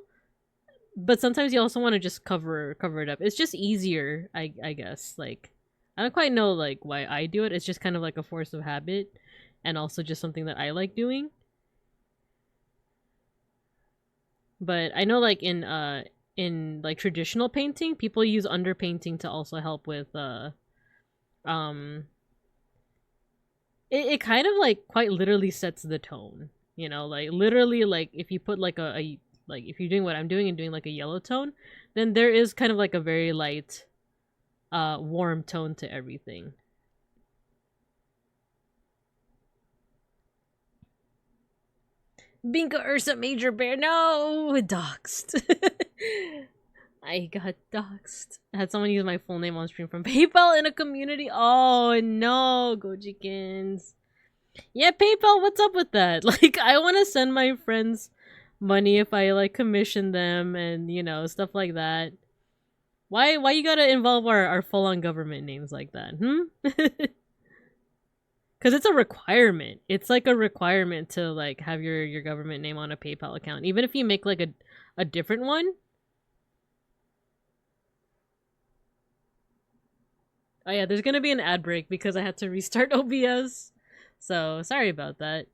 but sometimes you also want to just cover it up. It's just easier, I guess. Like, I don't quite know like why I do it. It's just kind of like a force of habit, and also just something that I like doing. But I know like in like traditional painting, people use underpainting to also help with it kind of like quite literally sets the tone, you know, like literally, like if you put like a like if you're doing what I'm doing and doing like a yellow tone, then there is kind of like a very light warm tone to everything. Binka Ursa Major Bear, no, doxed. I got doxed. I had someone use my full name on stream from PayPal in a community. Oh no, go chickens. Yeah, PayPal, what's up with that? Like, I want to send my friends money if I like commission them and, you know, stuff like that. Why you gotta involve our full-on government names like that? Because it's a requirement. It's like a requirement to like have your government name on a PayPal account, even if you make like a different one. Oh yeah, there's gonna be an ad break because I had to restart OBS. So, sorry about that.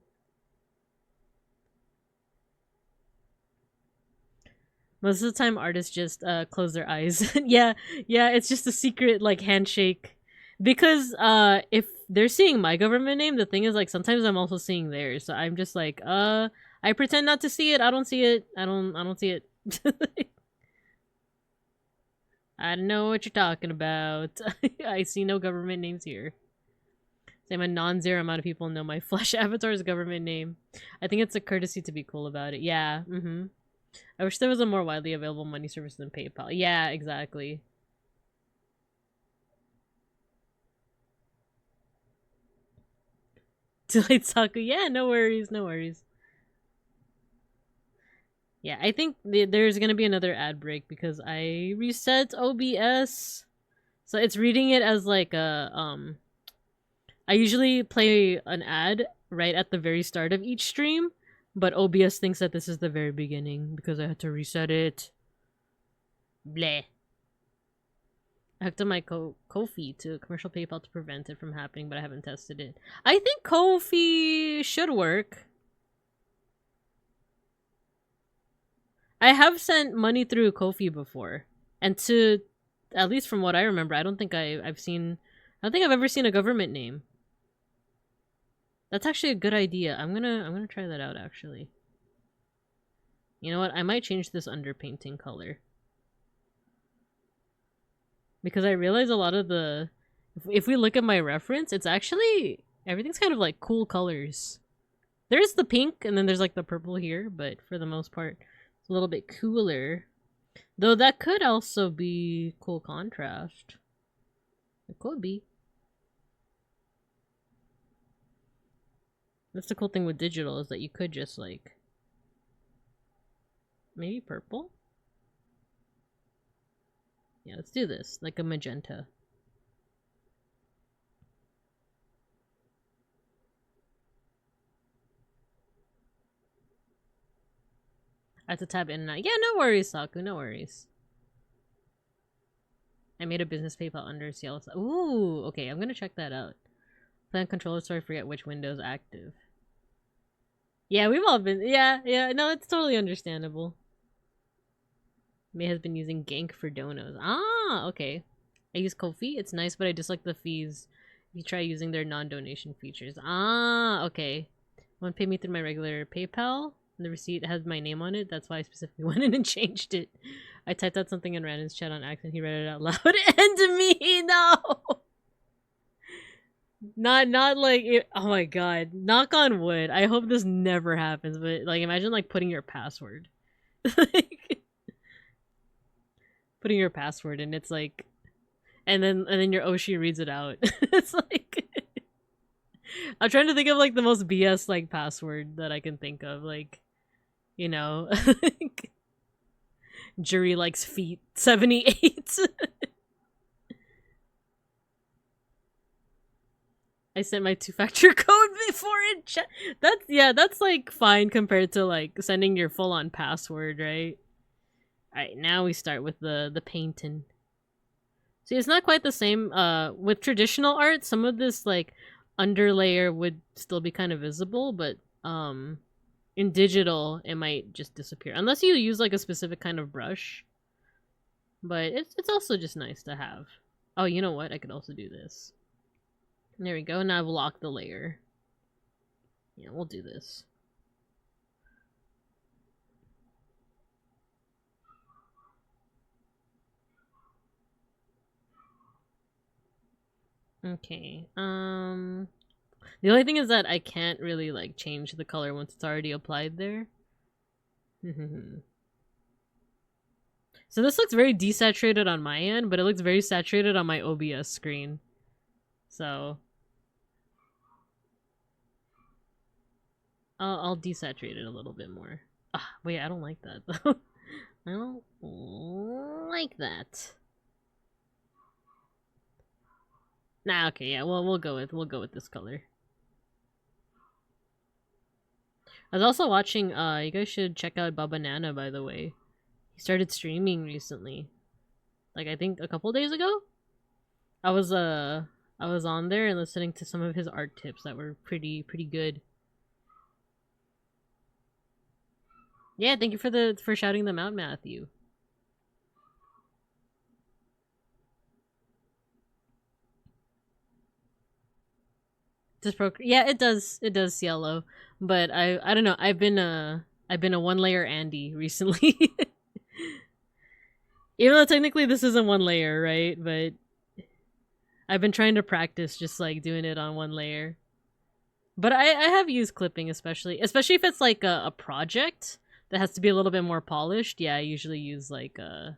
Most of the time artists just close their eyes. yeah, it's just a secret like handshake. Because if they're seeing my government name, the thing is like sometimes I'm also seeing theirs. So I'm just like, I pretend not to see it. I don't see it. I don't see it. I don't know what you're talking about. I see no government names here. Same, a non-zero amount of people know my Flash avatar's government name. I think it's a courtesy to be cool about it. Yeah, I wish there was a more widely available money service than PayPal. Yeah, exactly. Delight Saku. Yeah, no worries, no worries. Yeah, I think there's gonna be another ad break because I reset OBS. So it's reading it as like a, I usually play an ad right at the very start of each stream, but OBS thinks that this is the very beginning because I had to reset it. Bleh. I hooked up my Ko-fi to a commercial PayPal to prevent it from happening, but I haven't tested it. I think Ko-fi should work. I have sent money through Ko-fi before, and to, at least from what I remember, I don't think I've ever seen a government name. That's actually a good idea. I'm gonna try that out actually. You know what? I might change this underpainting color. Because I realize a lot of the... If we look at my reference, it's actually... Everything's kind of like cool colors. There's the pink, and then there's like the purple here, but for the most part, it's a little bit cooler. Though that could also be cool contrast. It could be. That's the cool thing with digital, is that you could just like... Maybe purple? Yeah, let's do this. Like a magenta. I have to tab in and out. Yeah, no worries, Saku. No worries. I made a business PayPal under CL. Ooh, okay. I'm gonna check that out. Plan controller, so I forget which window's active. Yeah, we've all been... Yeah. No, it's totally understandable. May has been using Gank for donos. Ah, okay. I use Ko-fi. It's nice, but I dislike the fees. You try using their non-donation features. Ah, okay. One paid me through my regular PayPal. The receipt has my name on it. That's why I specifically went in and changed it. I typed out something in Randon's chat on accident. He read it out loud. And me, no! Not like it, oh my god. Knock on wood. I hope this never happens, but like imagine like putting your password. Like putting your password and it's like and then your Oshi reads it out. It's like I'm trying to think of like the most BS like password that I can think of, like, you know, like jury likes feet 78. I sent my 2-factor code before it that's like fine compared to like sending your full-on password, right? Alright, now we start with the painting. See, it's not quite the same. With traditional art, some of this like underlayer would still be kind of visible, but in digital it might just disappear unless you use like a specific kind of brush. But it's also just nice to have. Oh, you know what? I could also do this. There we go. Now I've locked the layer. Yeah, we'll do this. Okay. The only thing is that I can't really like change the color once it's already applied there. So this looks very desaturated on my end, but it looks very saturated on my OBS screen. So I'll desaturate it a little bit more. Ah, wait, I don't like that though. I don't like that. Nah, okay, yeah, well we'll go with this color. I was also watching, you guys should check out Babanana, by the way. He started streaming recently. Like, I think a couple days ago? I was on there and listening to some of his art tips that were pretty good. Yeah, thank you for shouting them out, Matthew. Yeah, it does yellow, but I don't know. I've been a one layer Andy recently. Even though technically this isn't one layer, right? But I've been trying to practice just like doing it on one layer. But I have used clipping, especially if it's like a project that has to be a little bit more polished. Yeah, I usually use like I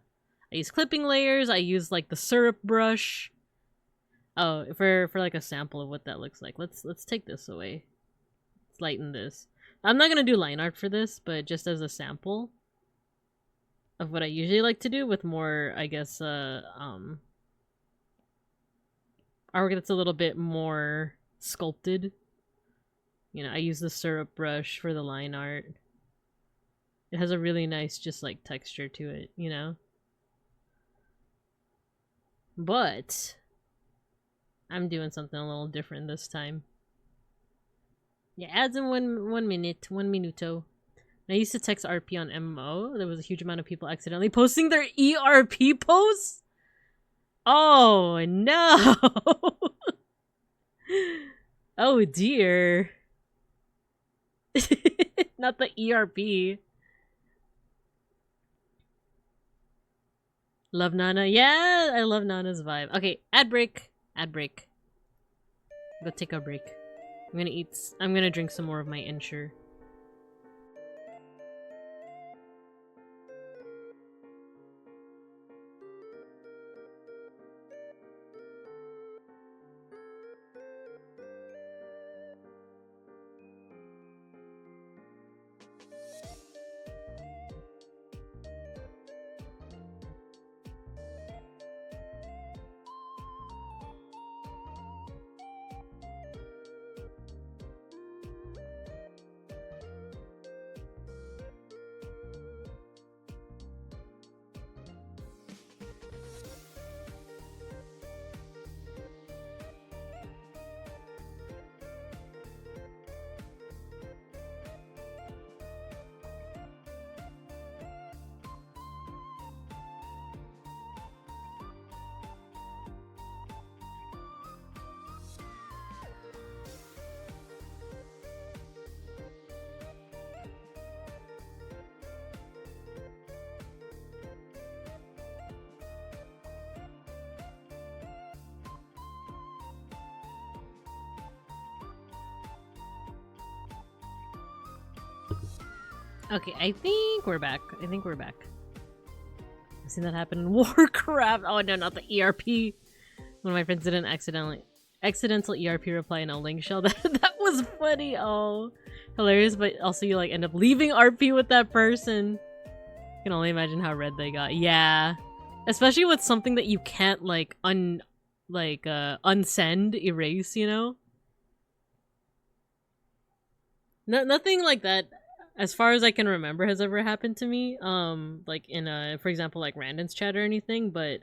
use clipping layers. I use like the syrup brush. Oh, for like a sample of what that looks like. Let's take this away. Let's lighten this. I'm not gonna do line art for this, but just as a sample of what I usually like to do with more, I guess, artwork that's a little bit more sculpted. You know, I use the syrup brush for the line art. It has a really nice, just like texture to it, you know? But I'm doing something a little different this time. Yeah, adds in 1 minute, 1 minuto. I used to text RP on MMO. There was a huge amount of people accidentally posting their ERP posts. Oh no! Oh dear. Not the ERP. Love Nana. Yeah, I love Nana's vibe. Okay, ad break. Ad break. Go take a break. I'm gonna drink some more of my Ensure. Okay, I think we're back. I've seen that happen in Warcraft. Oh no, not the ERP. One of my friends did an accidental ERP reply in a link shell. That was funny. Oh, hilarious. But also you like end up leaving RP with that person. I can only imagine how red they got. Yeah, especially with something that you can't like unsend, erase. You know, nothing like that. As far as I can remember has ever happened to me, like in for example, like Randon's chat or anything, but,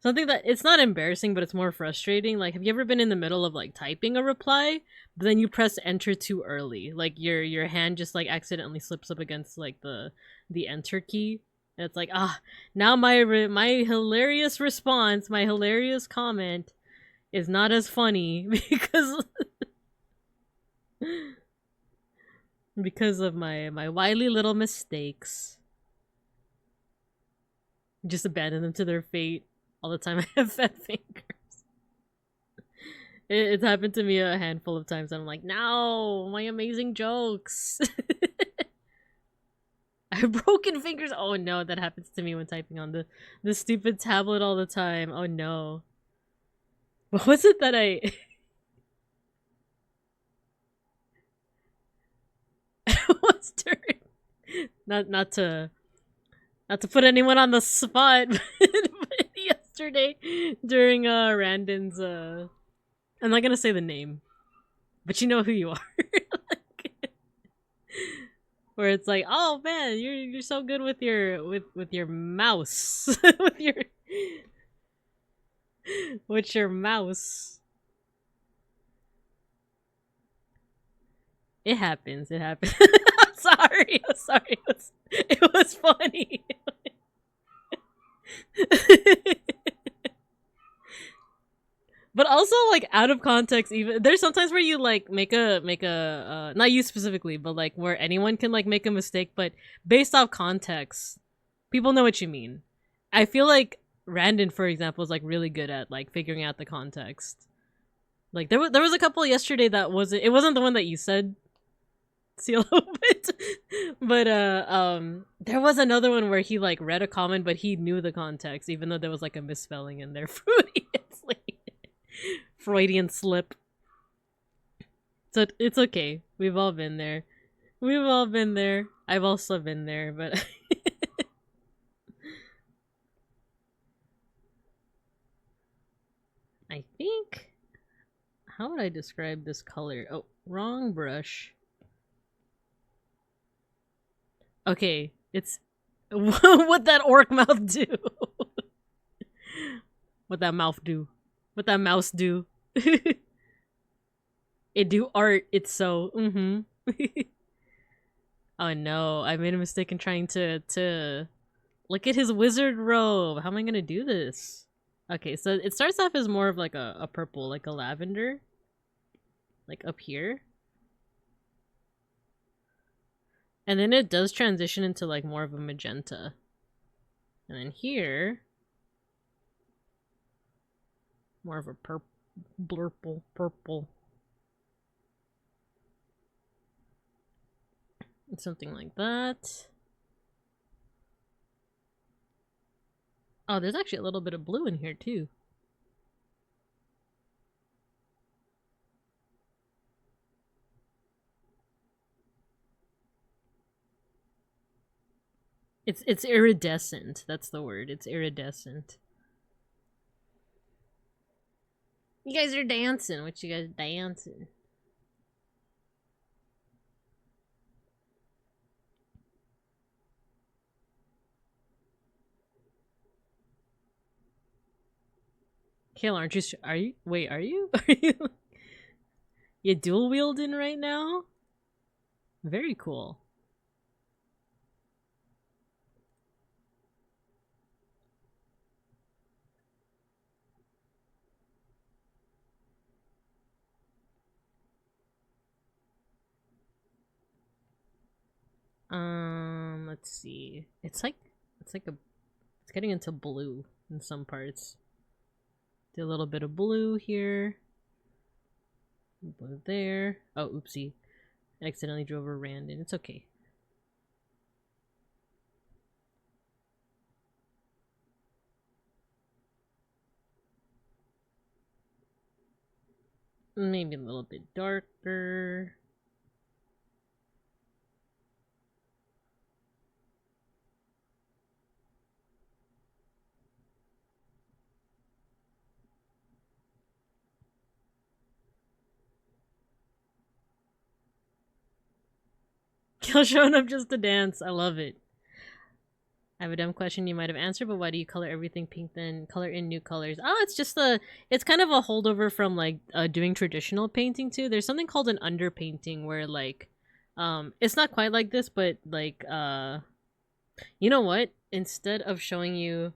something that, it's not embarrassing, but it's more frustrating. Like, have you ever been in the middle of, like, typing a reply, but then you press enter too early? Like, your hand just, like, accidentally slips up against, like, the enter key, and it's like, now my hilarious response, my hilarious comment is not as funny, because of my wily little mistakes. Just abandon them to their fate all the time. I have fat fingers. It's happened to me a handful of times. I'm like, no, my amazing jokes. I have broken fingers. Oh no, that happens to me when typing on the stupid tablet all the time. Oh no. What was it that I... was during... Not to put anyone on the spot, but yesterday during Randon's I'm not gonna say the name, but you know who you are. Like, where it's like, oh man, you're so good with your mouse. with your mouse. It happens. I'm sorry. It was funny. But also, like, out of context, even there's sometimes where you like make a not you specifically, but like where anyone can like make a mistake, but based off context, people know what you mean. I feel like Randon, for example, is like really good at like figuring out the context. Like there was a couple yesterday that wasn't the one that you said, Seal, but there was another one where he like read a comment, but he knew the context, even though there was like a misspelling in there. Freudian slip. So it's okay. We've all been there. I've also been there, but I think, how would I describe this color? Oh, wrong brush. Okay, it's what that orc mouth do? What that mouth do? What that mouse do? It do art. It's so. Oh no! I made a mistake in trying to look at his wizard robe. How am I gonna do this? Okay, so it starts off as more of like a purple, like a lavender, like up here. And then it does transition into like more of a magenta. And then here, more of a purple. And something like that. Oh, there's actually a little bit of blue in here too. It's iridescent. That's the word. It's iridescent. You guys are dancing. What you guys dancing? Kale, aren't you? Are you? Wait, are you? Are you? You dual wielding right now? Very cool. Let's see. It's getting into blue in some parts. Do a little bit of blue here. Blue there. Oh, oopsie. I accidentally drove a Randon. It's okay. Maybe a little bit darker. Kill showing up just to dance. I love it. I have a dumb question you might have answered, but why do you color everything pink then color in new colors? Oh, it's just it's kind of a holdover from like doing traditional painting too. There's something called an underpainting where like it's not quite like this, but like you know what? Instead of showing you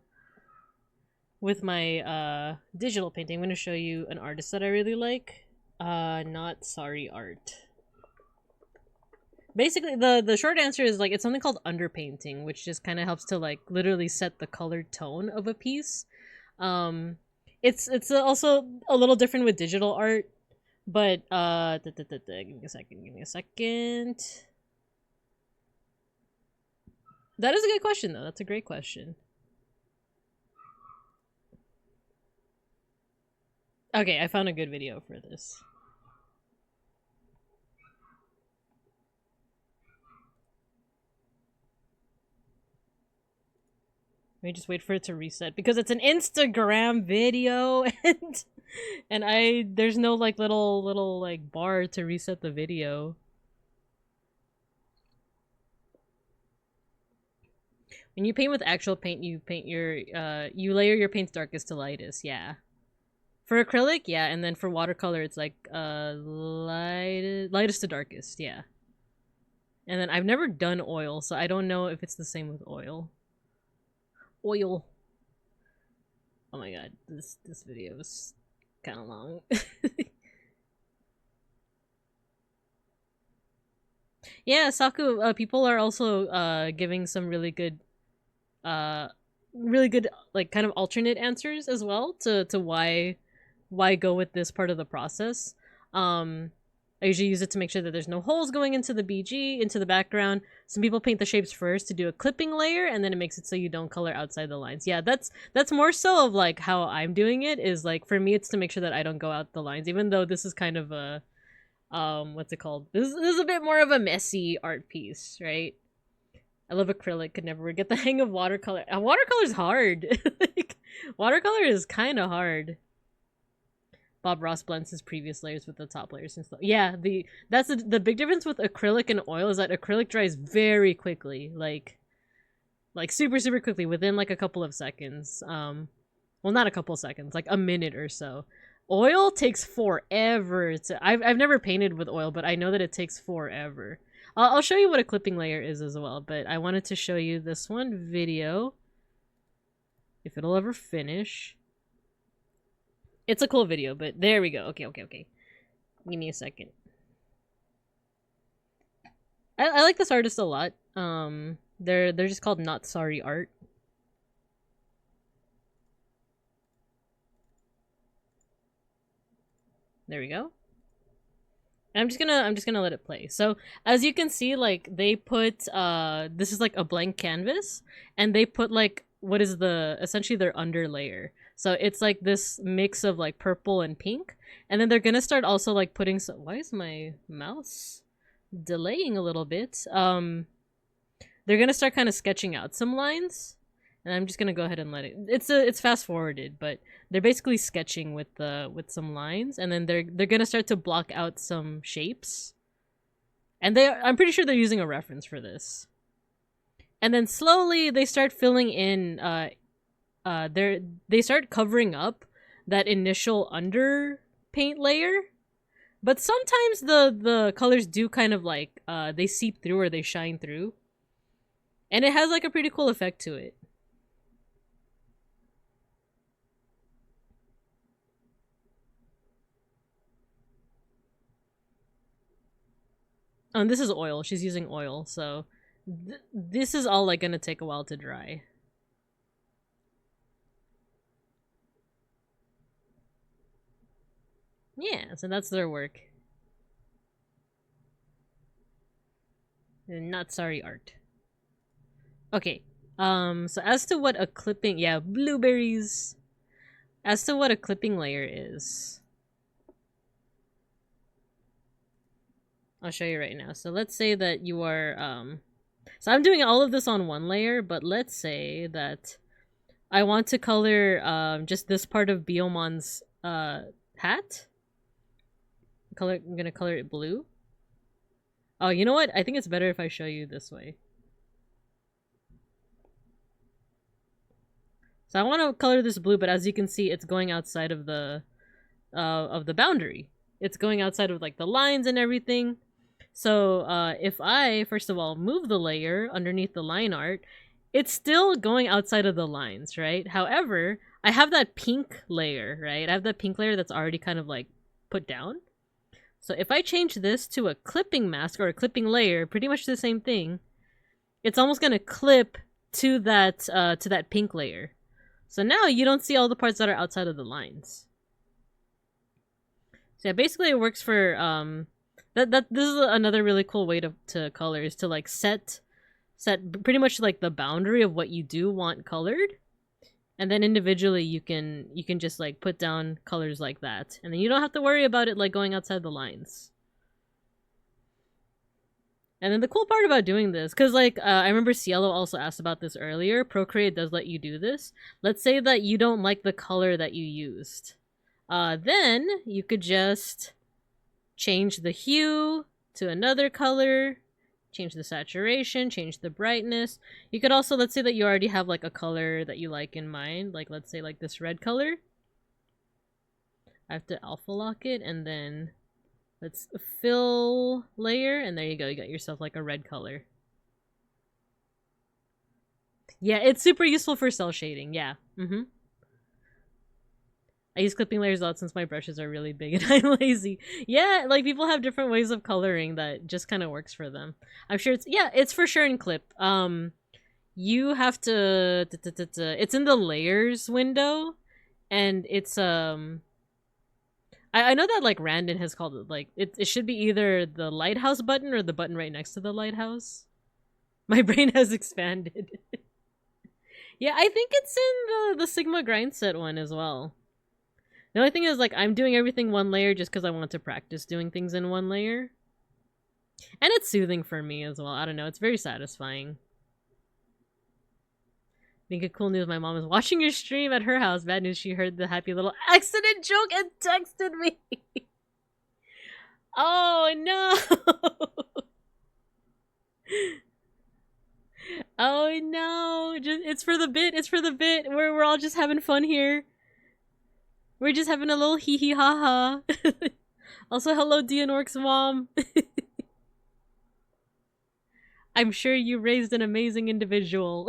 with my digital painting, I'm going to show you an artist that I really like. Not sorry art. Basically, the short answer is like it's something called underpainting, which just kind of helps to like literally set the colored tone of a piece. It's also a little different with digital art, but give me a second. That is a good question though. That's a great question. Okay, I found a good video for this. Let me just wait for it to reset because it's an Instagram video and there's no like little like bar to reset the video. When you paint with actual paint, you paint your you layer your paints darkest to lightest, yeah. For acrylic, yeah, and then for watercolor it's like lightest to darkest, yeah. And then I've never done oil, so I don't know if it's the same with oil. Oil. Oh my god, this video is kind of long. Yeah, Saku, people are also giving some really good like kind of alternate answers as well to why go with this part of the process. I usually use it to make sure that there's no holes going into the BG, into the background. Some people paint the shapes first to do a clipping layer, and then it makes it so you don't color outside the lines. Yeah, that's more so of like how I'm doing it, is like for me it's to make sure that I don't go out the lines, even though this is kind of a what's it called? This is a bit more of a messy art piece, right? I love acrylic, could never get the hang of watercolor. Watercolor's hard. Like, watercolor is kind of hard. Bob Ross blends his previous layers with the top layers and stuff. Yeah, that's the big difference with acrylic and oil is that acrylic dries very quickly, like super quickly, within like a couple of seconds. Well, not a couple seconds, like a minute or so. Oil takes forever to... I've never painted with oil, but I know that it takes forever. I'll show you what a clipping layer is as well, but I wanted to show you this one video. If it'll ever finish. It's a cool video, but there we go. Okay. Give me a second. I like this artist a lot. They're just called Not Sorry Art. There we go. And I'm just gonna let it play. So as you can see, like they put this is like a blank canvas, and they put like what is essentially their underlayer. So it's like this mix of like purple and pink, and then they're gonna start also like putting some. Why is my mouse delaying a little bit? They're gonna start kind of sketching out some lines, and I'm just gonna go ahead and let it. It's fast forwarded, but they're basically sketching with some lines, and then they're gonna start to block out some shapes, and I'm pretty sure they're using a reference for this. And then slowly they start filling in. They start covering up that initial under paint layer, but sometimes the colors do kind of like they seep through or they shine through, and it has like a pretty cool effect to it. Oh, and this is oil. She's using oil, so this is all like gonna take a while to dry. Yeah, so that's their work. Not Sorry Art. Okay. So as to what a clipping, yeah, blueberries. As to what a clipping layer is, I'll show you right now. So let's say that you are, so I'm doing all of this on one layer, but let's say that I want to color, just this part of Biomon's, hat. I'm gonna color it blue. Oh, you know what? I think it's better if I show you this way. So I want to color this blue, but as you can see, it's going outside of the boundary. It's going outside of like the lines and everything. So if I, first of all, move the layer underneath the line art, it's still going outside of the lines, right? However, I have that pink layer, right? I have that pink layer that's already kind of like put down. So if I change this to a clipping mask or a clipping layer, pretty much the same thing, it's almost gonna clip to that pink layer. So now you don't see all the parts that are outside of the lines. So yeah, basically it works for this is another really cool way to color, is to like set pretty much like the boundary of what you do want colored, and then individually you can just like put down colors like that, and then you don't have to worry about it like going outside the lines. And then the cool part about doing this, because like I remember Cielo also asked about this earlier, Procreate does let you do this. Let's say that you don't like the color that you used, then you could just change the hue to another color, change the saturation, change the brightness. You could also, let's say that you already have like a color that you like in mind, like let's say like this red color. I have to alpha lock it, and then let's fill layer, and there you go, you got yourself like a red color. Yeah, it's super useful for cell shading, yeah. I use clipping layers a lot since my brushes are really big and I'm lazy. Yeah, like people have different ways of coloring that just kind of works for them. I'm sure it's for sure in clip. You have to it's in the layers window, and it's I know that like Randon has called it like it should be either the lighthouse button or the button right next to the lighthouse. My brain has expanded. Yeah, I think it's in the Sigma grind set one as well. The only thing is, like, I'm doing everything one layer just because I want to practice doing things in one layer. And it's soothing for me as well. I don't know, it's very satisfying. I think a cool news, my mom is watching your stream at her house. Bad news, she heard the happy little accident joke and texted me. Oh, no. Oh, no. It's for the bit. It's for the bit. We're all just having fun here. We're just having a little hee hee ha ha. Also, hello, Dianork's mom. I'm sure you raised an amazing individual.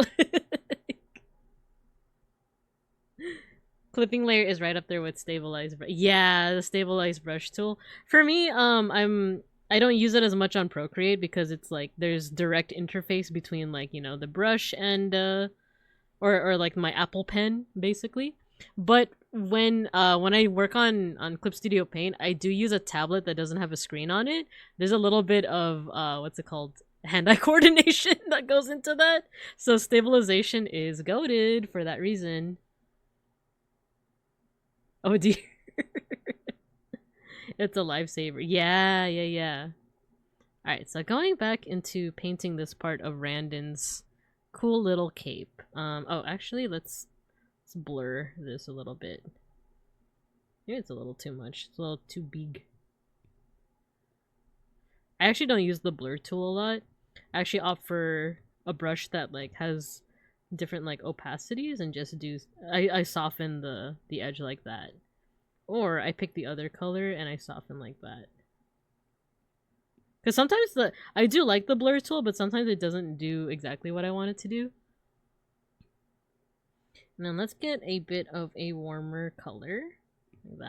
Clipping layer is right up there with stabilized. Yeah, the stabilized brush tool. For me, I don't use it as much on Procreate because it's like there's direct interface between like, you know, the brush and or like my Apple Pen basically. But when I work on Clip Studio Paint, I do use a tablet that doesn't have a screen on it. There's a little bit of what's it called? Hand-eye coordination that goes into that. So stabilization is goated for that reason. Oh dear. It's a lifesaver. Yeah. Alright, so going back into painting this part of Randon's cool little cape. Oh, actually, let's blur this a little bit. Maybe it's a little too much. It's a little too big. I actually don't use the blur tool a lot. I actually opt for a brush that like has different like opacities and just do I soften the edge like that. Or I pick the other color and I soften like that. Because sometimes I do like the blur tool, but sometimes it doesn't do exactly what I want it to do. And then let's get a bit of a warmer color. Like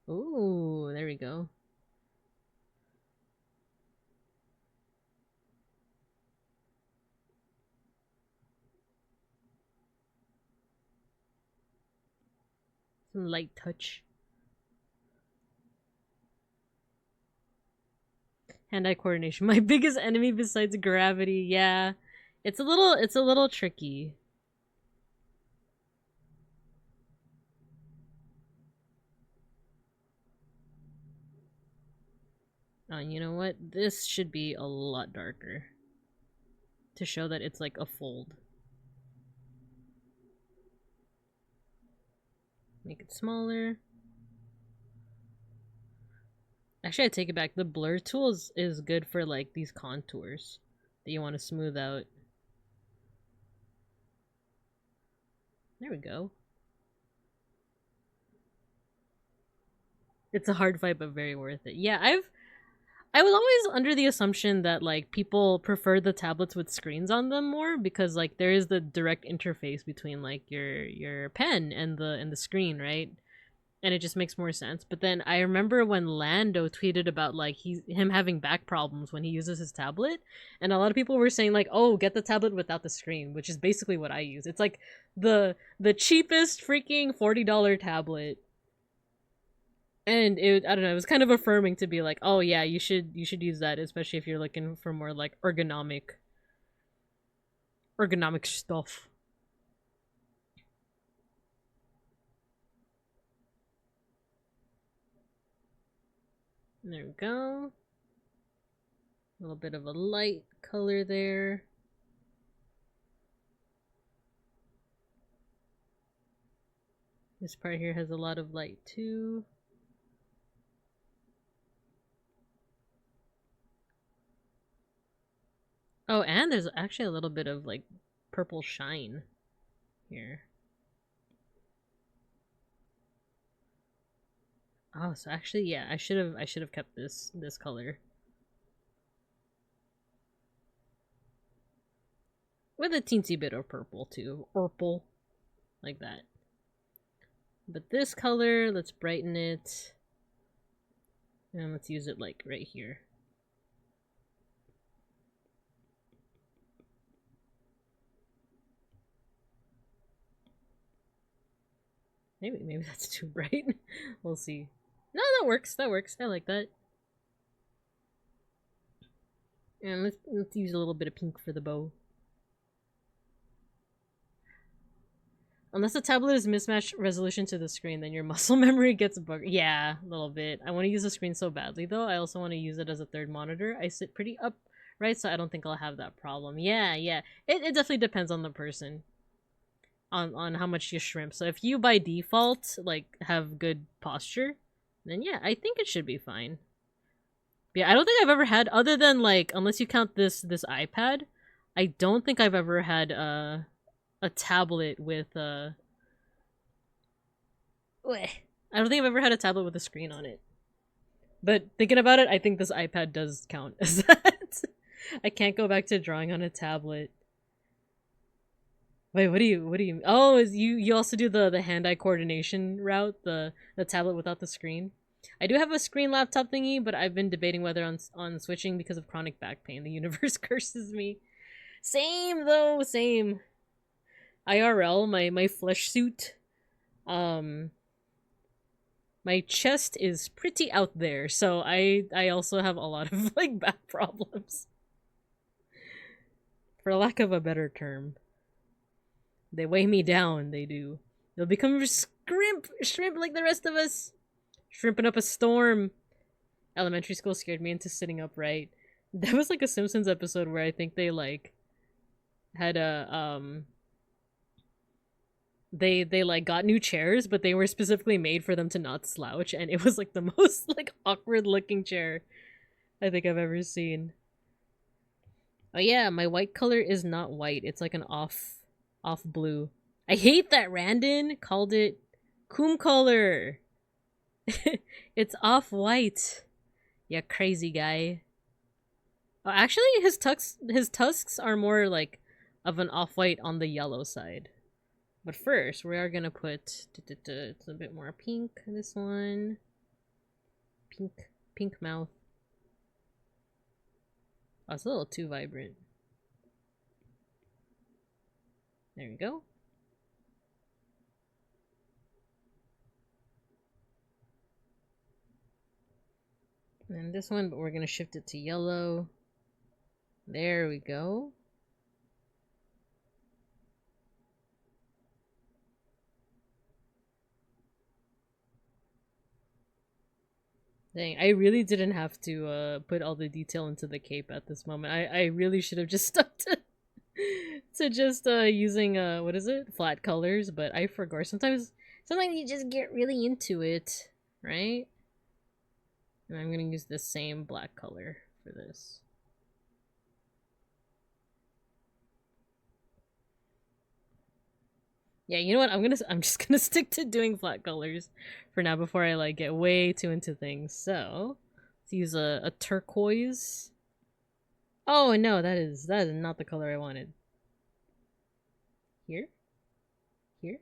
that. Ooh, there we go. Some light touch. Hand-eye coordination. My biggest enemy besides gravity. Yeah. It's a little tricky. Oh, you know what? This should be a lot darker. To show that it's like a fold. Make it smaller. Actually, I take it back. The blur tool is good for like these contours that you want to smooth out. There we go. It's a hard fight, but very worth it. Yeah, I was always under the assumption that like people prefer the tablets with screens on them more because like there is the direct interface between like your pen and the screen, right? And it just makes more sense. But then I remember when Lando tweeted about like him having back problems when he uses his tablet, and a lot of people were saying like, "Oh, get the tablet without the screen," which is basically what I use. It's like the cheapest freaking $40 tablet. And I don't know, it was kind of affirming to be like, "Oh yeah, you should use that, especially if you're looking for more like ergonomic stuff." There we go. A little bit of a light color there. This part here has a lot of light too. Oh, and there's actually a little bit of like purple shine here. Oh, so actually, yeah, I should have kept this color with a teensy bit of purple too, purple, like that. But this color, let's brighten it, and let's use it like right here. Maybe that's too bright. We'll see. No, that works. That works. I like that. And let's use a little bit of pink for the bow. Unless the tablet is mismatched resolution to the screen, then your muscle memory gets buggered. Yeah, a little bit. I want to use the screen so badly, though. I also want to use it as a third monitor. I sit pretty upright, so I don't think I'll have that problem. Yeah. It definitely depends on the person. On how much you shrimp. So if you, by default, like, have good posture, then yeah, I think it should be fine. But yeah, I don't think I've ever had, other than, like, unless you count this iPad, I don't think I've ever had, a tablet with What? I don't think I've ever had a tablet with a screen on it. But thinking about it, I think this iPad does count as that. I can't go back to drawing on a tablet. Wait, what do you oh, is you also do the hand-eye coordination route, the tablet without the screen? I do have a screen laptop thingy, but I've been debating whether on switching because of chronic back pain. The universe curses me. Same though, same. IRL, my flesh suit. My chest is pretty out there, so I also have a lot of like back problems. For lack of a better term. They weigh me down, they do. They'll become shrimp like the rest of us. Shrimping up a storm. Elementary school scared me into sitting upright. That was like a Simpsons episode where I think they like had a they like got new chairs, but they were specifically made for them to not slouch, and it was like the most like awkward looking chair I think I've ever seen. Oh yeah, my white color is not white. It's like an off blue. I hate that Randon called it coom color. It's off white. Yeah, crazy guy. Oh, actually, his tusks are more like of an off white on the yellow side. But first, we are gonna put it's a bit more pink. This one, pink mouth. Oh, it's a little too vibrant. There we go. And this one, but we're gonna shift it to yellow. There we go. Dang, I really didn't have to put all the detail into the cape at this moment. I really should have just stuck to just using what is it? Flat colors, but I forgot. Sometimes you just get really into it, right? And I'm gonna use the same black color for this. Yeah, you know what? I'm just gonna stick to doing flat colors for now before I like get way too into things. So let's use a turquoise. Oh no, that is not the color I wanted. Here? Here?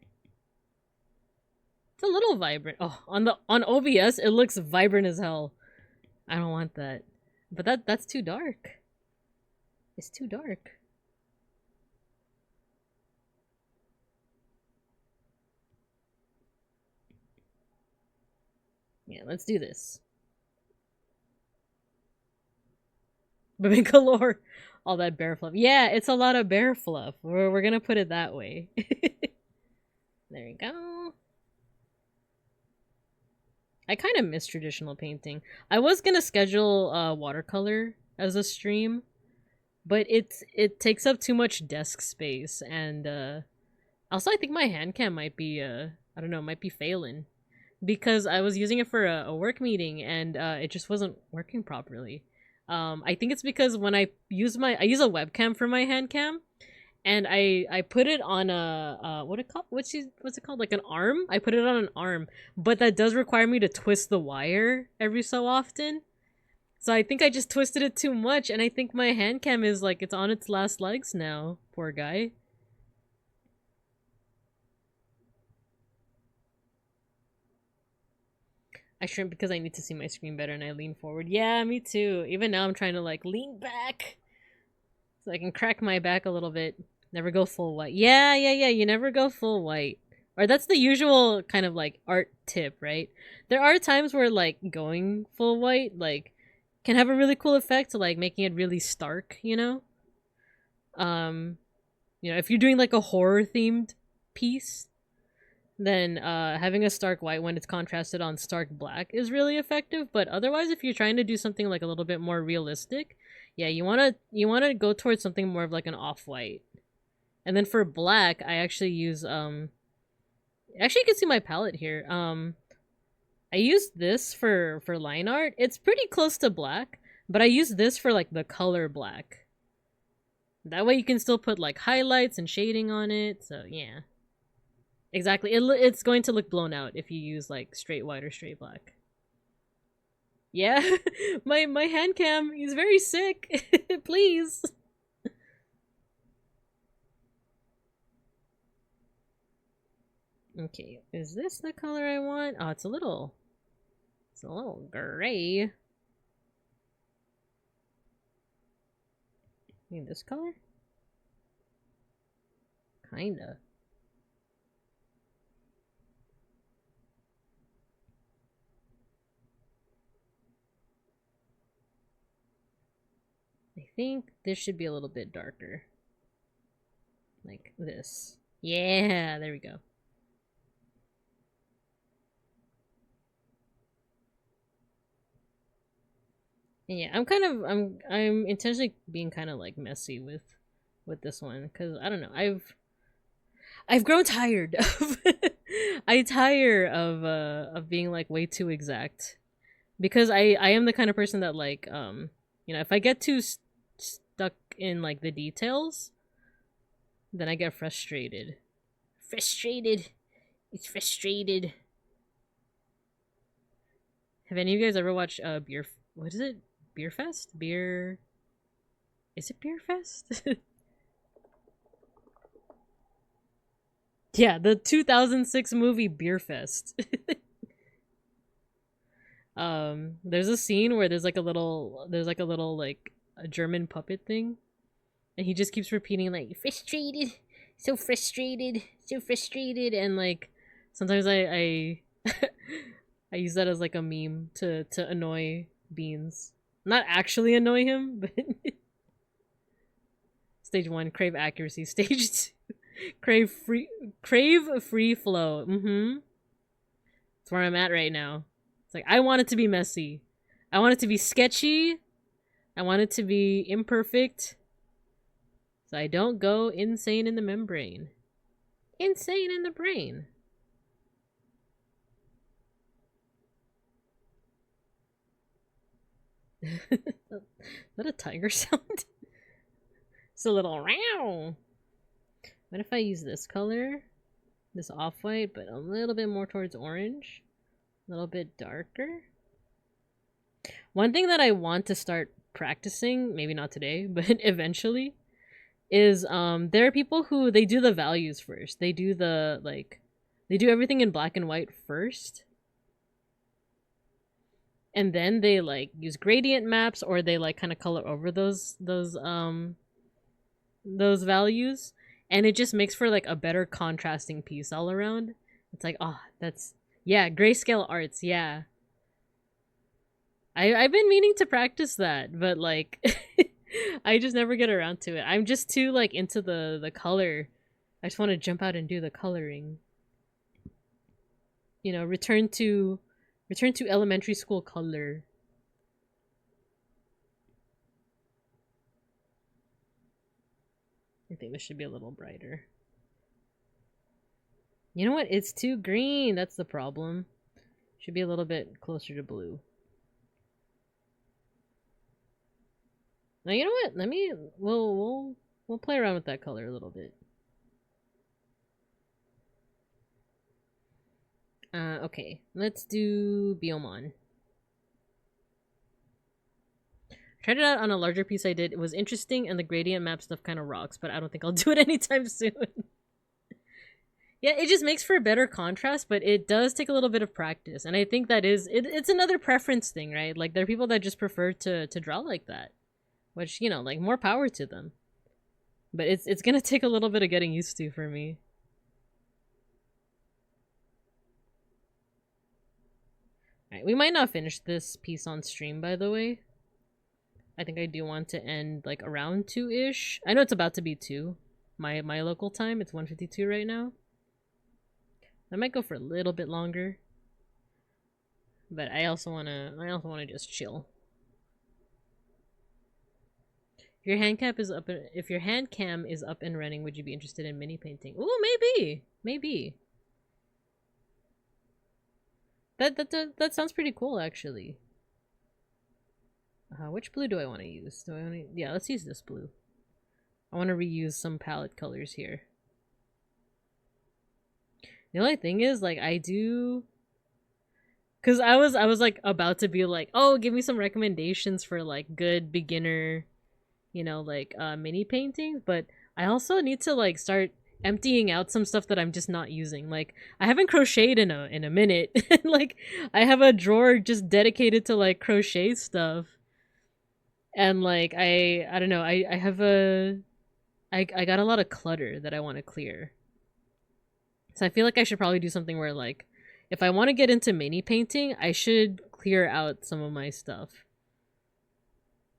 It's a little vibrant. Oh, on OBS it looks vibrant as hell. I don't want that. But that's too dark. It's too dark. Yeah, let's do this. But galore, all that bear fluff. Yeah, it's a lot of bear fluff. We're gonna put it that way. There you go. I kind of miss traditional painting. I was gonna schedule watercolor as a stream, but it takes up too much desk space, and also I think my hand cam might be I don't know, might be failing. Because I was using it for a work meeting and it just wasn't working properly. I think it's because when I use a webcam for my hand cam, and I put it on a what's it called, like an arm. I put it on an arm, but that does require me to twist the wire every so often. So I think I just twisted it too much, and I think my hand cam is like it's on its last legs now. Poor guy. I shrimp because I need to see my screen better and I lean forward. Yeah, me too. Even now I'm trying to like lean back so I can crack my back a little bit. Never go full white. Yeah, you never go full white. Or that's the usual kind of like art tip, right? There are times where like going full white like can have a really cool effect, like making it really stark, you know? You know, if you're doing like a horror themed piece, then having a stark white when it's contrasted on stark black is really effective. But otherwise, if you're trying to do something like a little bit more realistic, yeah, you wanna go towards something more of like an off-white. And then for black, I actually use actually you can see my palette here. I use this for line art. It's pretty close to black, but I use this for like the color black. That way you can still put like highlights and shading on it. So yeah, exactly. It's going to look blown out if you use like straight white or straight black. Yeah, my hand cam is very sick. Please. Okay, is this the color I want? Oh, it's a little gray. Need this color? Kinda. I think this should be a little bit darker. Like this. Yeah, there we go. Yeah, I'm intentionally being kind of like messy with this one because I don't know. I've grown tired of I tire of being like way too exact because I am the kind of person that like you know, if I get too stuck in like the details, then I get frustrated. Frustrated. It's frustrated. Have any of you guys ever watched Beer? What is it? Beer Fest? Beer? Is it Beer Fest? Yeah, the 2006 movie Beer Fest. There's a scene where there's like a little like a German puppet thing, and he just keeps repeating like frustrated, so frustrated, so frustrated, and like sometimes I I use that as like a meme to annoy Beans. Not actually annoy him, but stage 1, crave accuracy. Stage 2, crave free flow. That's where I'm at right now. It's like I want it to be messy. I want it to be sketchy. I want it to be imperfect. So I don't go insane in the membrane. Insane in the brain. Is that a tiger sound? It's a little row. What if I use this color? This off-white, but a little bit more towards orange? A little bit darker? One thing that I want to start practicing, maybe not today, but eventually, is there are people who they do the values first. They do the they do everything in black and white first. And then they like use gradient maps or they like kind of color over those values, and it just makes for like a better contrasting piece all around. It's like, oh, that's yeah, grayscale arts, yeah. I've been meaning to practice that, but like I just never get around to it. I'm just too like into the color. I just want to jump out and do the coloring. You know, return to elementary school color. I think this should be a little brighter. You know what? It's too green. That's the problem. Should be a little bit closer to blue. Now, you know what? Let me we'll play around with that color a little bit. Okay. Let's do Biomon. Tried it out on a larger piece I did. It was interesting, and the gradient map stuff kind of rocks, but I don't think I'll do it anytime soon. Yeah, it just makes for a better contrast, but it does take a little bit of practice, and I think that it's another preference thing, right? Like, there are people that just prefer to draw like that, which, you know, like, more power to them. But it's gonna take a little bit of getting used to for me. Alright, we might not finish this piece on stream, by the way. I think I do want to end like around 2-ish. I know it's about to be 2. My local time, it's 1:52 right now. I might go for a little bit longer. But I also wanna just chill. If your hand cam is up and running, would you be interested in mini painting? Ooh, maybe. Maybe. That sounds pretty cool, actually. Which blue do I want to use? Yeah, let's use this blue. I want to reuse some palette colors here. The only thing is, like, I do, because I was like about to be like, oh, give me some recommendations for like good beginner, you know, like mini paintings, but I also need to like start emptying out some stuff that I'm just not using. Like, I haven't crocheted in a minute. And like, I have a drawer just dedicated to like crochet stuff. And like, I don't know, I have I got a lot of clutter that I want to clear. So I feel like I should probably do something where like, if I want to get into mini painting, I should clear out some of my stuff.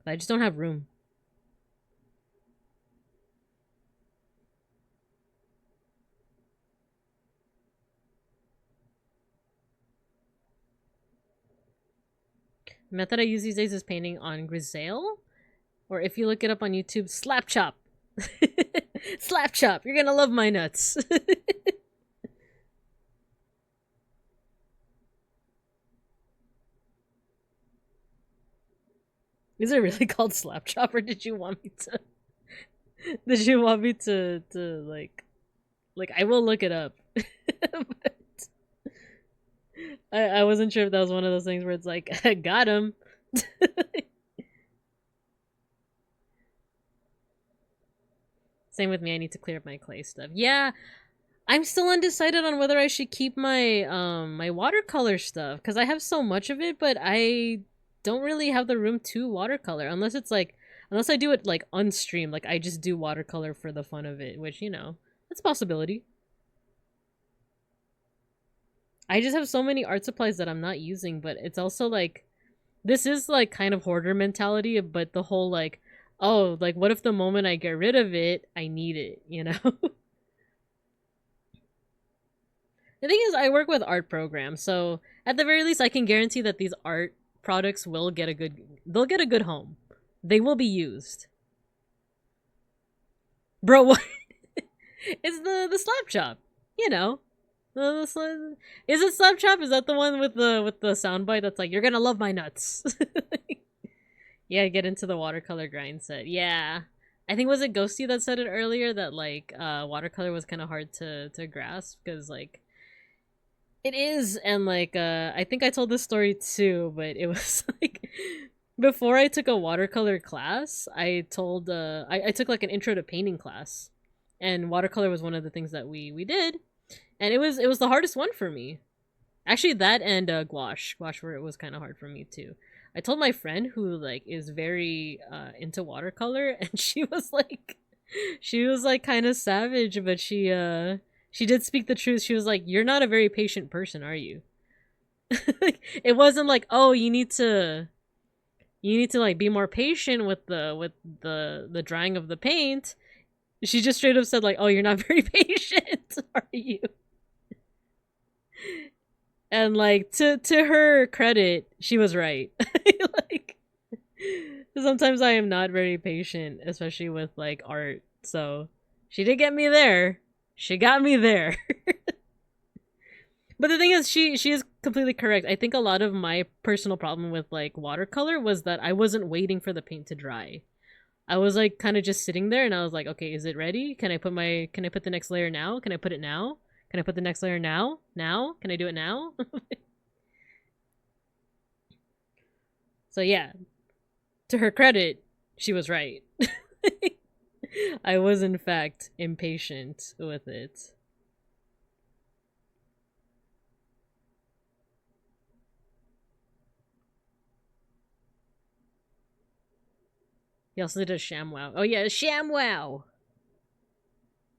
But I just don't have room. The method I use these days is painting on grisaille, or if you look it up on YouTube, slap chop. Slap chop. You're gonna love my nuts. Is it really called slap chop, or did you want me to? Did you want me to like I will look it up. But I wasn't sure if that was one of those things where it's like, got him. Same with me, I need to clear up my clay stuff. Yeah, I'm still undecided on whether I should keep my my watercolor stuff, because I have so much of it, but I don't really have the room to watercolor unless it's like, unless I do it like on stream, like I just do watercolor for the fun of it, which, you know, that's a possibility. I just have so many art supplies that I'm not using, but it's also like, this is like kind of hoarder mentality, but the whole like, oh, like what if the moment I get rid of it, I need it, you know? The thing is, I work with art programs, so at the very least, I can guarantee that these art products will get a good, they'll get a good home. They will be used. Bro, what? It's the slap chop, you know. Is it slap chop? Is that the one with the soundbite that's like, you're gonna love my nuts? Yeah, get into the watercolor grind set. Yeah. I think, was it Ghosty that said it earlier that like watercolor was kind of hard to grasp, because like it is. And like I think I told this story too, but it was like, before I took a watercolor class, I told I took like an intro to painting class, and watercolor was one of the things that we did, and it was the hardest one for me. Actually, that and gouache. Gouache where it was kind of hard for me too. I told my friend who like is very into watercolor, and she was like kind of savage, but she did speak the truth. She was like, "You're not a very patient person, are you?" Like, it wasn't like, "Oh, you need to like be more patient with the drying of the paint." She just straight up said like, "Oh, you're not very patient, are you?" And like, to her credit, she was right. Like, sometimes I am not very patient, especially with like art. So she did get me there. She got me there. But the thing is, she is completely correct. I think a lot of my personal problem with like watercolor was that I wasn't waiting for the paint to dry. I was like kind of just sitting there, and I was like, okay, is it ready? Can I put the next layer now? Can I put it now? Can I put the next layer now? Now? Can I do it now? So yeah, to her credit, she was right. I was in fact impatient with it. He also did a ShamWow. Oh yeah, ShamWow!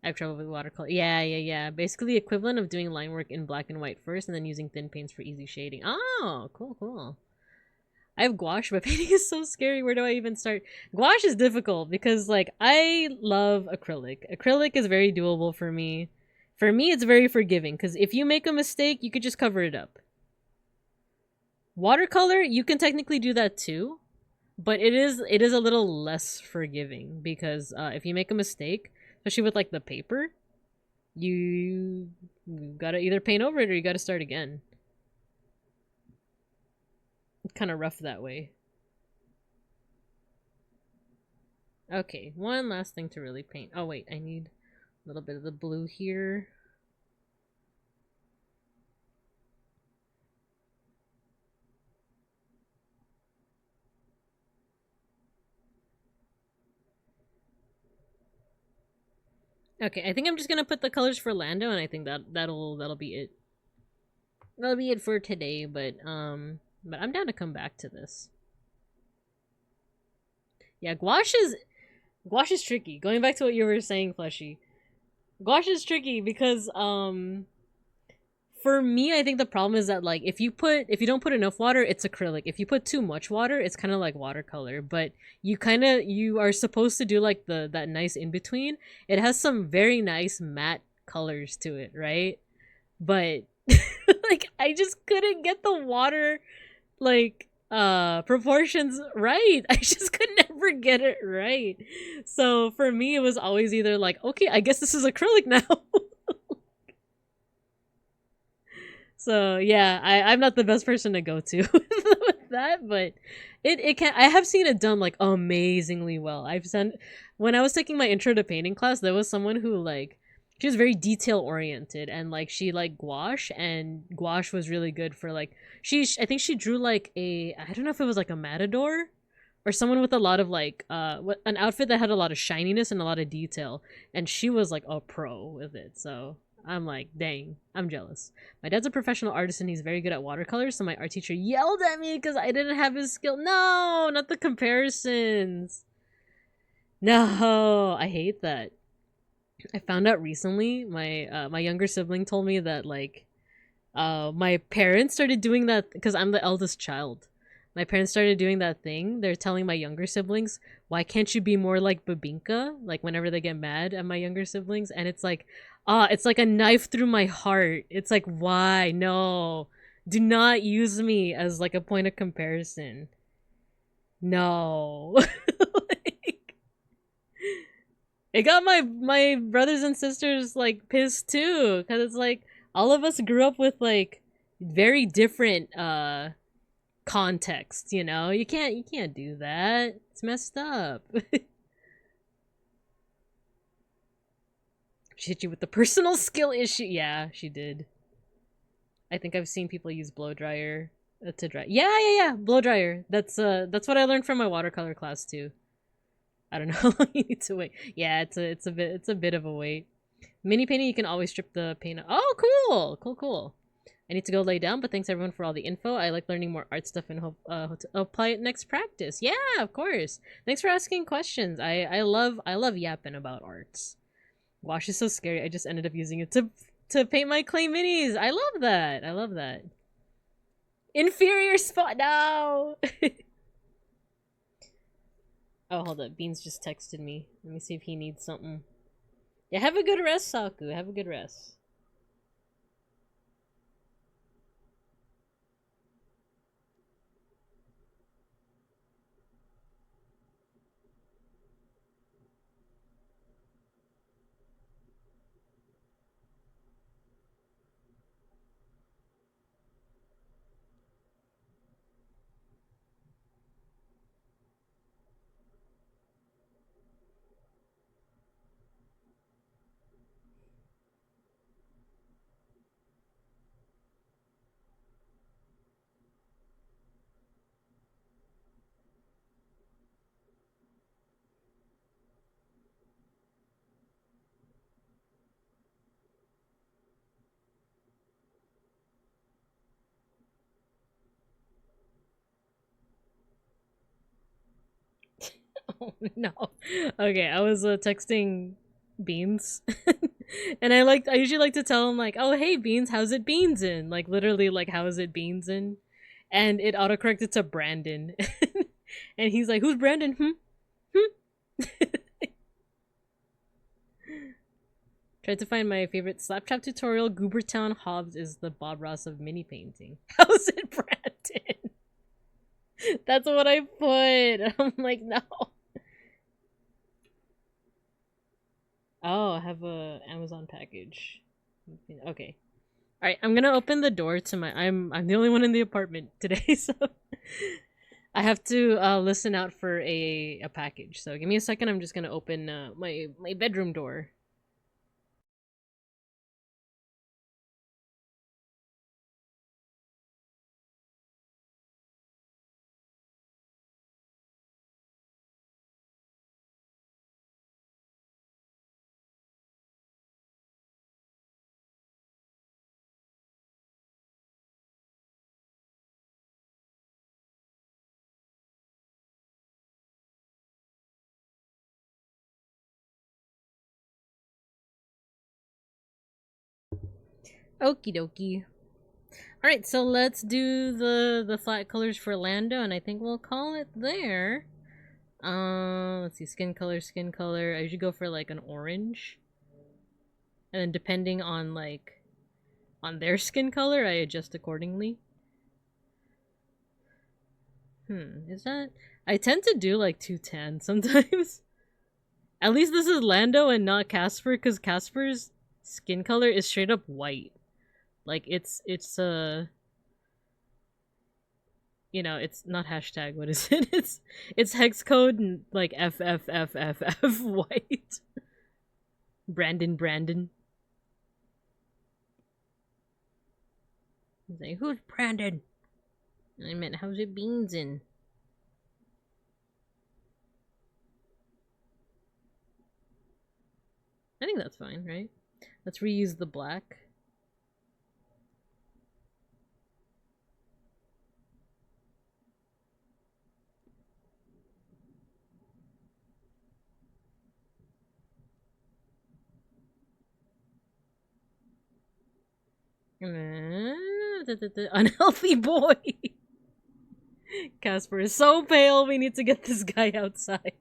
I have trouble with watercolor. Yeah. Basically the equivalent of doing line work in black and white first, and then using thin paints for easy shading. Oh, cool. I have gouache, but painting is so scary. Where do I even start? Gouache is difficult because, like, I love acrylic. Acrylic is very doable for me. For me, it's very forgiving because if you make a mistake, you could just cover it up. Watercolor, you can technically do that too, but it is a little less forgiving because if you make a mistake, especially with like the paper, you gotta either paint over it or you gotta start again. It's kind of rough that way. Okay, one last thing to really paint. Oh wait, I need a little bit of the blue here. Okay, I think I'm just gonna put the colors for Lando, and I think that'll be it. That'll be it for today. But I'm down to come back to this. Yeah, gouache is tricky. Going back to what you were saying, Fleshy. Gouache is tricky because for me, I think the problem is that like if you don't put enough water, it's acrylic. If you put too much water, it's kind of like watercolor. But you are supposed to do like that nice in between. It has some very nice matte colors to it, right? But like I just couldn't get the water like proportions right. I just could never get it right. So for me, it was always either like, okay, I guess this is acrylic now. So yeah, I'm not the best person to go to with that, but it can. I have seen it done like amazingly well. When I was taking my intro to painting class, there was someone who like she was very detail oriented and like she liked gouache, and gouache was really good for like I think she drew like I don't know if it was like a matador or someone with a lot of like an outfit that had a lot of shininess and a lot of detail, and she was like a pro with it. So I'm like, dang, I'm jealous. My dad's a professional artist and he's very good at watercolors, so my art teacher yelled at me because I didn't have his skill. No, not the comparisons. No, I hate that. I found out recently, my younger sibling told me that like my parents started doing that because I'm the eldest child. My parents started doing that thing. They're telling my younger siblings, why can't you be more like Babinka? Like whenever they get mad at my younger siblings. And it's like a knife through my heart. It's like, why? No. Do not use me as like a point of comparison. No. Like, it got my brothers and sisters like pissed too. Because it's like all of us grew up with like very different context, you know? You can't do that. It's messed up. She hit you with the personal skill issue. Yeah, she did. I think I've seen people use blow dryer to dry. Yeah. Blow dryer. That's what I learned from my watercolor class too. I don't know how long you need to wait. Yeah, it's a bit of a wait. Mini painting, you can always strip the paint. Oh, cool. I need to go lay down, but thanks everyone for all the info. I like learning more art stuff and hope to apply it next practice. Yeah, of course. Thanks for asking questions. I love yapping about arts. Wash is so scary. I just ended up using it to paint my clay minis. I love that. Inferior spot now. Oh, hold up. Beans just texted me. Let me see if he needs something. Yeah, have a good rest, Saku. Have a good rest. Oh no. Okay, I was texting Beans. And I usually like to tell him like, "Oh, hey Beans, how's it Beans in?" Like literally like how is it Beans in? And it autocorrected to Brandon. And he's like, "Who's Brandon?" Tried to find my favorite Slaptrap tutorial. Goobertown Hobbs is the Bob Ross of mini painting. How's it Brandon? That's what I put. I'm like, no. Oh, I have a Amazon package. Okay. Alright, I'm gonna open the door to my I'm the only one in the apartment today, so I have to listen out for a package. So give me a second. I'm just gonna open my bedroom door. Okie dokie. All right, so let's do the flat colors for Lando, and I think we'll call it there. Let's see, skin color, skin color. I usually go for like an orange, and then depending on like on their skin color, I adjust accordingly. Is that? I tend to do like 210 sometimes. At least this is Lando and not Casper, because Casper's skin color is straight up white. Like it's you know, it's not hashtag, what is it? It's hex code and like FFFFF white. Brandon. He's like, who's Brandon? And I meant, how's it beans in? I think that's fine, right? Let's reuse the black. Unhealthy boy. Casper is so pale. We need to get this guy outside.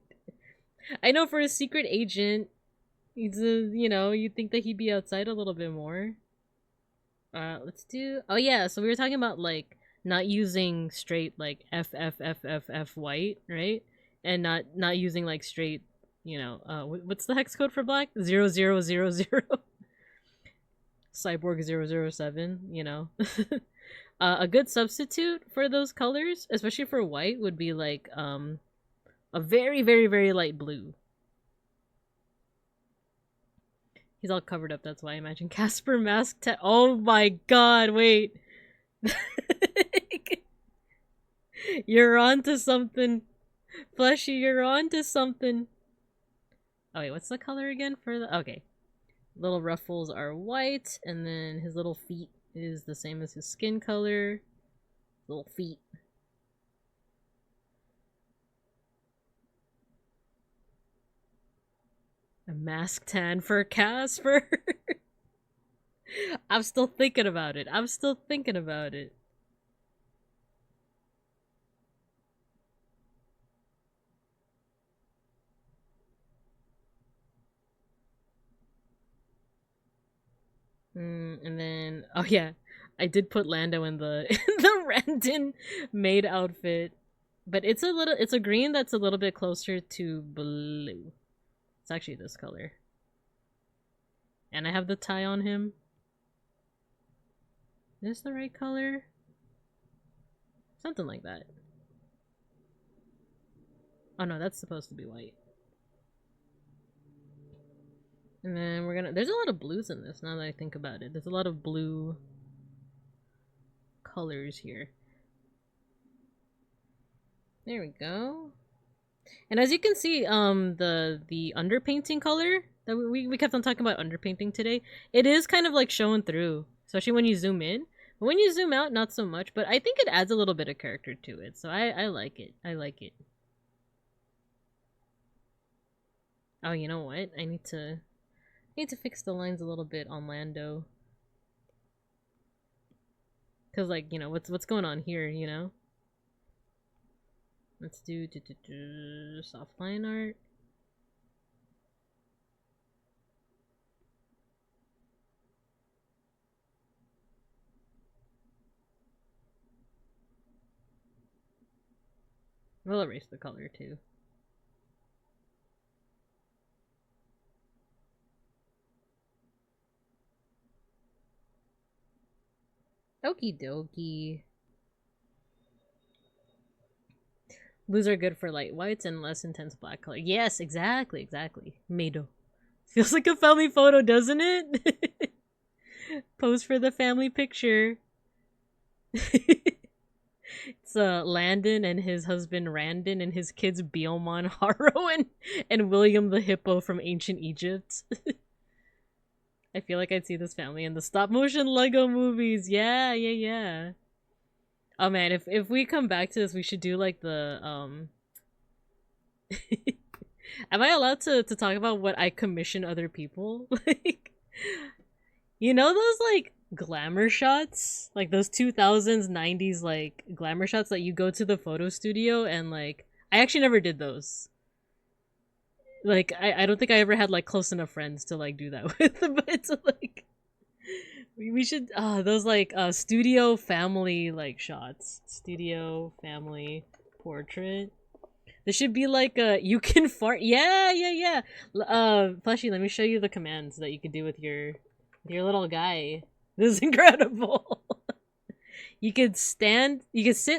I know for a secret agent, he's a, you know, you'd think that he'd be outside a little bit more. Let's do. Oh yeah, so we were talking about like not using straight like FFFFF white, right? And not using like straight, you know, what's the hex code for black? 0000. Cyborg 007, you know. A good substitute for those colors, especially for white, would be like a very light blue. He's all covered up, that's why I imagine Casper mask oh my god, wait. You're onto something. Fleshy, you're onto something. Oh wait, what's the color again for the okay. Little ruffles are white, and then his little feet is the same as his skin color. Little feet. A mask tan for Casper. I'm still thinking about it. And then, oh yeah, I did put Lando in the in the Randon maid outfit, but it's a green that's a little bit closer to blue. It's actually this color, and I have the tie on him. Is this the right color? Something like that. Oh no, that's supposed to be white. And then we're gonna. There's a lot of blues in this. Now that I think about it, there's a lot of blue colors here. There we go. And as you can see, the underpainting color that we kept on talking about underpainting today, it is kind of like showing through, especially when you zoom in. But when you zoom out, not so much. But I think it adds a little bit of character to it, so I like it. I like it. Oh, you know what? I need to fix the lines a little bit on Lando. Cause like, you know, what's going on here, you know? Let's do soft line art. We'll erase the color too. Okie dokie. Blues are good for light whites and less intense black color. Yes, exactly. Mado. Feels like a family photo, doesn't it? Pose for the family picture. It's Landon and his husband Randon and his kids Beomon, Haro, and William the Hippo from ancient Egypt. I feel like I'd see this family in the stop motion Lego movies. Yeah. Oh man, if we come back to this, we should do like the Am I allowed to talk about what I commission other people? Like, you know those like glamour shots? Like those 2000s, 90s like glamour shots that you go to the photo studio and like I actually never did those. Like I don't think I ever had like close enough friends to like do that with, but it's like we should those like studio family like shots. Studio family portrait. There should be like a you can fart. Yeah. Fleshy, let me show you the commands that you can do with your little guy. This is incredible. You could sit,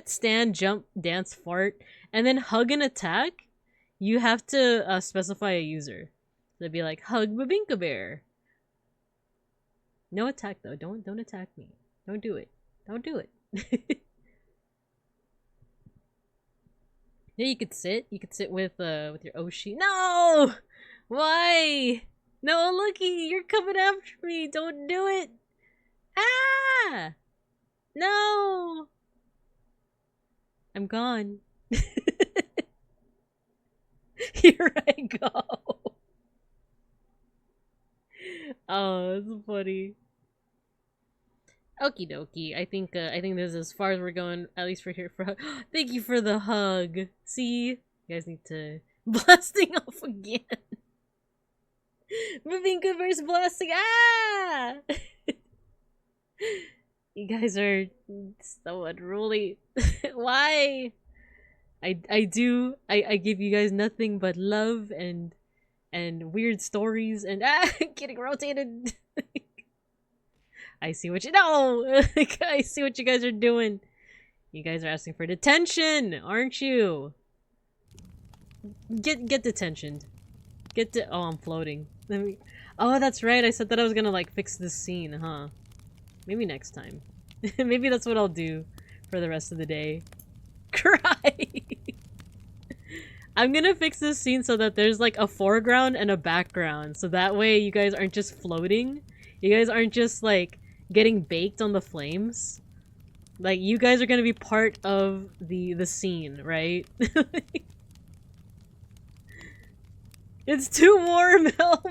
stand, jump, dance, fart, and then hug and attack. You have to specify a user. So it'd be like hug Babinka Bear. No attack though. Don't attack me. Don't do it. Don't do it. Yeah, you could sit. You could sit with your Oshi. No! Why? No, looky, you're coming after me. Don't do it. Ah! No! I'm gone. Here I go. Oh, that's funny. Okie dokie. I think this is as far as we're going, at least for here. Thank you for the hug. See? You guys need to blasting off again. Moving good versus blasting. Ah! You guys are so unruly. Why? I give you guys nothing but love and weird stories and getting rotated. I see what I see what you guys are doing. You guys are asking for detention, aren't you? Get detentioned. Oh, I'm floating. Oh, that's right. I said that I was gonna like fix this scene, huh? Maybe next time. Maybe that's what I'll do for the rest of the day. Cry. I'm gonna fix this scene so that there's like a foreground and a background, so that way you guys aren't just floating. You guys aren't just like getting baked on the flames. Like, you guys are gonna be part of the scene, right? It's too warm, help!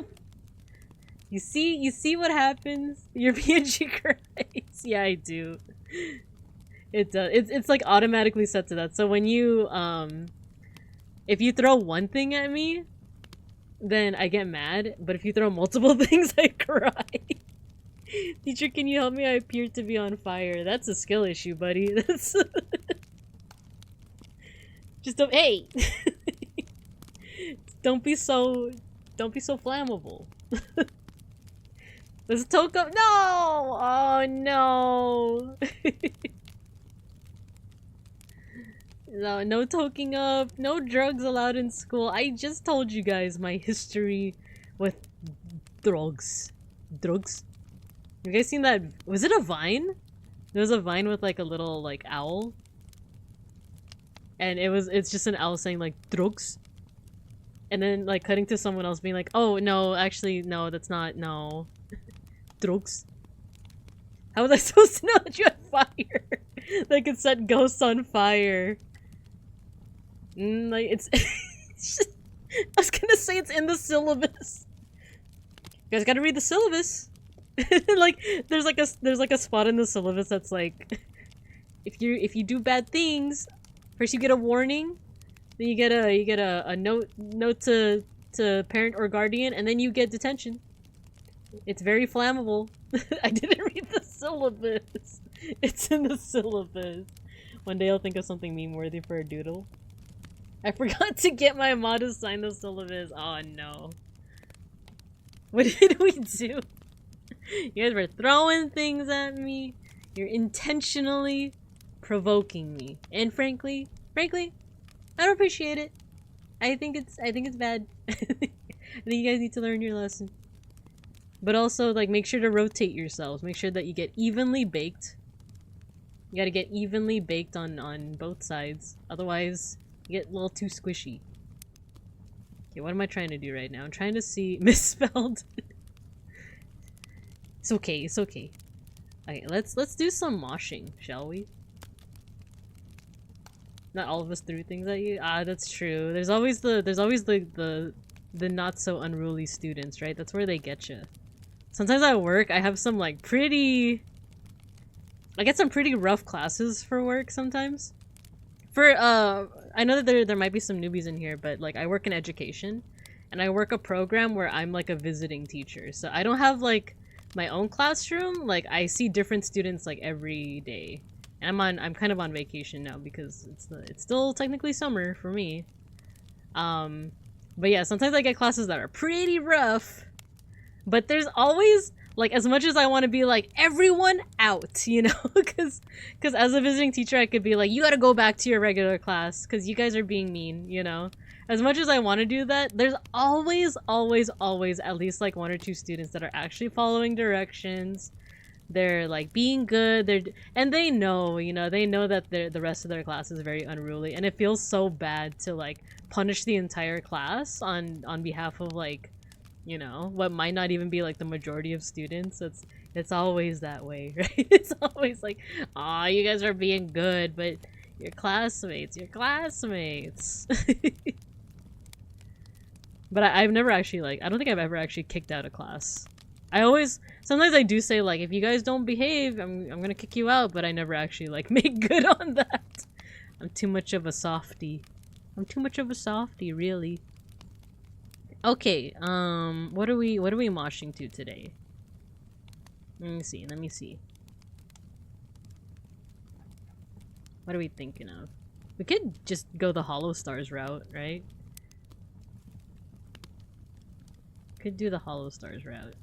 You see what happens? Your PNG cries. Yeah, I do. It does. It's like automatically set to that. So when you if you throw one thing at me, then I get mad. But if you throw multiple things, I cry. Teacher, can you help me? I appear to be on fire. That's a skill issue, buddy. That's just don't. Hey, don't be so flammable. Let's toke up. No! Oh no! No toking up. No drugs allowed in school. I just told you guys my history with drugs. Drugs. You guys seen that? Was it a vine? There was a vine with like a little like owl. And it's just an owl saying like drugs. And then like cutting to someone else being like, oh no, actually no, that's not, no. Drugs. How was I supposed to know that you had fire? That could set ghosts on fire. Like it's I was gonna say it's in the syllabus. You guys gotta read the syllabus. Like there's like a spot in the syllabus that's like if you do bad things, first you get a warning, then you get a note to parent or guardian, and then you get detention. It's very flammable. I didn't read the syllabus. It's in the syllabus. One day I'll think of something meme-worthy for a doodle. I forgot to get my mom to sign the syllabus. Oh no. What did we do? You guys were throwing things at me. You're intentionally provoking me. And frankly, I don't appreciate it. I think it's bad. I think you guys need to learn your lesson. But also, like, make sure to rotate yourselves. Make sure that you get evenly baked. You gotta get evenly baked on both sides. Otherwise, you get a little too squishy. Okay, what am I trying to do right now? I'm trying to see... misspelled. It's okay, it's okay. Okay, let's do some moshing, shall we? Not all of us threw things at you. Ah, that's true. There's always the not so unruly students, right? That's where they get you. Sometimes at work, I have some like pretty... I get some pretty rough classes for work sometimes. For I know that there might be some newbies in here, but like I work in education, and I work a program where I'm like a visiting teacher. So I don't have like my own classroom. Like I see different students like every day. And I'm kind of on vacation now because it's still technically summer for me. But yeah, sometimes I get classes that are pretty rough. But there's always like, as much as I want to be like, everyone out, you know, because as a visiting teacher I could be like, you got to go back to your regular class because you guys are being mean, you know. As much as I want to do that, there's always at least like 1 or 2 students that are actually following directions. They're like being good. And they know, you know, they know that the rest of their class is very unruly, and it feels so bad to like punish the entire class on behalf of like, you know, what might not even be like the majority of students. It's always that way, right? It's always like, aw, you guys are being good, but your classmates. But I've never actually like, I don't think I've ever actually kicked out a class. Sometimes I do say like, if you guys don't behave, I'm gonna kick you out, but I never actually like make good on that. I'm too much of a softie. Really. Okay, what are we moshing to today? Let me see. What are we thinking of? We could just go the Hollow Stars route, right? Could do the Hollow Stars route.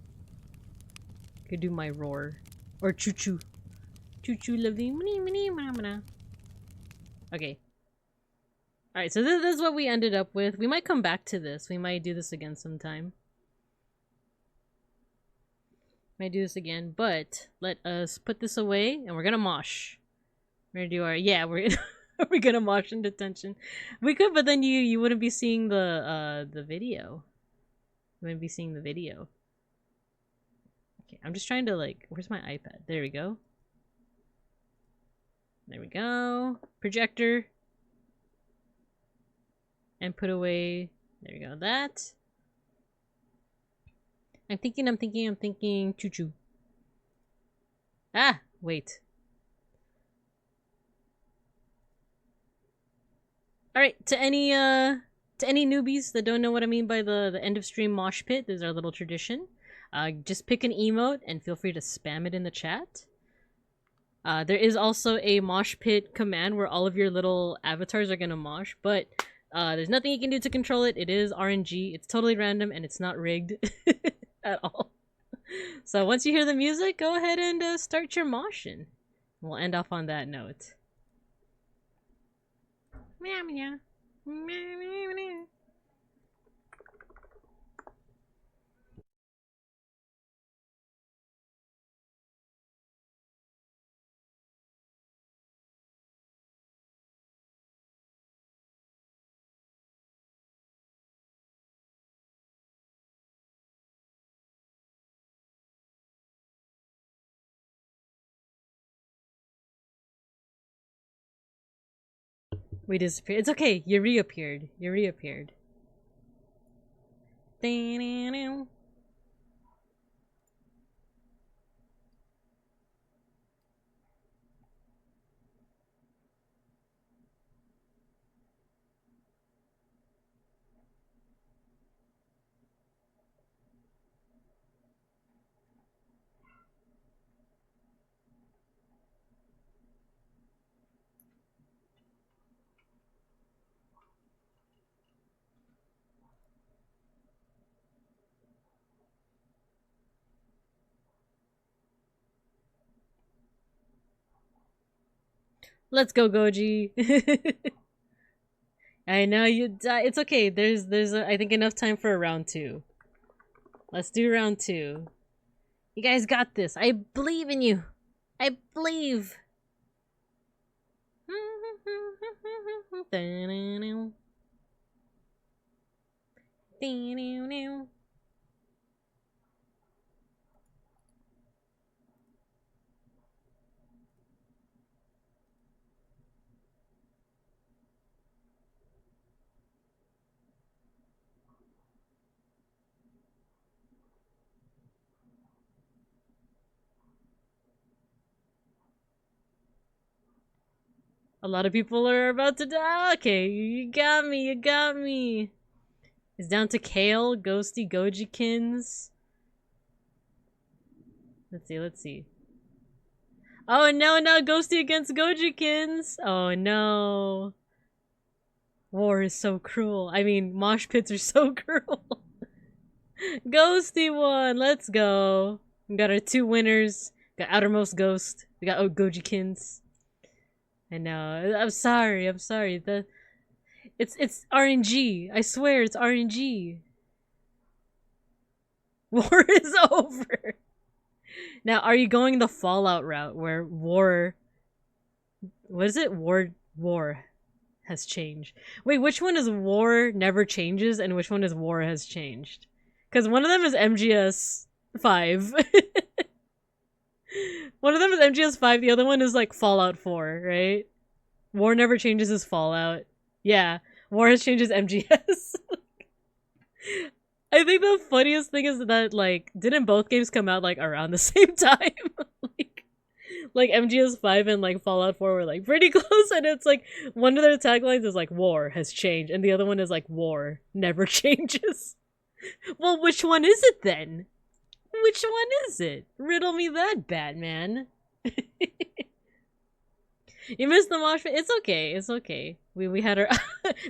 Could do my roar. Or choo-choo. Choo-choo lovely. Okay. Alright, so this is what we ended up with. We might come back to this. We might do this again sometime. Might do this again, but let us put this away and we're gonna mosh. We're gonna do our... Yeah, we're gonna mosh in detention. We could, but then you wouldn't be seeing the video. You wouldn't be seeing the video. Okay, I'm just trying to like... Where's my iPad? There we go. There we go. Projector. And put away... There we go. That. I'm thinking choo-choo. Ah! Wait. Alright, to any newbies that don't know what I mean by the end of stream mosh pit, this is our little tradition. Just pick an emote and feel free to spam it in the chat. There is also a mosh pit command where all of your little avatars are gonna mosh, but there's nothing you can do to control it. It is RNG. It's totally random and it's not rigged at all. So once you hear the music, go ahead and start your moshing. We'll end off on that note. Meow meow. Meow meow meow. We disappeared. It's okay. You reappeared. Let's go, Goji. I know you die. It's okay. There's I think enough time for a round 2. Let's do round 2. You guys got this. I believe in you. I believe. A lot of people are about to die. Okay, you got me, you got me. It's down to Kale, Ghosty, Gojikins. Let's see, let's see. Oh no, not Ghosty against Gojikins. Oh no. War is so cruel. I mean, mosh pits are so cruel. Ghosty won. Let's go. We got our 2 winners. Got Outermost Ghost. We got Gojikins. I know. I'm sorry. I'm sorry. It's RNG. I swear it's RNG. War is over. Now, are you going the Fallout route where war? What is it? War has changed. Wait, which one is war never changes and which one is war has changed? Because one of them is MGS 5. One of them is MGS 5, the other one is like Fallout 4, right? War never changes is Fallout. Yeah, War has changes MGS. I think the funniest thing is that, like, didn't both games come out, like, around the same time? like MGS 5 and, like, Fallout 4 were, like, pretty close, and it's, like, one of their taglines is, like, War has changed, and the other one is, like, War never changes. Well, which one is it, then? Which one is it? Riddle me that, Batman. You missed the mosh pit. It's okay. It's okay. We had our.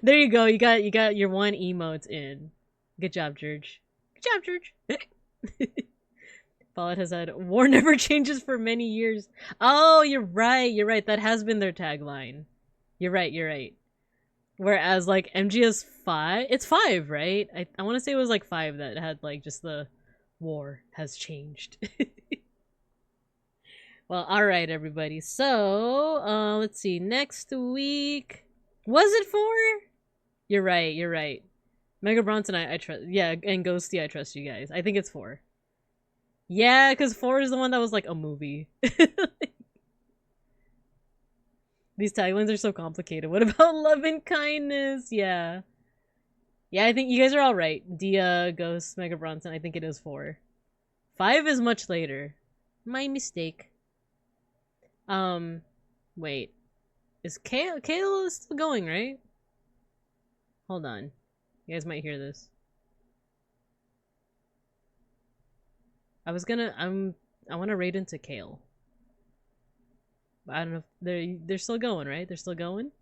There you go. You got your 1 emote in. Good job, George. Good job, George. Fallout has had war never changes for many years. Oh, you're right. You're right. That has been their tagline. You're right. You're right. Whereas like MGS 5, it's 5, right? I want to say it was like 5 that had like just the war has changed. Well, alright everybody. So, let's see. Next week... Was it 4? You're right, you're right. Mega Bronson, I trust... Yeah, and Ghosty, I trust you guys. I think it's 4. Yeah, because 4 is the one that was like a movie. These taglines are so complicated. What about love and kindness? Yeah. Yeah, I think you guys are all right. Dia, Ghost, Mega Bronson, I think it is 4. 5 is much later. My mistake. Wait. Is Kale is still going, right? Hold on. You guys might hear this. I want to raid into Kale. But I don't know if they're still going, right? They're still going?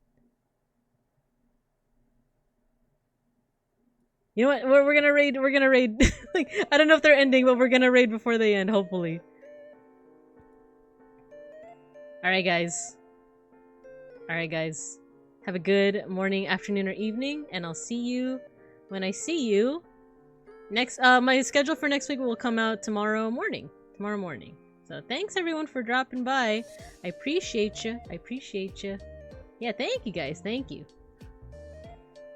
You know what? We're gonna raid. Like, I don't know if they're ending, but we're gonna raid before they end, hopefully. Alright, guys. Alright, guys. Have a good morning, afternoon, or evening, and I'll see you when I see you. Next, my schedule for next week will come out tomorrow morning. So thanks everyone for dropping by. I appreciate you. Yeah, thank you guys. Thank you.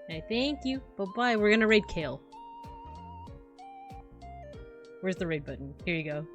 I thank you. Bye-bye. We're gonna raid Kale. Where's the raid button? Here you go.